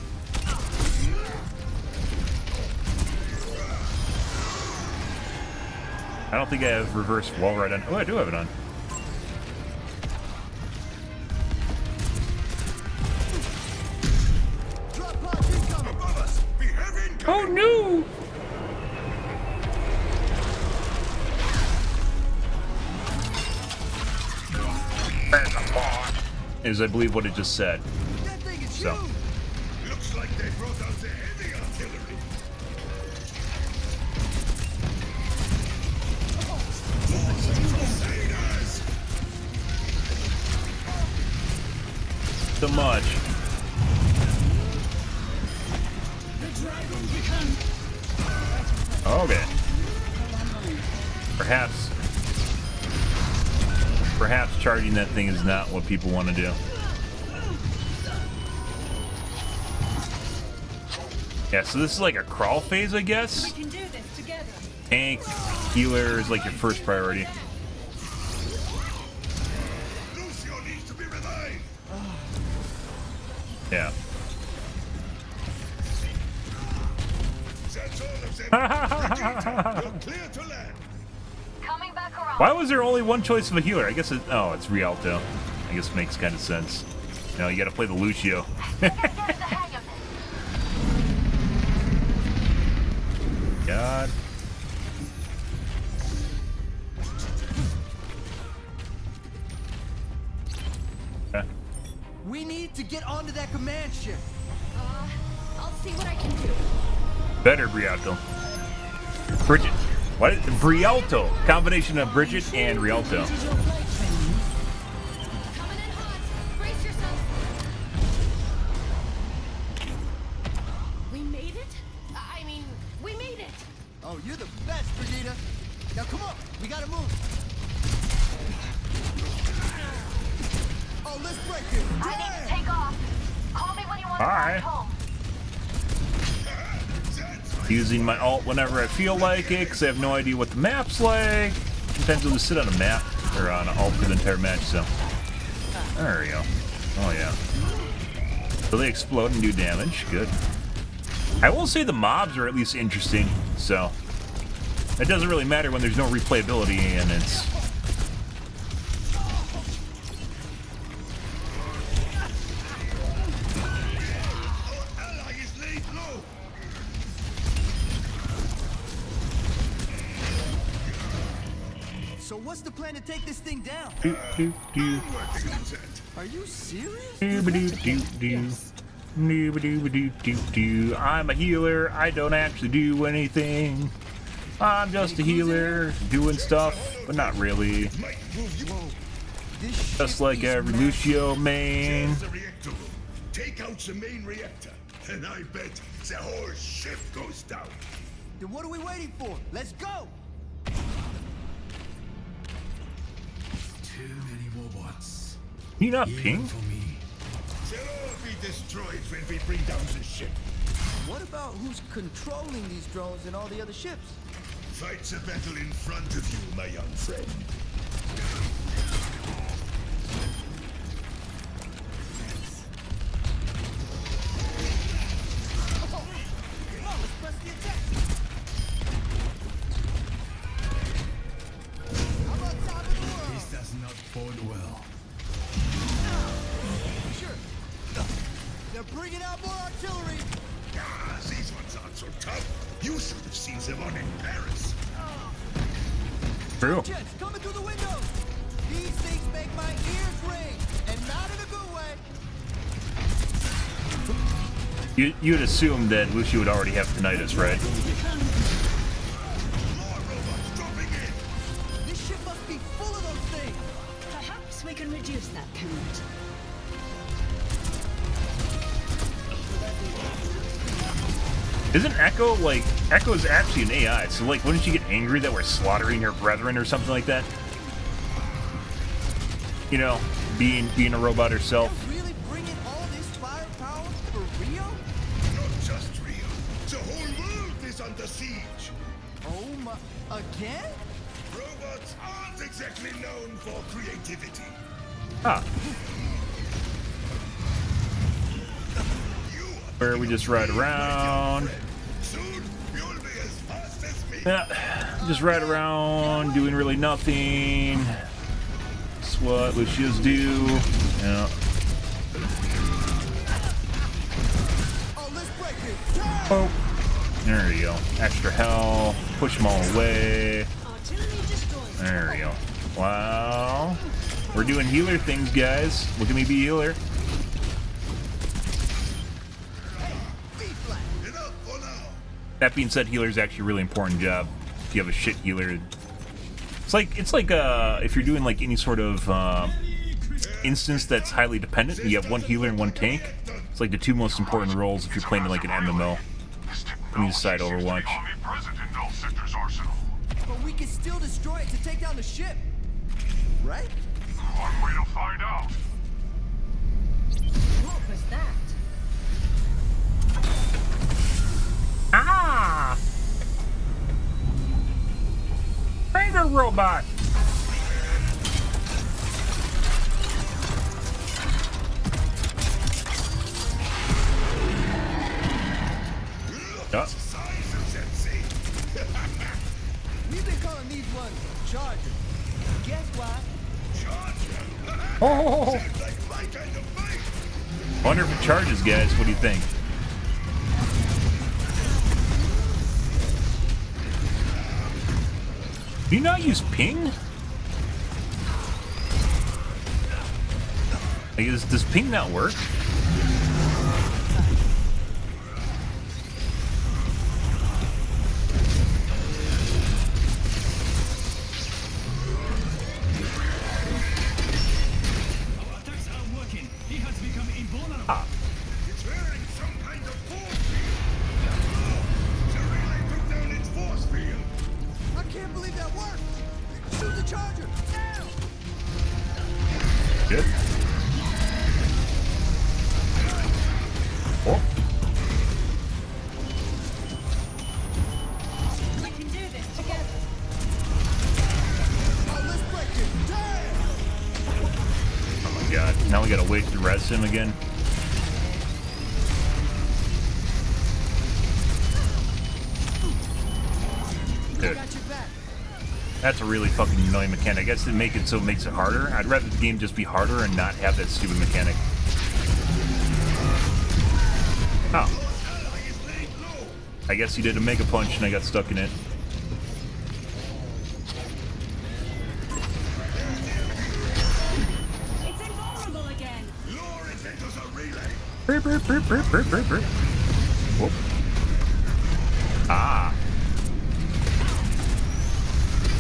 I don't think I have reverse wall ride on. Oh, I do have it on. Drop pod incoming. Above us, we have incoming. Oh no! Is I believe what it just said. That thing is So. huge. Looks like they brought out the heavy artillery. Crusaders! So much. Okay. Perhaps charging that thing is not what people want to do. Yeah, so this is like a crawl phase, I guess. We can do this together. Tank, healer is like your first priority. Lucio needs to be revived. Yeah. That's all of them. Vegeta, you're clear to land. Coming back around. Why was there only one choice of a healer? I guess it. Oh, it's Rialto. I guess it makes kind of sense. No, you gotta play the Lucio. God. We need to get onto that command ship. I'll see what I can do. Better Rialto. Bridget. What? Rialto. Combination of Bridget and Rialto. We made it? I mean, we made it. Oh, you're the best, Vegeta. Now come on, we gotta move. Oh, let's break it. I need to take off. Call me when you want to Bye. ride home. Using my alt whenever I feel like it, because I have no idea what the map's like. Sometimes I'll just sit on a map, or on an alt for the entire match, so. There we go. Oh, yeah. So they explode and do damage. Good. I will say the mobs are at least interesting, so. It doesn't really matter when there's no replayability, and it's. So what's the plan to take this thing down? Are you serious? I'm a healer. I don't actually do anything. I'm just a healer doing stuff, but not really. Just like every Lucio main. Take out the main reactor, and I bet the whole ship goes down. Then what are we waiting for? Let's go! Too many robots. You not ping? They'll all be destroyed when we bring down the ship. What about who's controlling these drones and all the other ships? Fight the battle in front of you, my young friend. Come on, let's press the attack. How about top of the world? This does not bode well. Sure. They're bringing out more artillery. Ah, these ones aren't so tough. You should have seen them on in Paris. True. Jets coming through the windows. These things make my ears ring, and not in a good way. You'd assume that Lucio would already have tinnitus, right? More robots dropping in. This ship must be full of those things. Perhaps we can reduce that count. Isn't Echo, like, Echo's actually an AI, so, like, wouldn't she get angry that we're slaughtering her brethren or something like that? You know, being a robot herself. Really bringing all this firepower for Rio? Not just Rio. The whole world is under siege. Oh my... Again? Robots aren't exactly known for creativity. Ah. Where we just ride around. Soon, you'll be as fast as me. Yeah, just ride around, doing really nothing. That's what Lucios do. Yeah. Oh, there you go. Extra health. Push them all away. There we go. Wow. We're doing healer things, guys. Look at me be healer. That being said, healer is actually a really important job. If you have a shit healer, it's like if you're doing like any sort of instance that's highly dependent, and you have one healer and one tank. It's like the two most important roles if you're playing like an MMO. from his side Overwatch. But we can still destroy it to take down the ship, right? One way to find out. What was that? Ah! Finger robot! We've been calling these ones Chargers. Guess why? Oh! Wonder if it charges, guys. What do you think? Do you not use ping? Like, does ping not work? It's wearing some kind of force field. The relay took down its force field. I can't believe that worked. Shoot the charger now. Good. Oh. We can do this together. Oh, let's break it. Damn. Oh my god. Now we gotta wait to res him again. Good. That's a really fucking annoying mechanic. I guess they make it so it makes it harder. I'd rather the game just be harder and not have that stupid mechanic. Oh. I guess he did a mega punch and I got stuck in it. It's invulnerable again. Burp, burp, burp, burp, burp, burp, burp. Whoop. Ah.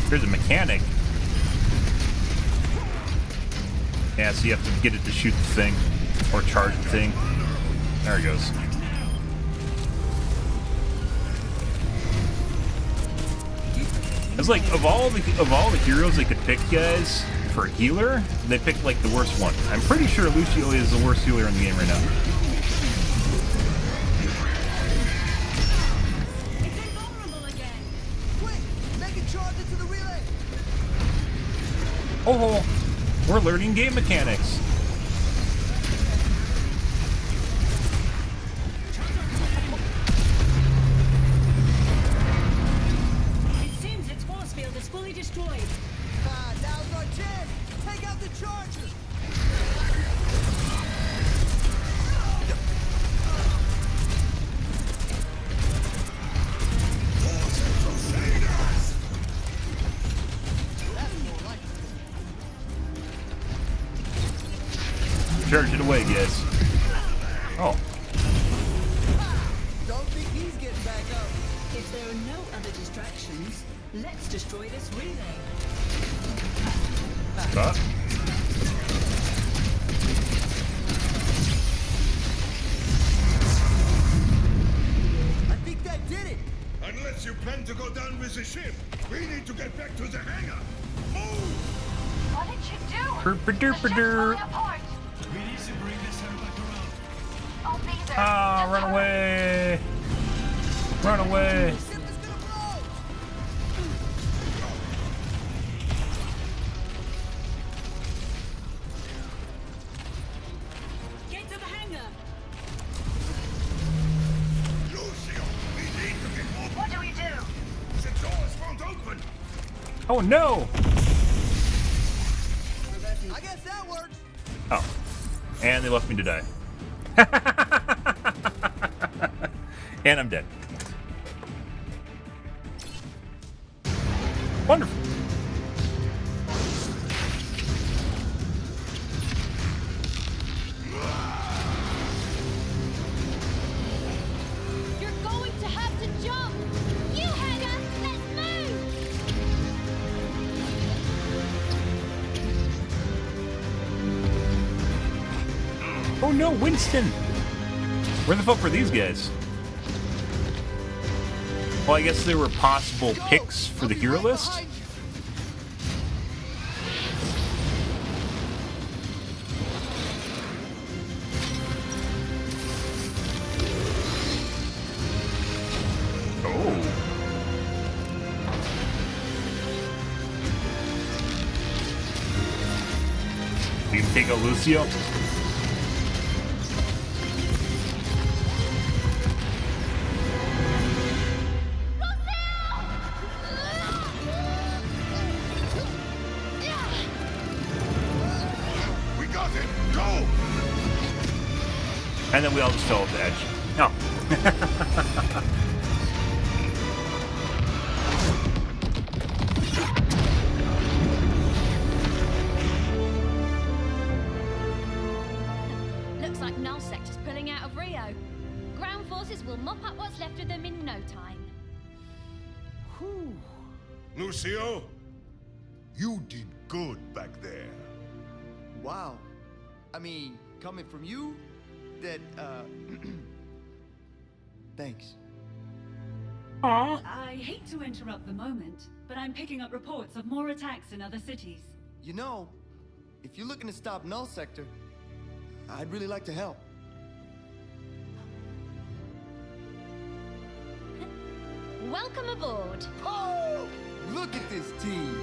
Here's a mechanic. Yeah, so you have to get it to shoot the thing. Or charge the thing. There it goes. It's like of all the heroes they could pick, guys, for a healer, they picked like the worst one. I'm pretty sure Lucio is the worst healer in the game right now. Oh, we're learning game mechanics. It seems its force field is fully destroyed. Ah, now's our chance. Take out the charger. Charge it away, guys. Oh. Don't think he's getting back up. If there are no other distractions, let's destroy this relay. Stop. I think that did it. Unless you plan to go down with the ship, we need to get back to the hangar. Move! What did you do? Burp-a-doop-a-doo. We need to bring this her back around. I'll be there. Ah, run away! Run away! Get to the hangar. Lucio, we need to get moving. What do we do? The doors won't open. Oh no! I guess that works. Oh. And they left me to die. And I'm dead. Wonderful. You're going to have to jump! You Hannah, let's move! Oh no, Winston! Where the fuck were these guys? Well, I guess there were possible picks for the hero list. You can take out Lucio. We got it! Go! And then we all just fell off the edge. No. Looks like Null Sector's pulling out of Rio. Ground forces will mop up what's left of them in no time. Whew. Lucio, you did good back there. Wow. I mean, coming from you, that, thanks. I hate to interrupt the moment, but I'm picking up reports of more attacks in other cities. You know, if you're looking to stop Null Sector, I'd really like to help. Welcome aboard. Oh! Look at this team.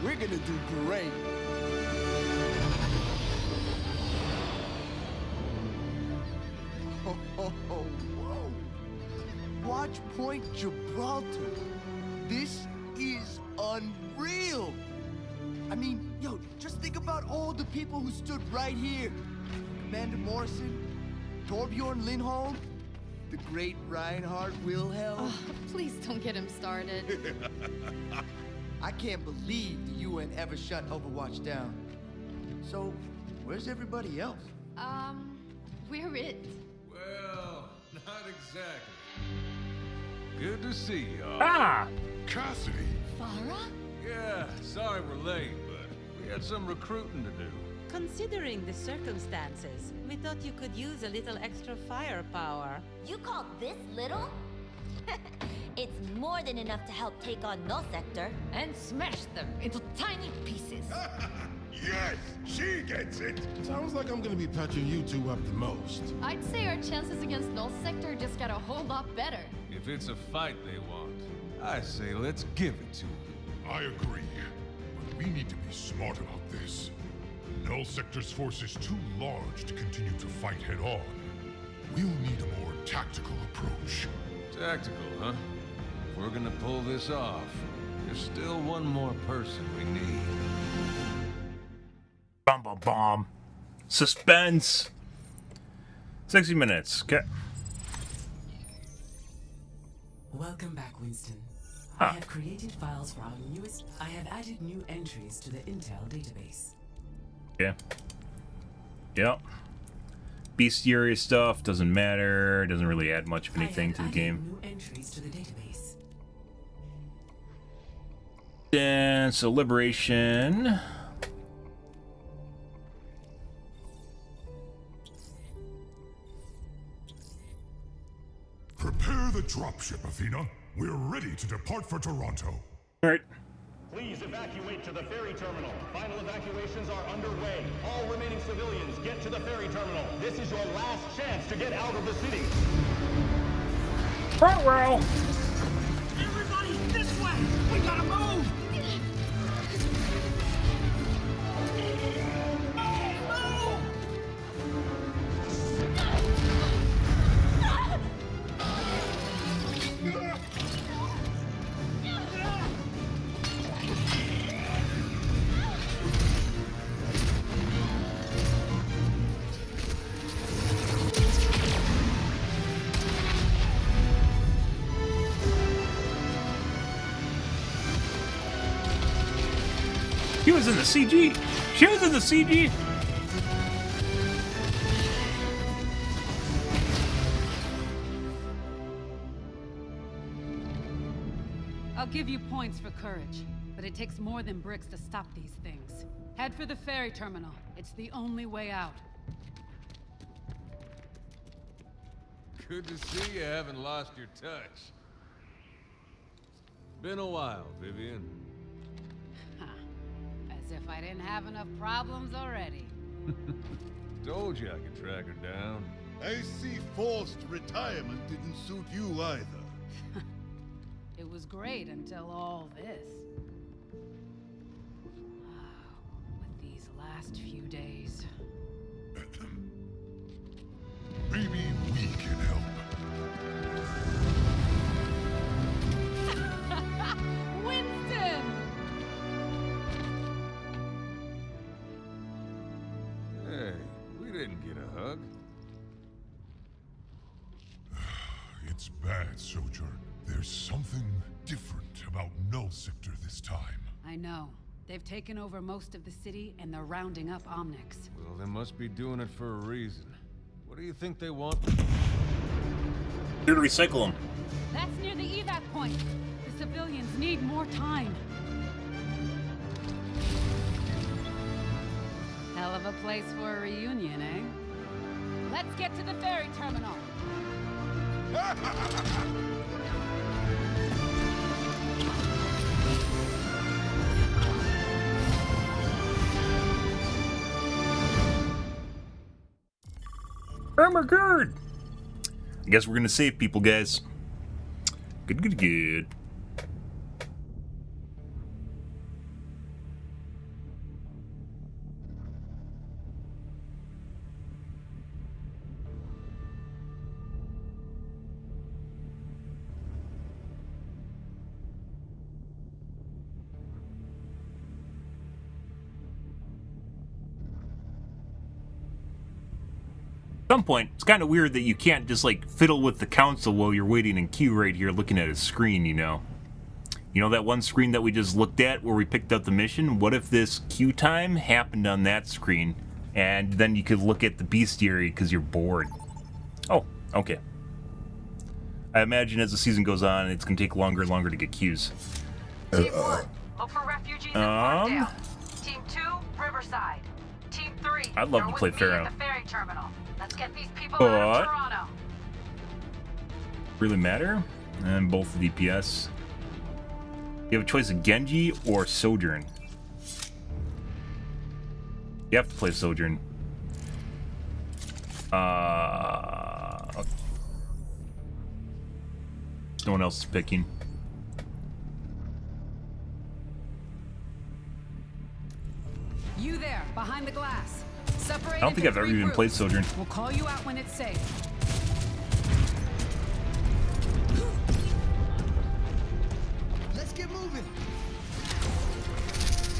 We're gonna do great. Whoa. Watch Point Gibraltar. This is unreal. I mean, yo, just think about all the people who stood right here. Commander Morrison, Torbjorn Lindholm, the great Reinhard Wilhelm. Oh, please don't get him started. I can't believe the UN ever shut Overwatch down. So, where's everybody else? We're it. Well, not exactly. Good to see y'all. Ah! Cassidy. Farah? Yeah, sorry we're late, but we had some recruiting to do. Considering the circumstances, we thought you could use a little extra firepower. You call this little? It's more than enough to help take on Null Sector and smash them into tiny pieces. Yes, she gets it. Sounds like I'm gonna be patching you two up the most. I'd say our chances against Null Sector just got a whole lot better. If it's a fight they want, I say let's give it to them. I agree, but we need to be smart about this. Null Sector's force is too large to continue to fight head-on. We'll need a more tactical approach. Tactical, huh? If we're gonna pull this off, there's still one more person we need. Bum bum bum. Suspense. 60 minutes. Okay. Welcome back, Winston. Huh. I have created files for our newest. I have added new entries to the Intel database. Yeah. Yep. Bestiary stuff doesn't matter. Doesn't really add much of anything to the game. New entries to the database. And so liberation. Prepare the dropship, Athena. We're ready to depart for Toronto. All right. Please evacuate to the ferry terminal. Final evacuations are underway. All remaining civilians, get to the ferry terminal. This is your last chance to get out of the city. Front row. Everybody, this way! We gotta move! He was in the CG. She was in the CG. I'll give you points for courage, but it takes more than bricks to stop these things. Head for the ferry terminal. It's the only way out. Good to see you haven't lost your touch. Been a while, Vivian. As if I didn't have enough problems already. Told you I could track her down. I see forced retirement didn't suit you either. It was great until all this. With these last few days. Maybe we can help. Winston! Hey, we didn't get a hug. It's bad, Sojourn. There's something different about Null Sector this time. I know. They've taken over most of the city and they're rounding up Omnics. Well, they must be doing it for a reason. What do you think they want? Here to recycle them. That's near the evac point. The civilians need more time. Hell of a place for a reunion, eh? Let's get to the ferry terminal. Armor guard! I guess we're gonna save people, guys. Good. At some point, it's kind of weird that you can't just like fiddle with the council while you're waiting in queue right here looking at a screen, you know? You know that one screen that we just looked at where we picked up the mission? What if this queue time happened on that screen and then you could look at the bestiary because you're bored? Oh, okay. I imagine as the season goes on, it's going to take longer and longer to get queues. Team 1, look for refugees in Parkdale. Team 2, Riverside. Team 3, I'd love to play Pharaoh. at the ferry terminal. Let's get these people out of Toronto. Really matter? And both the DPS. You have a choice of Genji or Sojourn. You have to play Sojourn. No one else is picking. You there, behind the glass. I don't think I've ever even played Sojourn. We'll call you out when it's safe. Let's get moving.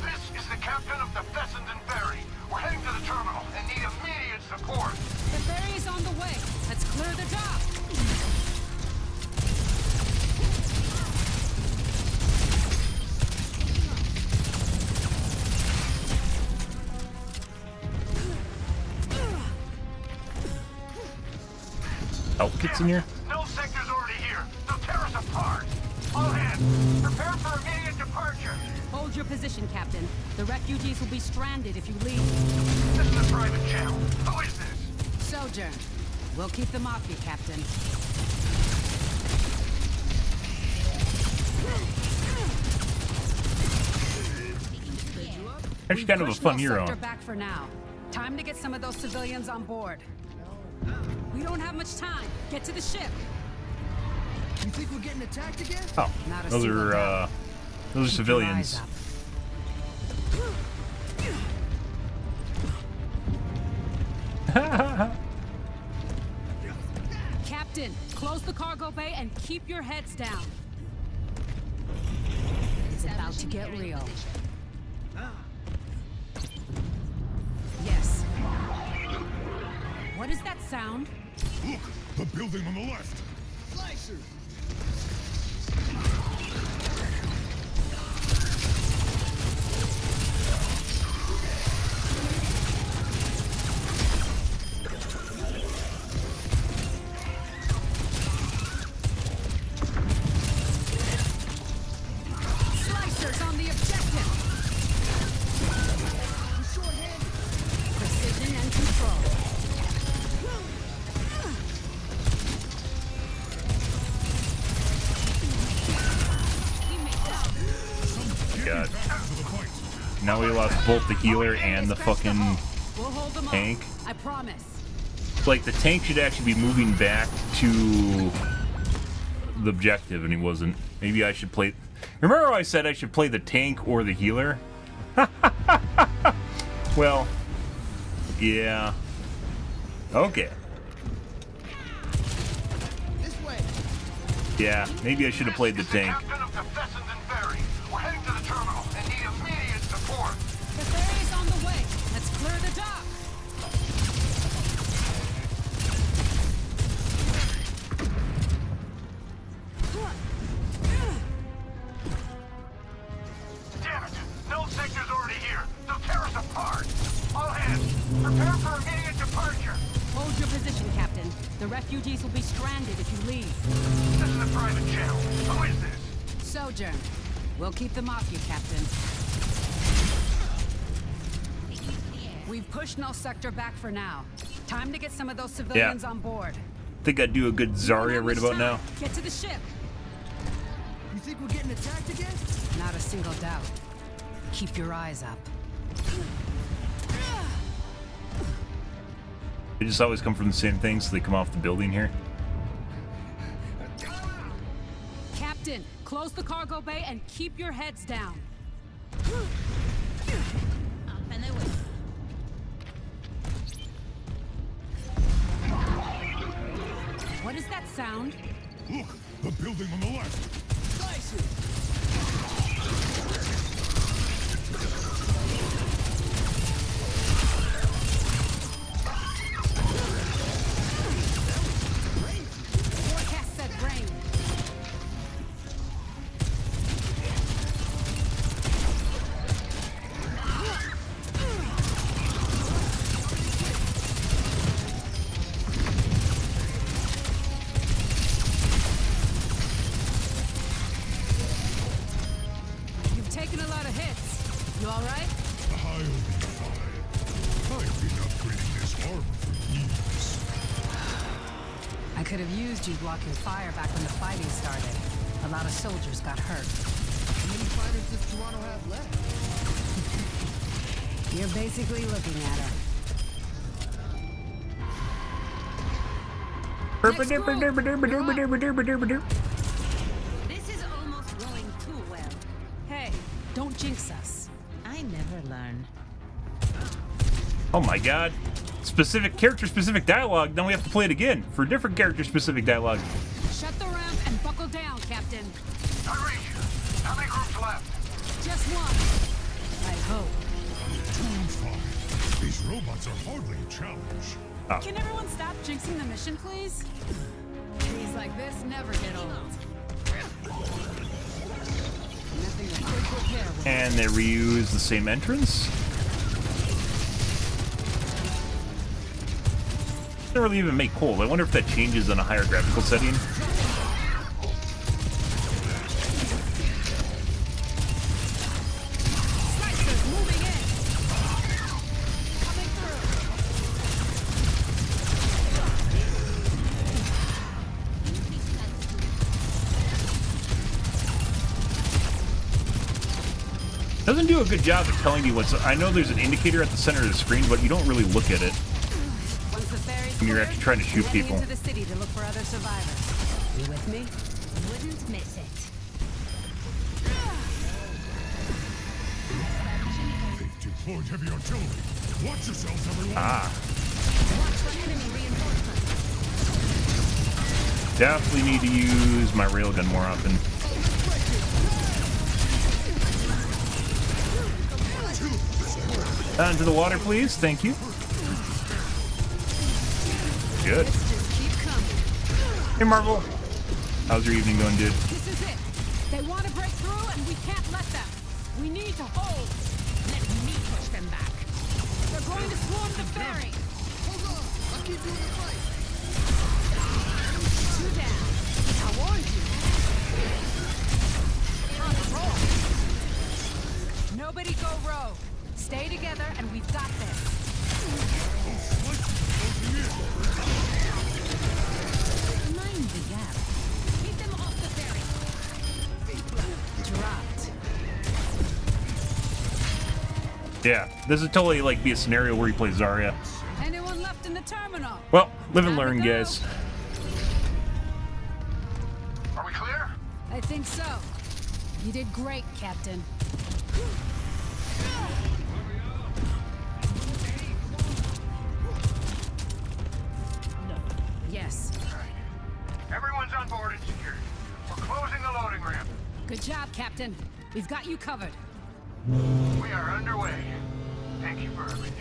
This is the captain of the Fessenden Ferry. We're heading to the terminal and need immediate support. The ferry is on the way. Let's clear the dock. Health kits in here? No sector's already here. They'll tear us apart. All hands, prepare for immediate departure. Hold your position, Captain. The refugees will be stranded if you leave. This is a private channel. Who is this? Sojourn. We'll keep them off you, Captain. Actually, kind of a fun hero. Back for now. Time to get some of those civilians on board. We don't have much time. Get to the ship. You think we're getting attacked again? Oh, those are civilians. Captain, close the cargo bay and keep your heads down. It's about to get real. Yes. What is that sound? Look, the building on the left. Slicers. Slicers on the objective. Precision and control. we lost both the healer and the fucking We'll hold them tank. I promise. Like, the tank should actually be moving back to the objective, and he wasn't. Maybe I should play... Remember how I said I should play the tank or the healer? Well, yeah. Okay. This way. Yeah, maybe I should have played the tank. Captain of the Pheasant and Ferry. We're heading to the terminal and need immediate support. The ferry's on the way. Let's clear the dock. Damn it! Null sector's already here. They'll tear us apart. All hands, prepare for immediate departure. Hold your position, Captain. The refugees will be stranded if you leave. This is a private channel. Who is this? Sojourn. We'll keep them off you, Captain. We've pushed Null Sector back for now. Time to get some of those civilians on board. Think I'd do a good Zarya right about now. Get to the ship. You think we're getting attacked again? Not a single doubt. Keep your eyes up. They just always come from the same thing, so they come off the building here. Captain, close the cargo bay and keep your heads down. What is that sound? Look, the building on the left. Forecast said rain. You've taken a lot of hits. You all right? I'll be fine. I've been upgrading this armor for years. I could have used you blocking fire back when the fighting started. A lot of soldiers got hurt. How many fighters does Toronto have left? You're basically looking at her. This is almost going too well. Hey, don't jinx us. I never learn. Oh my god. Specific character-specific dialogue. Now we have to play it again for different character-specific dialogue. Shut the ramp and buckle down, Captain. I read you. How many groups left? Just one. I hope. Too fine. These robots are hardly a challenge. Oh. Can everyone stop jinxing the mission, please? Days like this never get old. Nothing a quick repair will. And they reuse the same entrance. Doesn't really even make cold. I wonder if that changes in a higher graphical setting. Slicers moving in. Coming through. Doesn't do a good job of telling you what's... I know there's an indicator at the center of the screen, but you don't really look at it Once the ferry's when you're cleared, actually trying to shoot heading people. into the city to look for other survivors. You with me? Wouldn't miss it. They've deployed heavy artillery. Watch yourselves, everyone. Ah. Watch for enemy reinforcements. Definitely need to use my railgun more often. Into the water, please. Thank you. Good. Just keep coming. Hey, Marvel. How's your evening going, dude? This is it. They want to break through, and we can't let them. We need to hold. Let me push them back. They're going to swarm the ferry. Hold on. I'll keep doing the fight. Two down. I warned you. On the roll. Nobody go rogue. Stay together, and we've got this. Mind the gap. Keep them off the ferry. Dropped. Yeah, this is totally like be a scenario where you play Zarya. Anyone left in the terminal? Well, live and learn, guys. Are we clear? I think so. You did great, Captain. Yes. Everyone's on board and secured. We're closing the loading ramp. Good job, Captain. We've got you covered. We are underway. Thank you for everything.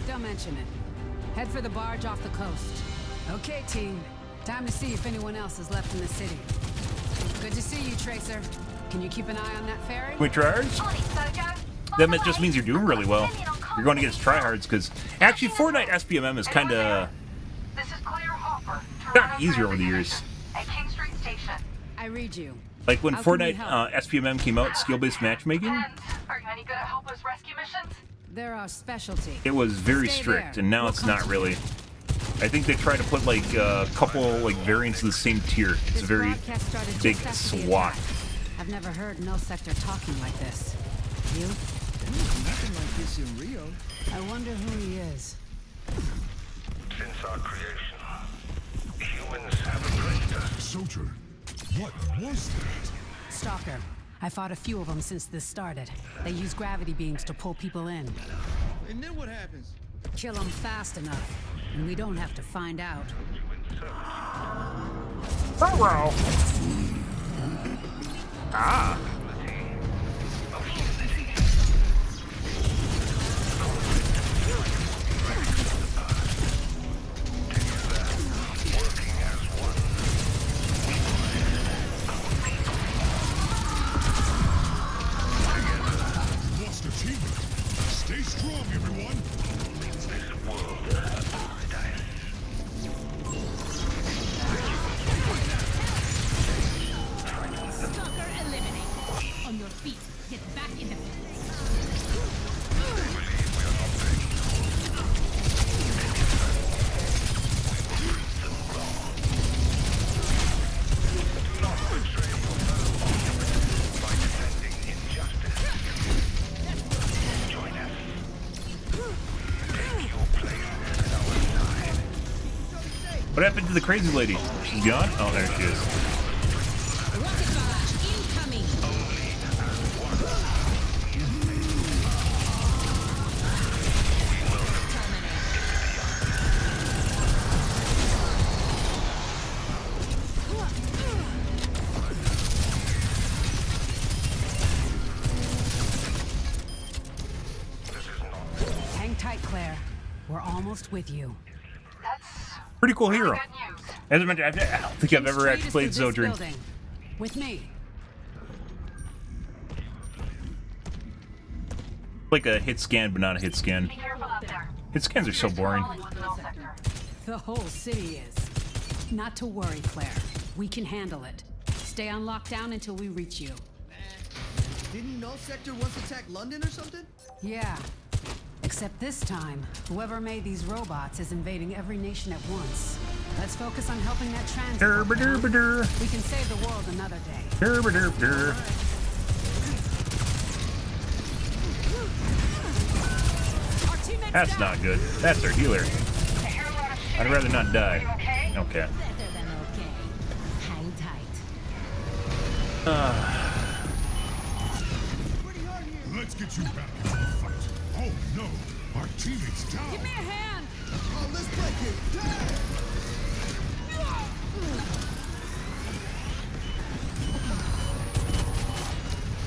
Don't mention it. Head for the barge off the coast. Okay, team. Time to see if anyone else is left in the city. Good to see you, Tracer. Can you keep an eye on that ferry? Wait, tryhards? That just means you're doing really well. You're going against tryhards because actually Fortnite SPMM is kind of gotten easier over the years. At King Street Station. I read you. Like when How can we Fortnite help? SPMM came out, skill-based matchmaking, Are you any good at helpless rescue missions? They're our specialty. it was very Stay strict, there. and now We'll it's come not to really. I think they try to put like a couple like variants of the same tier. It's a This very broadcast started big just after the swath. attack. I've never heard Null Sector talking like this. You? Nothing like this in Rio. I wonder who he is. Since our creation, humans have embraced us. Soldier, what was that? Stalker. I fought a few of them since this started. They use gravity beams to pull people in. And then what happens? Kill them fast enough, and we don't have to find out. Hello. Ah. Lost achievement. Stay strong, everyone. Stalker eliminated. On your feet. Get back in the What happened to the crazy lady? She's gone? Oh, there she is. rocket barrage incoming. Hang tight, Claire. We're almost with you. Pretty cool hero. As I mentioned, I don't think I've ever actually played Sojourn. With me. Like a hit scan, but not a hit scan. Hit scans are so boring. The whole city is. Not to worry, Claire. We can handle it. Stay on lockdown until we reach you. Didn't Null Sector once attack London or something? Yeah. Except this time, whoever made these robots is invading every nation at once. Let's focus on helping that transit. We can save the world another day. That's not good. That's our healer. I'd rather not die. Okay. Better than okay. Hang tight. Let's get you back into the fight. Oh no, our teammate's down. Give me a hand! Oh, let's break it. Damn!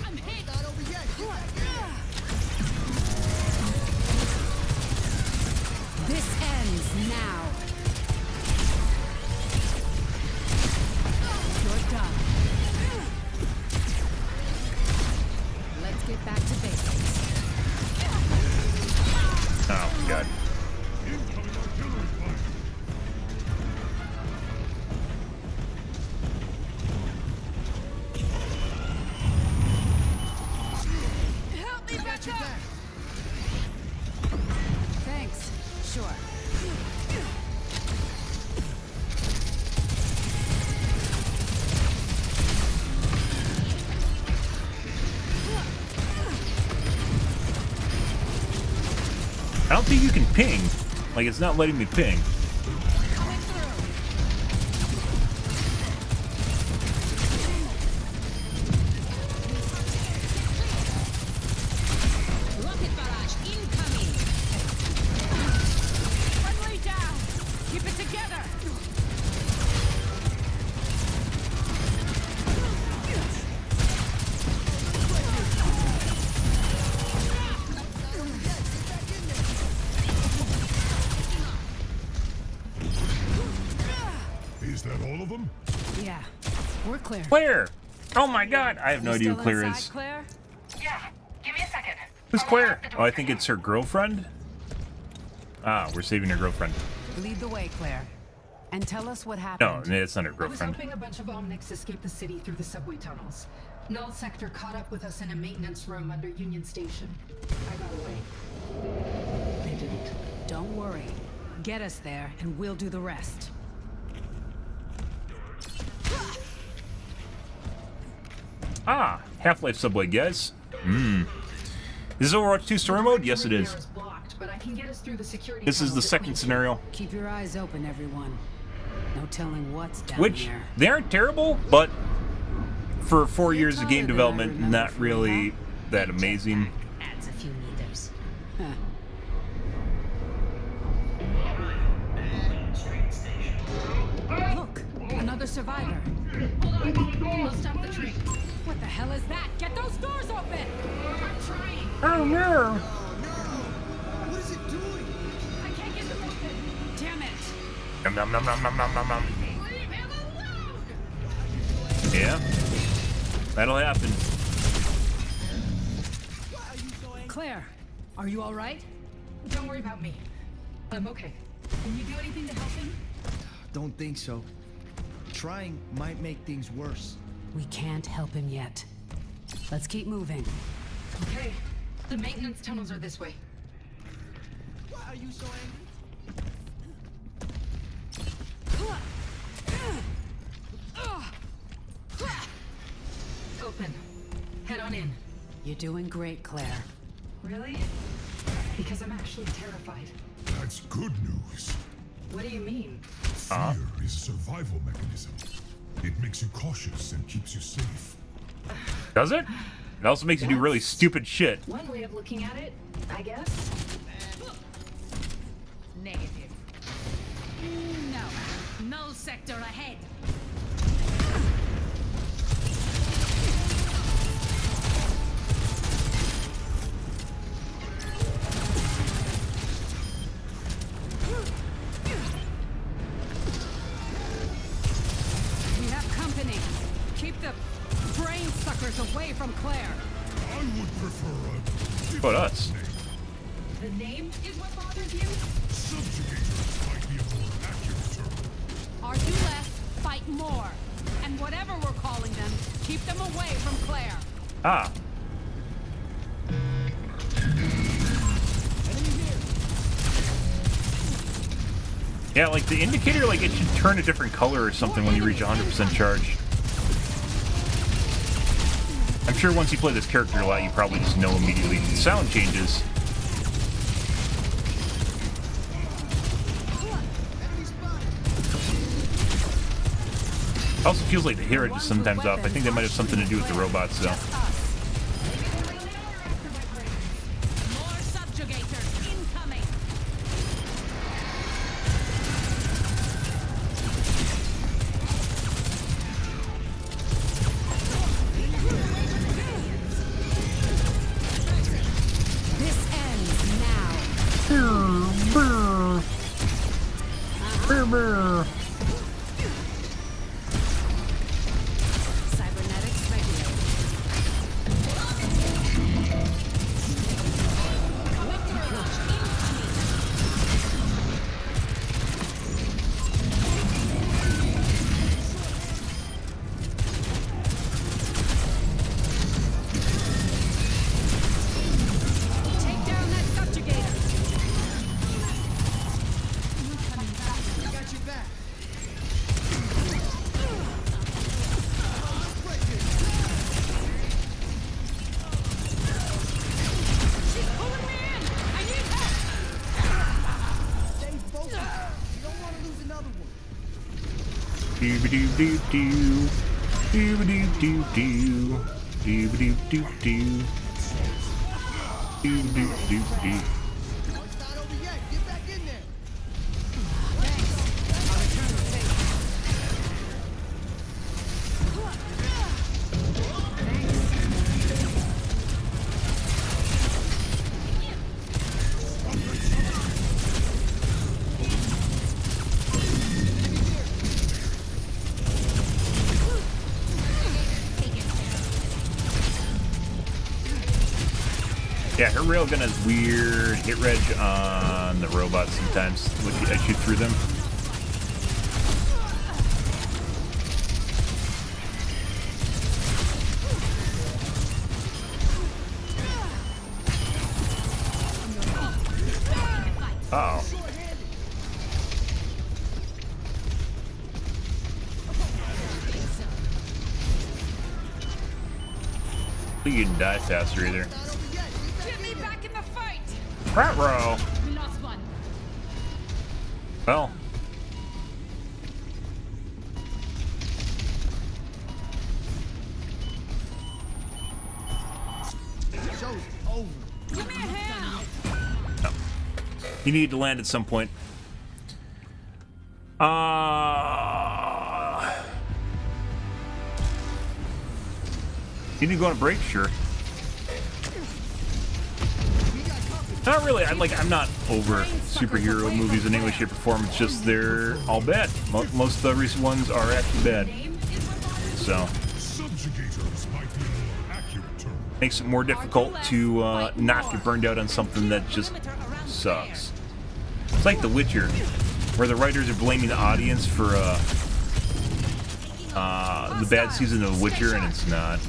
I'm hit! Not over yet. Get back in. This ends now. You're done. Let's get back to basics. Oh, God. Incoming artillery fire. Help me back up! Thanks. Sure. I don't think you can ping. Like, it's not letting me ping. Rocket barrage incoming. Friendly down. Keep it together. Is that all of them? Yeah, we're clear. Claire! Oh my god! I have no idea who Claire is. Claire? Yeah, give me a second. Who's Claire? Oh, I think it's her girlfriend? Ah, we're saving her girlfriend. Lead the way, Claire. And tell us what happened. No, it's not her I was girlfriend. hoping a bunch of Omnics escaped the city through the subway tunnels. Null Sector caught up with us in a maintenance room under Union Station. I got away. They didn't. Don't worry. Get us there, and we'll do the rest. Ah, Half-Life Subway, guys. Is this Overwatch 2 story mode? Yes, it is. But I can get us through the security This is the second scenario. Keep your eyes open, everyone. No telling what's down Which, there. they aren't terrible, but for 4 years of game development, not really that amazing. Adds a few meters. Look, another survivor. Hold on, we'll stop the train. What the hell is that? Get those doors open! I'm trying. Oh no! What is it doing? I can't get them open. Damn it! Nom nom nom nom nom nom nom nom. Leave him alone! Yeah, that'll happen. Claire, are you all right? Don't worry about me. I'm okay. Can you do anything to help him? Don't think so. Trying might make things worse. We can't help him yet. Let's keep moving. Okay. The maintenance tunnels are this way. Why are you so angry? Open. Head on in. You're doing great, Claire. Really? Because I'm actually terrified. That's good news. What do you mean? Fear is a survival mechanism. It makes you cautious and keeps you safe. Does it? It also makes you do really stupid shit. One way of looking at it, I guess. Negative. No. Null sector ahead. We have company. Keep the brain suckers away from Claire. I would prefer a What about us? The name is what bothers you? subjugator. Might be a more accurate term. Argue less, fight more. And whatever we're calling them, keep them away from Claire. Ah. Yeah, like the indicator, like it should turn a different color or something when you reach 100% charge. I'm sure once you play this character a lot, you probably just know immediately the sound changes. It also feels like the hero just sometimes off. I think that might have something to do with the robots, though. More subjugators incoming. This ends now. Cybernetics regulated. Doo-ba-doo-doo-doo. Doo-ba-doo-doo-doo. Doo-ba-doo-doo-doo. Doo-ba-doo-doo-doo. Yeah, her railgun has weird hit reg on the robots sometimes when I shoot through them. Uh-oh. You can die faster either. Rat row. We lost one. Well. Show's over. Give me a hand. No. You need to land at some point. You need to go on a break, sure. Not really. I'm not over superhero movies in any way, shape, or form. It's just they're all bad. Most of the recent ones are actually bad. So makes it more difficult to not get burned out on something that just sucks. It's like The Witcher, where the writers are blaming the audience for the bad season of The Witcher, and it's not.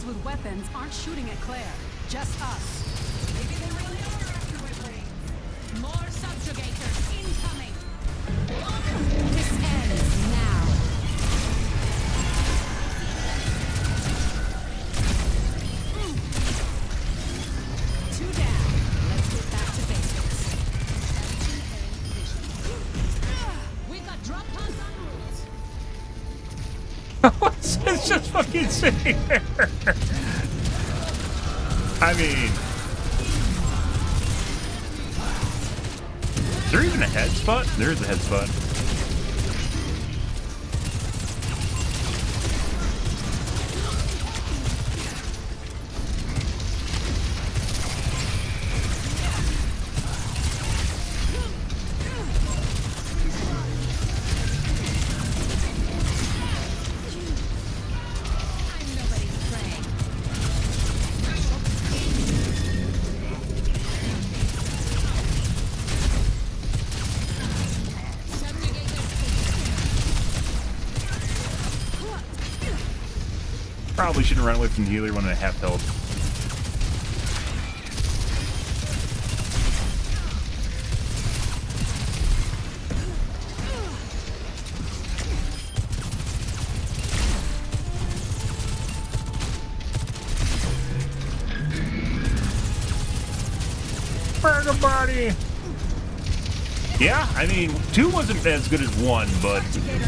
With weapons aren't shooting at Claire, just us. Maybe they really are after my brain. More subjugators incoming. This ends now. Two down. Let's get back to basics. We got drop pods on routes. It's just fucking sitting there. I mean, is there even a head spot? There's a head spot. Probably shouldn't run away from the healer when I have health. Burger body! Yeah, I mean, 2 wasn't as good as 1, but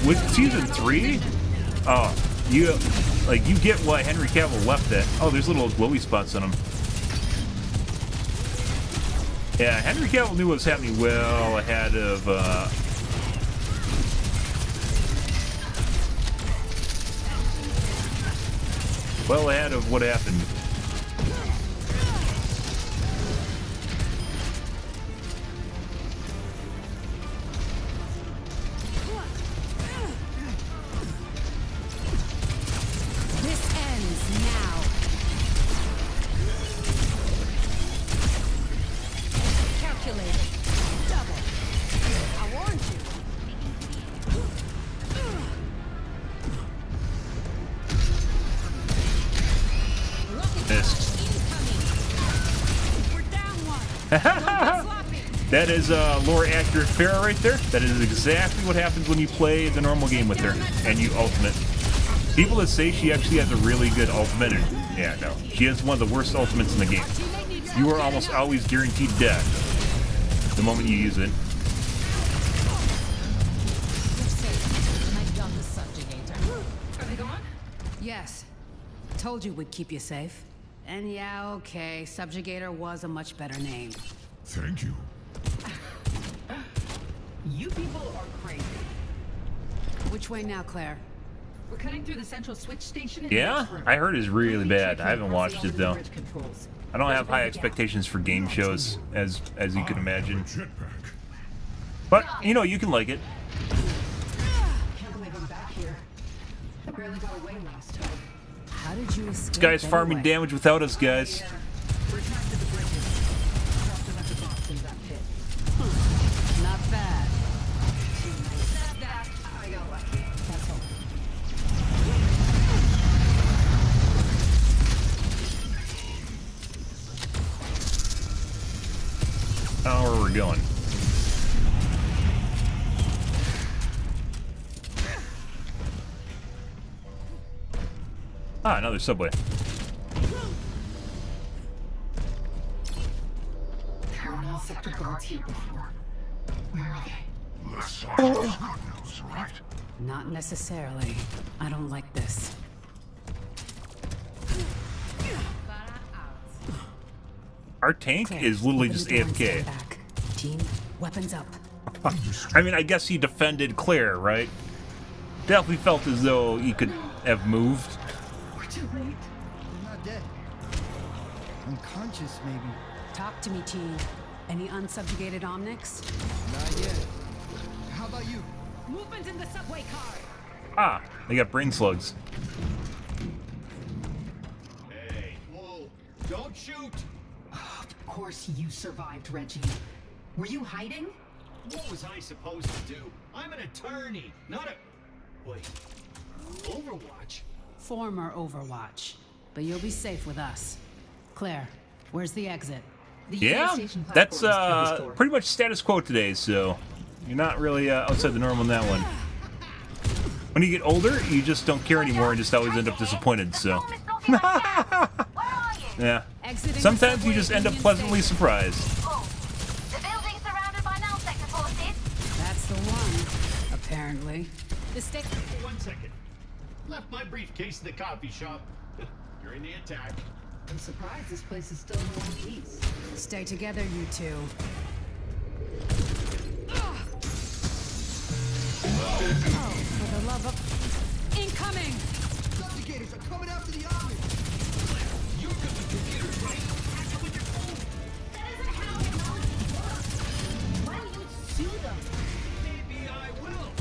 with season 3, oh, you get why Henry Cavill left it. Oh, there's little glowy spots on him. Yeah, Henry Cavill knew what was happening well ahead of, what happened. That is lore accurate Pharah right there. That is exactly what happens when you play the normal game with her and you ultimate. People that say she actually has a really good ultimate, yeah, no. She has one of the worst ultimates in the game. You are almost always guaranteed death the moment you use it. Are they gone? Yes. Told you we'd keep you safe. And yeah, okay, Subjugator was a much better name. Thank you. You people are crazy. Which way now, Claire? We're cutting through the central switch station. Yeah, I heard it's really bad. I haven't watched it though. I don't have high expectations for game shows, as you can imagine. But you know, you can like it. Can't believe I'm back here. I barely got away last time. How did you escape? This guy's farming damage without us, guys. Not bad. I got lucky. That's all. I don't know where we're going. Ah, another subway. There were no sector guards here before. Where are they? Less good news, right? Not necessarily. I don't like this. Our tank Claire, is literally open just the door and AFK. stand back. Team, weapons up. I mean, I guess he defended Claire, right? Definitely felt as though he could have moved. We're too late. I'm not dead. Unconscious, maybe. Talk to me, team. Any unsubjugated omnics? Not yet. How about you? Movement in the subway car. Ah, they got brain slugs. Hey, whoa, don't shoot! Of course you survived, Reggie. Were you hiding? What was I supposed to do? I'm an attorney, not a... Wait, Overwatch? Former Overwatch. But you'll be safe with us. Claire, where's the exit? Yeah, that's pretty much status quo today, so you're not really outside the norm on that one. When you get older, you just don't care anymore and just always end up disappointed, so... Yeah. Sometimes you just end up pleasantly surprised. The building's surrounded by null sector forces. That's the one, apparently. The stick. 1 second. Left my briefcase in the coffee shop. During the attack. I'm surprised this place is still in one piece. Stay together, you two. Oh, for the love of... Incoming! Subjugators are coming after the army! You're good with computers, right? Act with your phone. That isn't how technology works. Why don't you sue them? Maybe I will.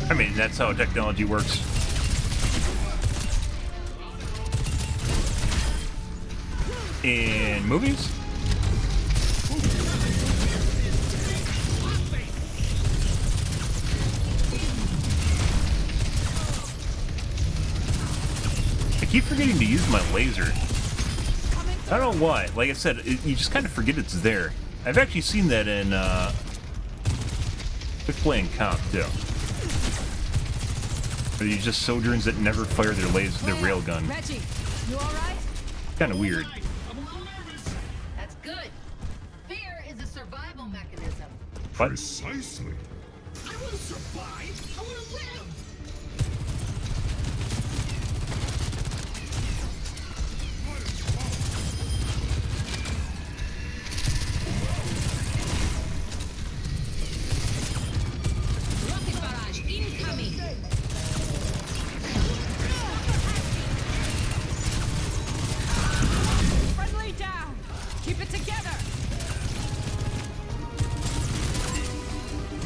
I mean, that's how technology works. In movies? I keep forgetting to use my laser. I don't know why. Like I said, you just kind of forget it's there. I've actually seen that in Quick Play and Comp too. But you just sojourns that never fire their railgun. Reggie, you alright? Kind of weird. That's good. Fear is a survival mechanism. What? Precisely. I want to survive. I want to live. Rocket barrage incoming. Friendly down! Keep it together!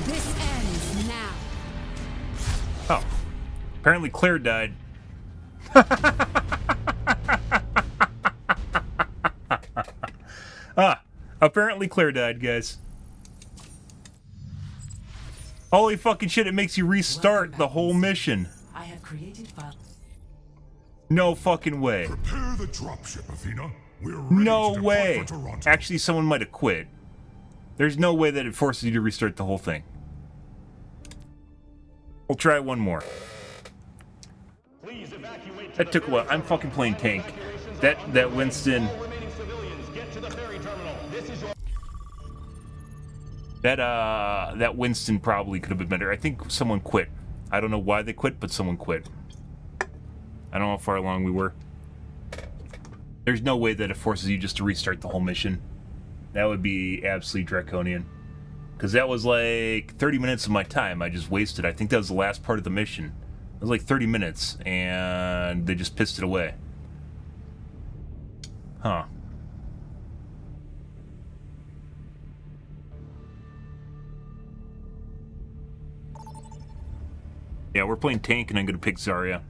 This ends now. Oh. Apparently Claire died. Apparently Claire died, guys. Holy fucking shit, it makes you restart the whole mission. I have created file. No fucking way. Prepare the dropship, Athena. No way. Actually, someone might have quit. There's no way that it forces you to restart the whole thing. We'll try one more. That took a while. I'm fucking playing tank. That Winston... That Winston probably could have been better. I think someone quit. I don't know why they quit, but someone quit. I don't know how far along we were. There's no way that it forces you just to restart the whole mission. That would be absolutely draconian. Because that was like 30 minutes of my time I just wasted. I think that was the last part of the mission. It was like 30 minutes, and they just pissed it away. Huh. Yeah, we're playing tank, and I'm going to pick Zarya.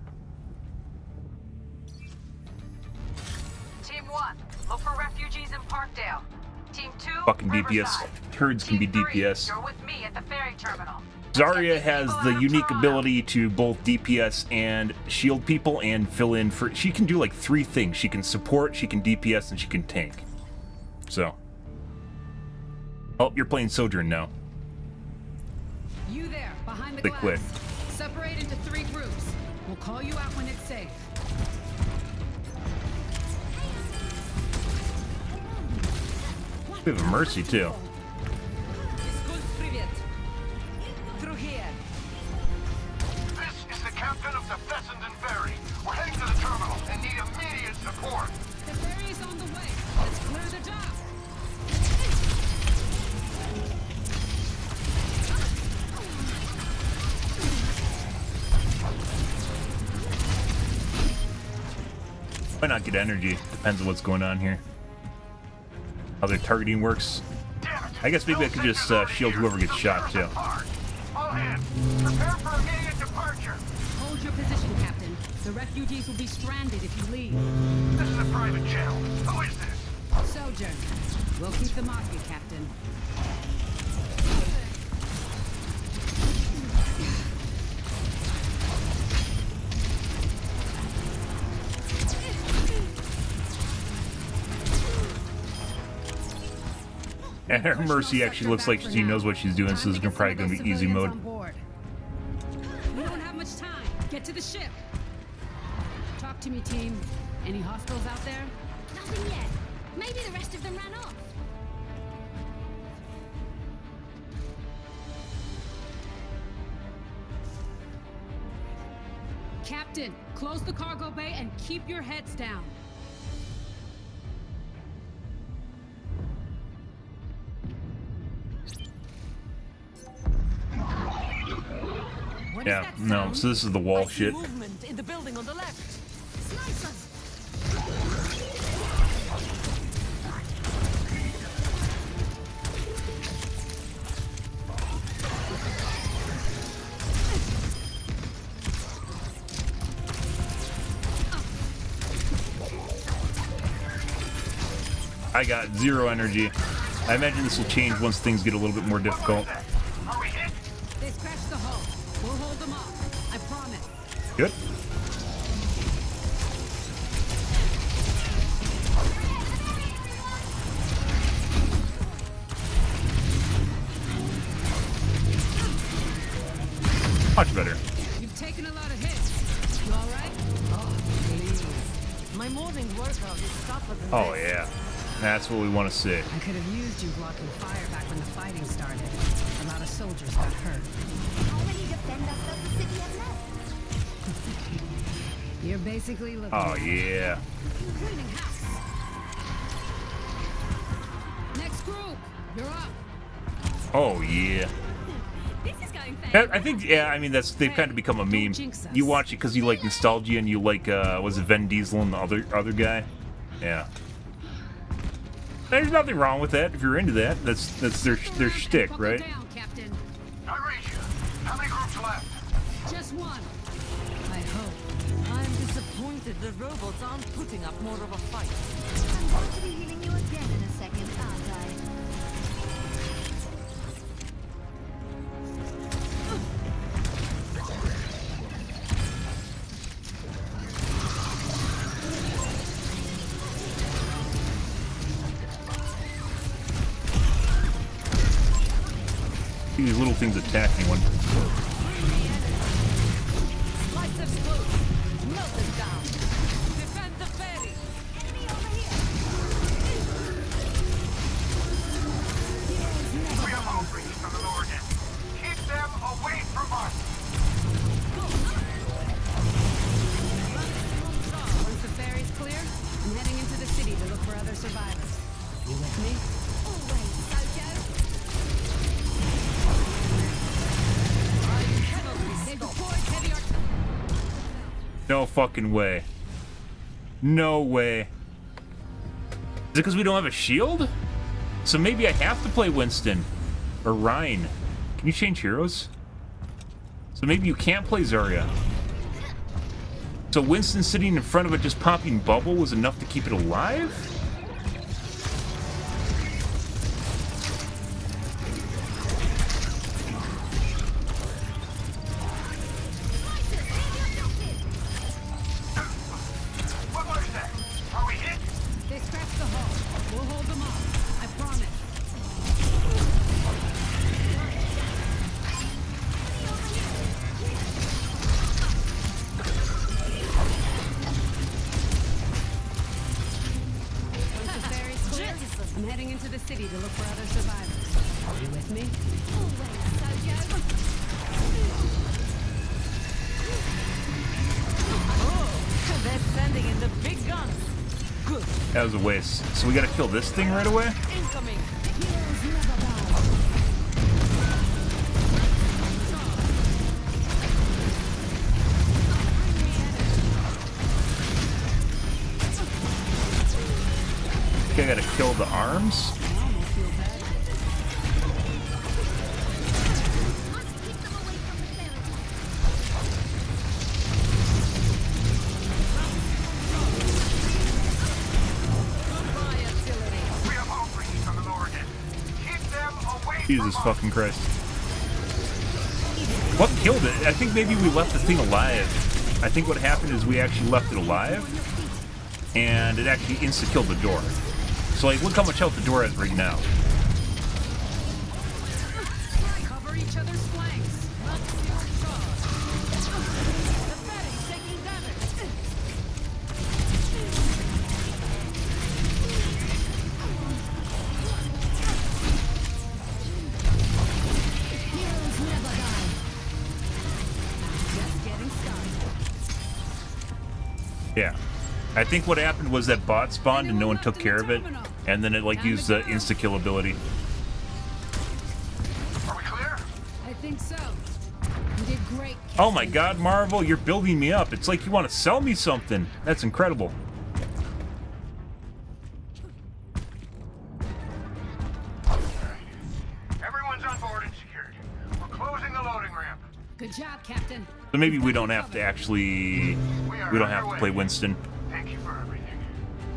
Team 1, look for refugees in Parkdale. Team 2, fucking DPS. Riverside. Turds can be DPS. You're with me at the ferry terminal. Zarya has the unique ability to both DPS and shield people and fill in for... She can do like 3 things. She can support, she can DPS, and she can tank. So. Oh, you're playing Sojourn now. You there, behind the they glass. Quit. Separate into 3 groups. We'll call you out when it's safe. We have a Mercy, too. Through here. This is the captain of the Fessenden Ferry. We're heading to the terminal and need immediate support. The ferry is on the way. Let's clear the dock. Why not get energy? Depends on what's going on here. How their targeting works. I guess maybe I could just shield whoever gets shot, too. All hands, prepare for immediate departure. Hold your position, Captain. The refugees will be stranded if you leave. This is a private channel. Who is this? Sojourn. We'll keep them off you, Captain. And her Mercy actually looks like she knows what she's doing, so this is probably going to be easy mode. We don't have much time. Get to the ship. Talk to me, team. Any hostiles out there? Nothing yet. Maybe the rest of them ran off. Captain, close the cargo bay and keep your heads down. Yeah, no, so this is the wall shit. Movement in the building on the left. Slicers! I got 0 energy. I imagine this will change once things get a little bit more difficult. They scratched the hull. We'll hold them off. I promise. Good. Much better. You've taken a lot of hits. You all right? Oh, please. My morning workout is tougher than Oh, this. yeah. That's what we want to see. I could have used you blocking fire back when the fighting started. A lot of soldiers got hurt. How many defenders does the city have left? You're basically looking Oh, yeah. cleaning house. Next group, you're up. Oh, yeah. This is going fast. I think, yeah, I mean, they've kind of become a meme. You watch it because you like nostalgia and you like, was it Vin Diesel and the other guy? Yeah. There's nothing wrong with that if you're into that. That's their shtick, right? Down, Captain. How many groups left? Just one. I hope. I'm disappointed the robots aren't putting up more of a fight. I'm going to be healing you again in a second, aren't I? see these little things attack anyone. We have outreach from the lower deck. Keep them away from us. Once the ferry's clear, I'm heading into the city to look for other survivors. You with me? No fucking way. No way. Is it because we don't have a shield? So maybe I have to play Winston. Or Ryan. Can you change heroes? So maybe you can't play Zarya. So Winston sitting in front of it just popping bubble was enough to keep it alive? What was that? Are we hit? They scratched the hull. We'll hold them off. I promise. Once the ferry's clear, I'm heading into the city to look for other survivors. Are you with me? Oh, they're sending in the big guns. Good. That was a waste. So we gotta kill this thing right away? Incoming. Okay, I gotta kill the arms. We have outreach from the lower deck. Keep them away Jesus fucking Christ. What killed it? I think maybe we left the thing alive. I think what happened is we actually left it alive, and it actually insta-killed the door. So, like, look how much health the door has right now. Cover each other's flanks. Heroes never die. Just getting started. Yeah. I think what happened was that bot spawned and no one took care of it, and then it, like, used the insta-kill ability. Are we clear? I think so. You did great. Oh my god, Marvel, you're building me up. It's like you want to sell me something. That's incredible. Everyone's on board and secured. We're closing the loading ramp. Good job, Captain. So maybe we don't have to actually... We don't have to play Winston. Thank you for everything.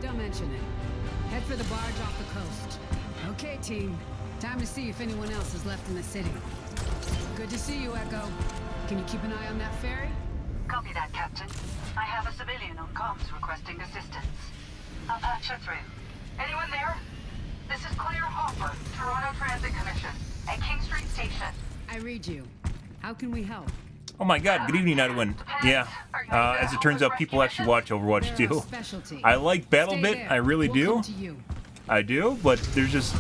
Don't mention it. Head for the barge off the coast. Okay, team. Time to see if anyone else is left in the city. Good to see you, Echo. Can you keep an eye on that ferry? Copy that, Captain. I have a civilian on comms requesting assistance. I'll patch her through. Anyone there? This is Claire Hopper, Toronto Transit Commission, at King Street Station. I read you. How can we help? Oh my god, good evening, Edwin. Yeah, as it turns out, people actually watch Overwatch too. I like BattleBit, I really do. I do, but there's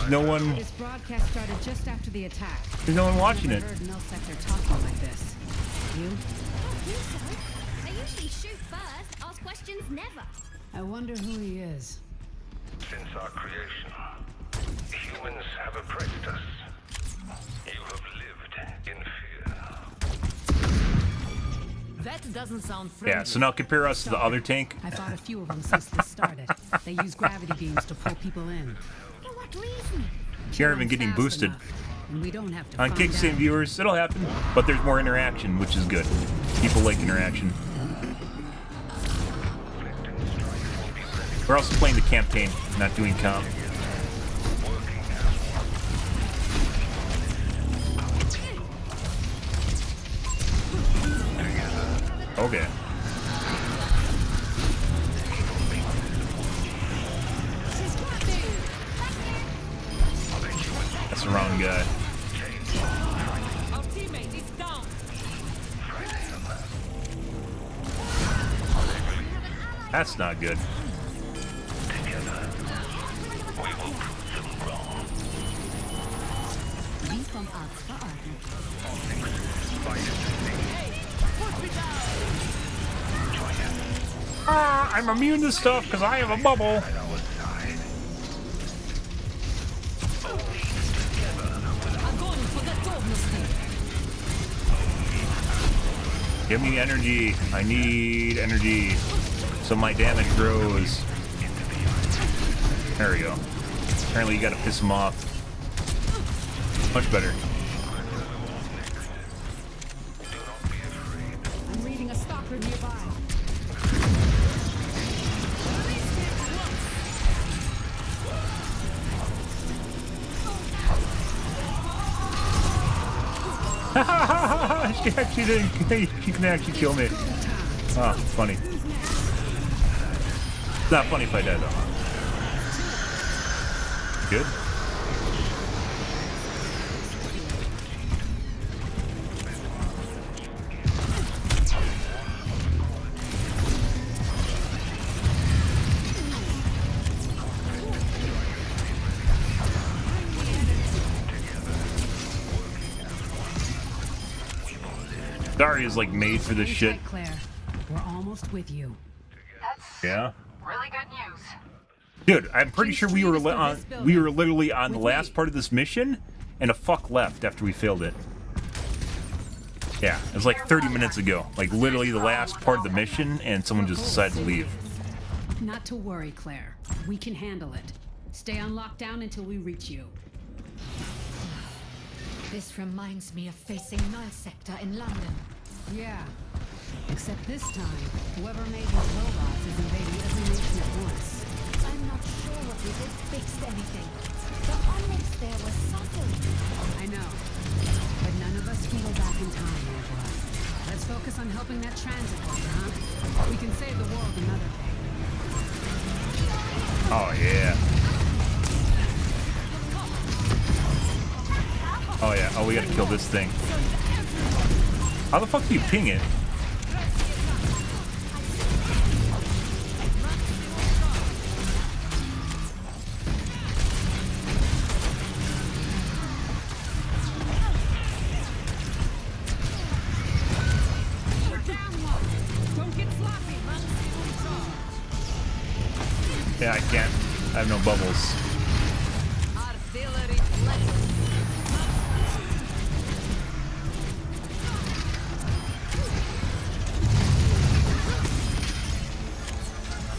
no one... This broadcast started just after the attack. There's no one watching it. I've never heard Null Sector talking like this. You? I usually shoot first, ask questions never. I wonder who he is. Since our creation, humans have oppressed us. You have lived in fear. That doesn't sound friendly. Yeah, so now compare us to the other tank. I fought a few of them since this started. They use gravity beams to pull people in. For what reason? You're even getting boosted. And we don't have to On find Kick, out. same viewers, it'll happen, but there's more interaction, which is good. People like interaction. We're also playing the campaign, not doing comp. Okay. That's the wrong guy. That's not good. Together, we will prove them wrong. I'm immune to stuff because I have a bubble. Give me energy. I need energy so my damage grows. There we go. Apparently you gotta piss him off. Much better. I'm reading a stalker nearby. She actually didn't. She can actually kill me. Oh, funny. It's not funny if I die though. Good. Dari is like made for this shit. Claire, we're almost with you. Yeah. Really good news. Dude, I'm pretty sure we were literally on the last part of this mission, and a fuck left after we failed it. Yeah, it was like 30 minutes ago. Like literally the last part of the mission, and someone just decided to leave. Not to worry, Claire. We can handle it. Stay on lockdown until we reach you. This reminds me of facing Null Sector in London. Yeah. Except this time, whoever made these robots is invading every nation at once. I'm not sure what we did fixed anything. The onyx there was subtle. I know. But none of us can go back in time, Overwatch. Let's focus on helping that transit worker, huh? We can save the world another day. Oh, yeah. Oh, yeah. Oh, we gotta kill this thing. How the fuck do you ping it? Yeah, I can't. I have no bubbles.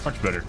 Much better.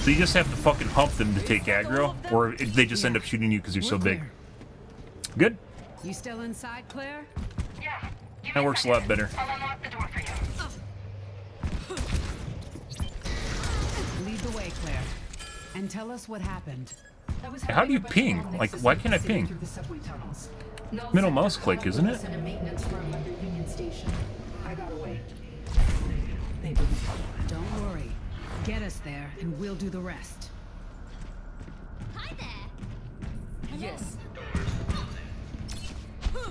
So you just have to fucking hump them to take aggro, or they just end up shooting you because you're so big. Good. You still inside, Claire? Yeah. That works a lot better. I'll unlock the door for you. Lead the way, Claire. And tell us what happened. How do you ping? Like, why can't I ping? Middle mouse click, isn't it? Don't worry. Get us there, and we'll do the rest. Hi there. Yes.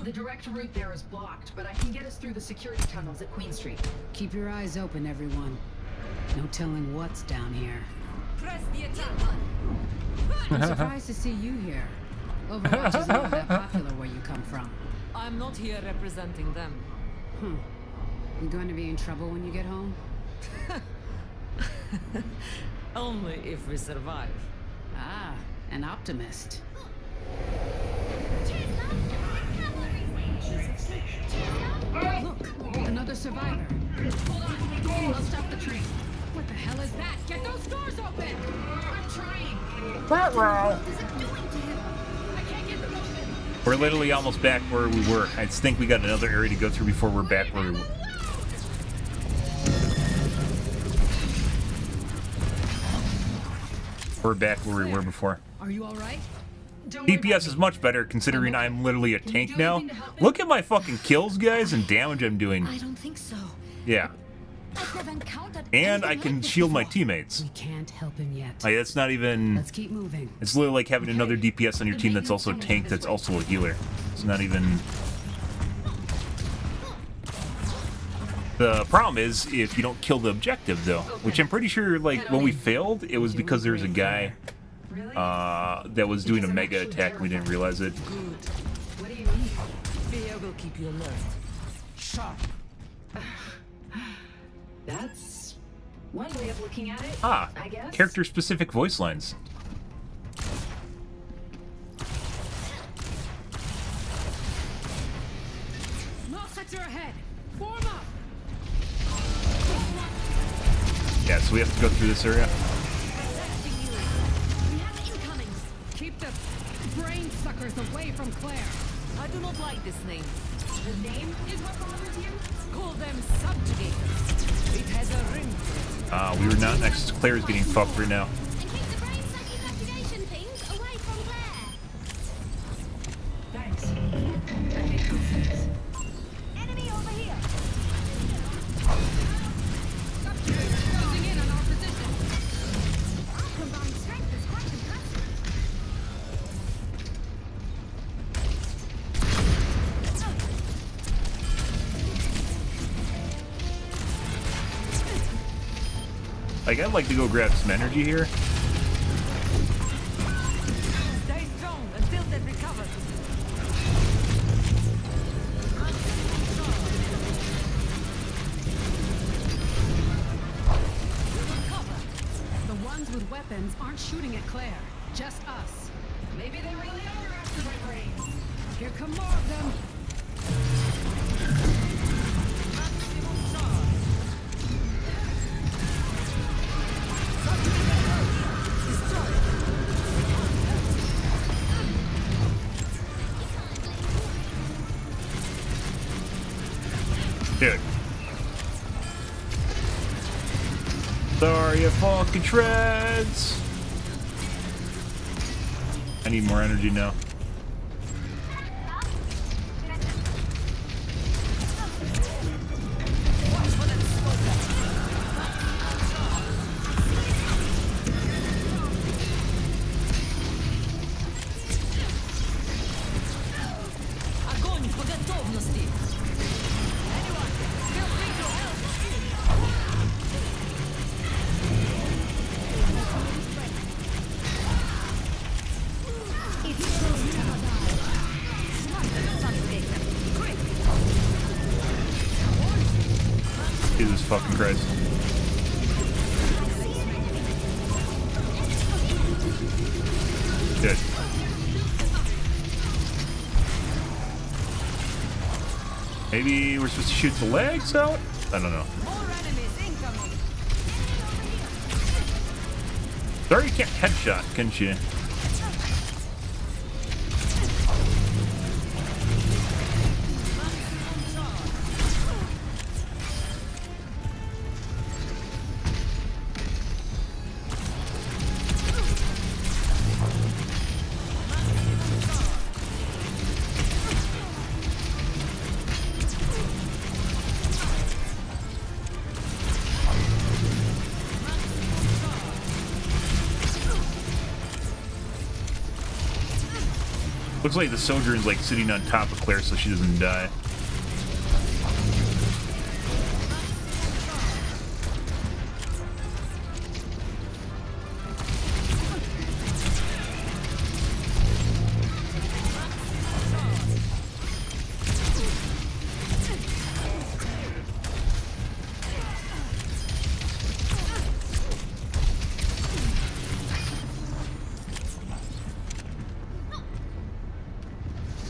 The direct route there is blocked, but I can get us through the security tunnels at Queen Street. Keep your eyes open, everyone. No telling what's down here. Press the attack. I'm surprised to see you here. Overwatch is not that popular where you come from. I'm not here representing them. You going to be in trouble when you get home? Only if we survive. Ah, an optimist. Look, another survivor. Hold on, I'll stop the train. What the hell is that? Get those doors open! I'm trying. What is it doing to him? I can't get them open. We're literally almost back where we were. I just think we got another area to go through before we're back where we were. We're back where we were before. Are you all right? DPS is much better considering I'm literally a tank now. Look at my fucking kills, guys, and damage I'm doing. I don't think so. Yeah. I've never encountered And I can shield my teammates. We can't help him yet. Like, that's not even... Let's keep moving. It's literally like having another DPS on your team that's also a tank that's also a healer. It's not even... The problem is if you don't kill the objective, though. Which I'm pretty sure, like, when we failed, it was because there was a guy that was doing a mega attack and we didn't realize it. What do you need? Fear will keep you alert. Sharp. That's one way of looking at it. Ah, I guess. character-specific voice lines. Null sector ahead. Form up. Yeah, so we have to go through this area. Keep the brain suckers away from Claire. I do not like this name. The name is what bothers you? Call them subjugators. It has a ring. We were not next. Claire's getting fucked right now. And keep the brain sucky subjugation things away from Claire. Thanks. I hate those things. Enemy over here. Closing in on our position. Our combined strength is quite impressive. Like, I'd like to go grab some energy here. Stay strong until they recover. The ones with weapons aren't shooting at Claire. Just us. Maybe they really are after my brains. Here come more of them. Dude. Sorry, you fucking treads. I need more energy now. Огонь по готовности. Anyone, feel free to help. It's so never die. Smart subjugator. Quick. Jesus fucking Christ. Good. Maybe we're supposed to shoot the legs out? I don't know. More enemies incoming. Sorry, you can't headshot, can you? Looks like the soldier is like sitting on top of Claire so she doesn't die.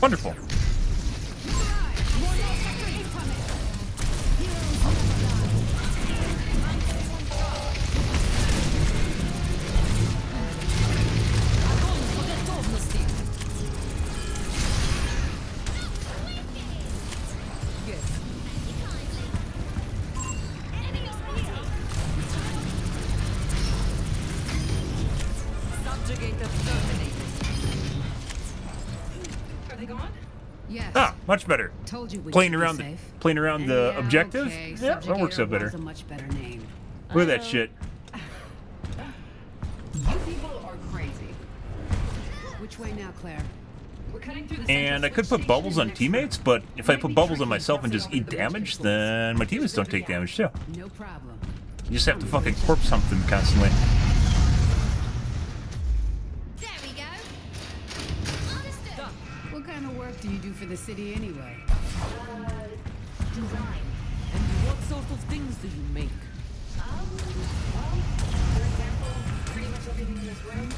Wonderful. Are they gone? Yes. Ah, much better. Told you we Playing should be around safe. the Yeah, objective. okay, Yeah, that works out Subjugator better. was a much better name. Look at that shit. You people are crazy. Which way now, Claire? We're cutting through the And I could put bubbles on teammates, but if I put bubbles on myself and just eat damage, then my teammates don't take damage too. No problem. You just have to fucking corpse hump them constantly. There we go. Understood. What kind of work do you do for the city anyway? Design. And what sort of things do you make? Well, for example, pretty much everything in this room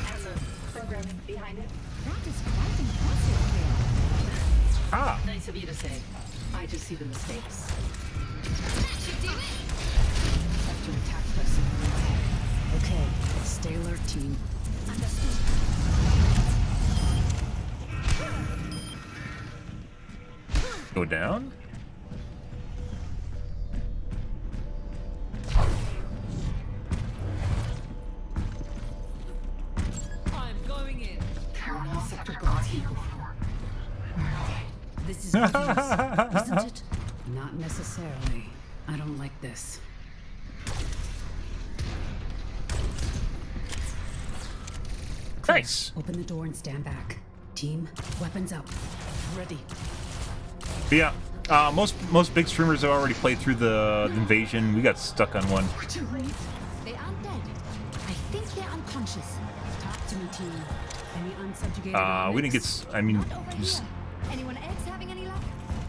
has a program behind it. That is quite impressive here. Ah. Nice of you to say. I just see the mistakes. That should do it. Sector attacked us. Okay, stay alert, team. Understood. Go down. I'm going in. Terminal sector got healed. This is good news, isn't it? Not necessarily. I don't like this. Nice. Open the door and stand back. Team, weapons up. Ready. But yeah, most big streamers have already played through the invasion. We got stuck on one. We're too late. They aren't dead. I think they're unconscious. Talk to me, team. Any unsubjugated We didn't get. I mean, Not over just here. Anyone else having any luck?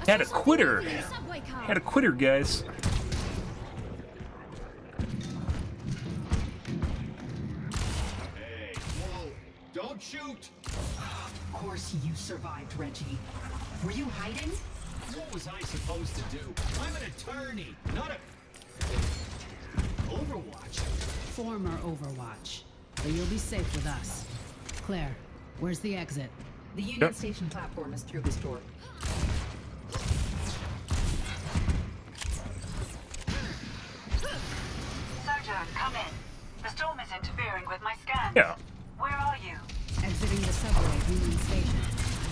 had a quitter. In a subway car. Had a quitter, guys. Hey, whoa! Don't shoot! Of course you survived, Reggie. Were you hiding? What was I supposed to do? I'm an attorney, not a... Overwatch? Former Overwatch. But you'll be safe with us. Claire, where's the exit? The Union Station platform is through this door. Sojourn, come in. The storm is interfering with my scans. Yeah. Where are you? Exiting the subway at Union Station.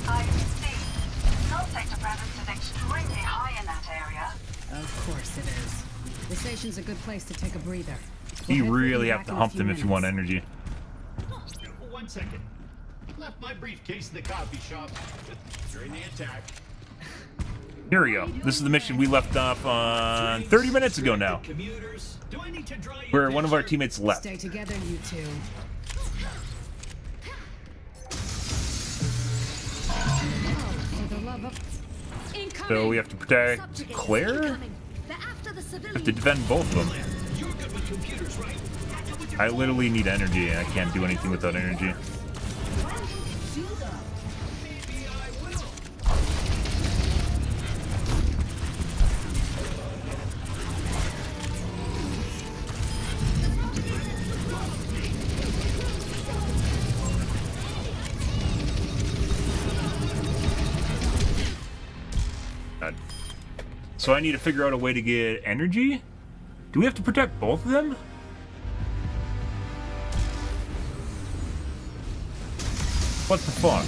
I can see. Null sector presence is extremely high in that area. Of course it is. The station's a good place to take a breather. You We'll head for really evac have to in a hump few them if you want minutes. energy. 1 second. Left my briefcase in the coffee shop during the attack. Here we go. This is the mission we left off on 30 minutes ago now, Commuters, do I need to draw you where one of our teammates left. Stay together, you two. For the love of... So we have to protect Claire? They're after the We have civilians. to defend both of them. You're good with computers, right? I literally need energy, and I can't do anything without energy. God. So I need to figure out a way to get energy? Do we have to protect both of them? What the fuck?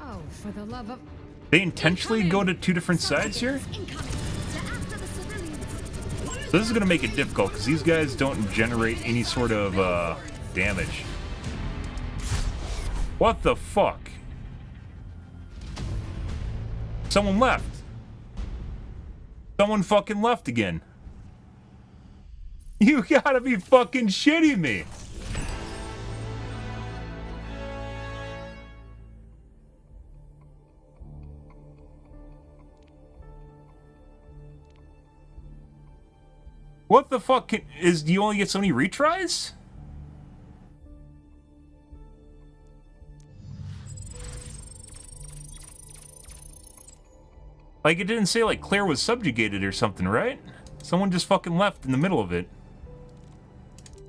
Oh, for the love of... They intentionally go to two different sides here? So this is gonna make it difficult, because these guys don't generate any sort of, damage. What the fuck? Someone left. Someone fucking left again. You gotta be fucking shitting me. What the fuck do you only get so many retries? Like, it didn't say, like, Claire was subjugated or something, right? Someone just fucking left in the middle of it.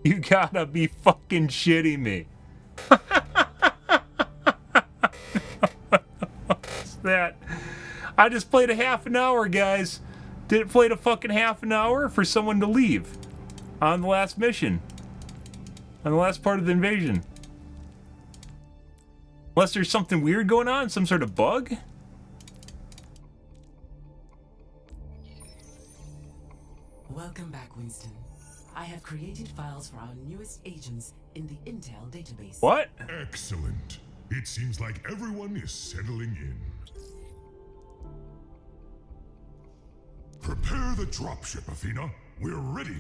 You gotta be fucking shitting me. What's that? I just played a half an hour, guys. Did it play a fucking half an hour for someone to leave on the last mission? On the last part of the invasion? Unless there's something weird going on, some sort of bug? Welcome back, Winston. I have created files for our newest agents in the Intel database. What? Excellent. It seems like everyone is settling in. Prepare the dropship, Athena. We're ready.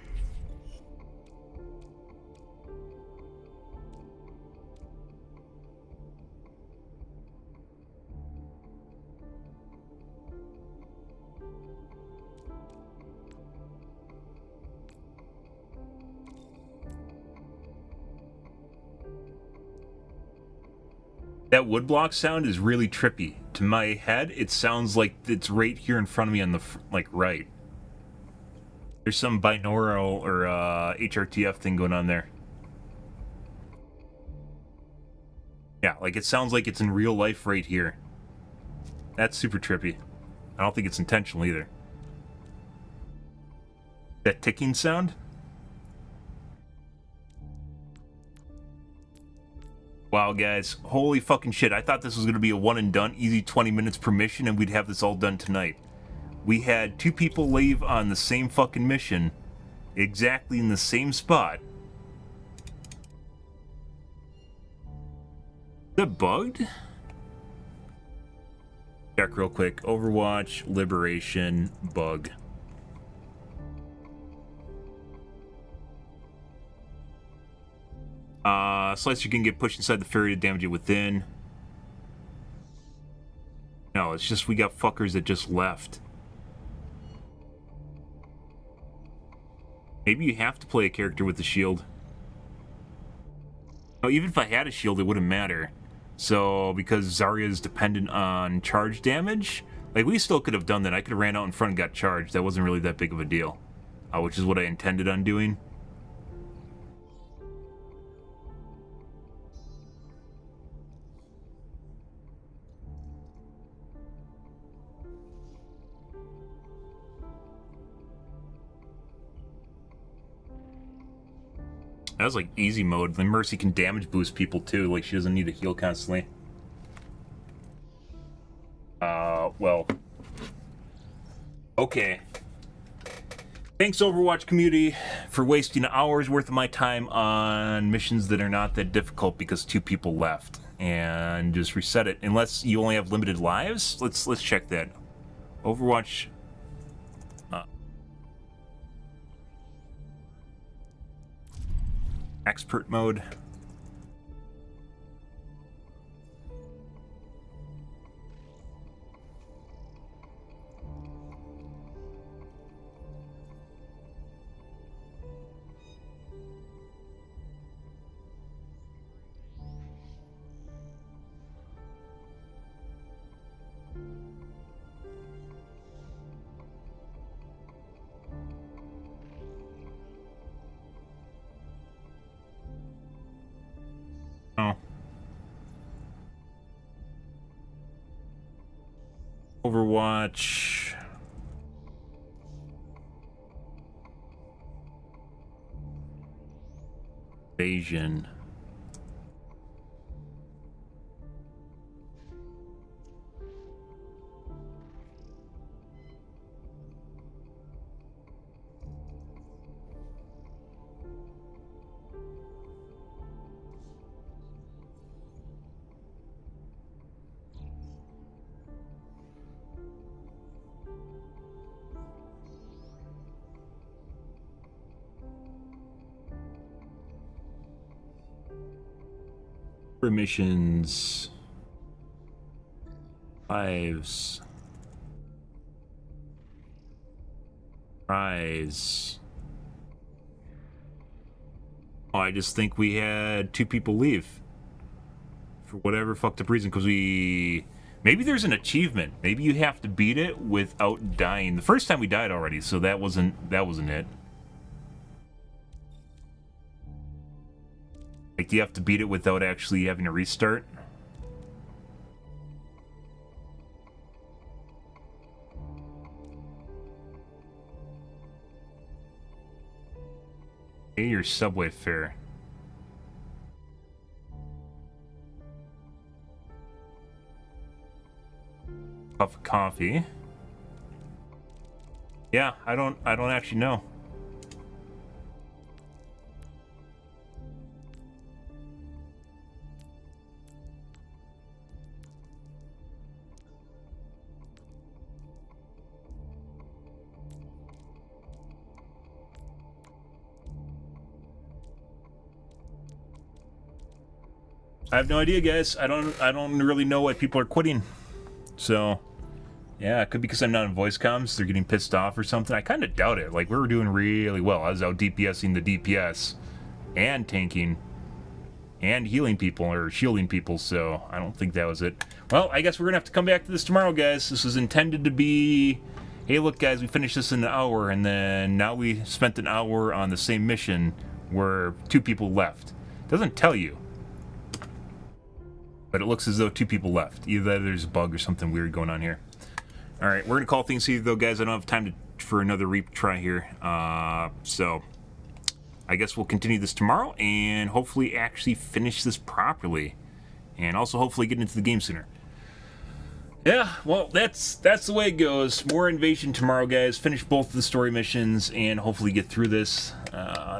That woodblock sound is really trippy. To my head, it sounds like it's right here in front of me on the, like, right. There's some binaural or HRTF thing going on there. Yeah, like it sounds like it's in real life right here. That's super trippy. I don't think it's intentional either. That ticking sound? Wow, guys. Holy fucking shit. I thought this was going to be a one and done, easy 20 minutes per mission, and we'd have this all done tonight. We had 2 people leave on the same fucking mission, exactly in the same spot. Is that bugged? Check real quick. Overwatch, Liberation, bug. Slicer can get pushed inside the ferry to damage it within. No, it's just we got fuckers that just left. Maybe you have to play a character with the shield. No, even if I had a shield, it wouldn't matter. So, because Zarya is dependent on charge damage, like, we still could have done that. I could have ran out in front and got charged. That wasn't really that big of a deal. Which is what I intended on doing. That was like easy mode. Then Mercy can damage boost people too. Like, she doesn't need to heal constantly. Well. Okay. Thanks, Overwatch community, for wasting hours worth of my time on missions that are not that difficult because 2 people left. And just reset it. Unless you only have limited lives? Let's check that. Overwatch. Expert mode. Oh. Overwatch. Invasion. Missions, lives, prize. Oh, I just think we had 2 people leave for whatever fucked up reason, because we Maybe there's an achievement. Maybe you have to beat it without dying. The first time we died already, so that wasn't it. Like, do you have to beat it without actually having to restart? Pay your subway fare. Cup of coffee. Yeah, I don't actually know. I have no idea, guys. I don't really know why people are quitting. So, yeah, it could be because I'm not in voice comms. They're getting pissed off or something. I kind of doubt it. Like, we were doing really well. I was out DPSing the DPS and tanking and healing people or shielding people. So, I don't think that was it. Well, I guess we're going to have to come back to this tomorrow, guys. This was intended to be, hey, look, guys, we finished this in an hour. And then now we spent an hour on the same mission where 2 people left. It doesn't tell you. But it looks as though 2 people left. Either there's a bug or something weird going on here. Alright, we're going to call things here, though, guys. I don't have time for another retry here. So, I guess we'll continue this tomorrow and hopefully actually finish this properly. And also hopefully get into the game sooner. Yeah, well, that's the way it goes. More invasion tomorrow, guys. Finish both of the story missions and hopefully get through this.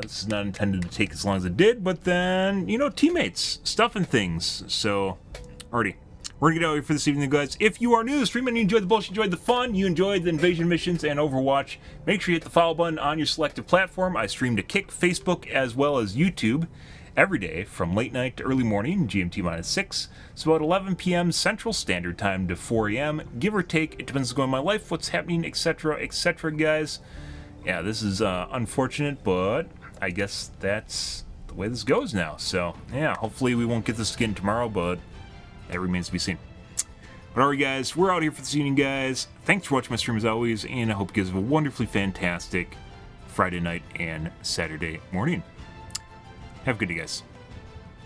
This is not intended to take as long as it did, but then, you know, teammates, stuff and things. So, alrighty. We're going to get out of here for this evening, guys. If you are new to the stream and you enjoyed the bullshit, you enjoyed the fun, you enjoyed the invasion missions and Overwatch, make sure you hit the follow button on your selected platform. I stream to Kick, Facebook, as well as YouTube every day from late night to early morning, GMT-6. It's about 11 p.m. Central Standard Time to 4 a.m. Give or take. It depends on what's going on in my life, what's happening, etc., guys. Yeah, this is unfortunate, but I guess that's the way this goes now. So, yeah, hopefully we won't get this again tomorrow, but that remains to be seen. But alright, guys, we're out here for this evening, guys. Thanks for watching my stream as always, and I hope you guys have a wonderfully fantastic Friday night and Saturday morning. Have a good day, guys.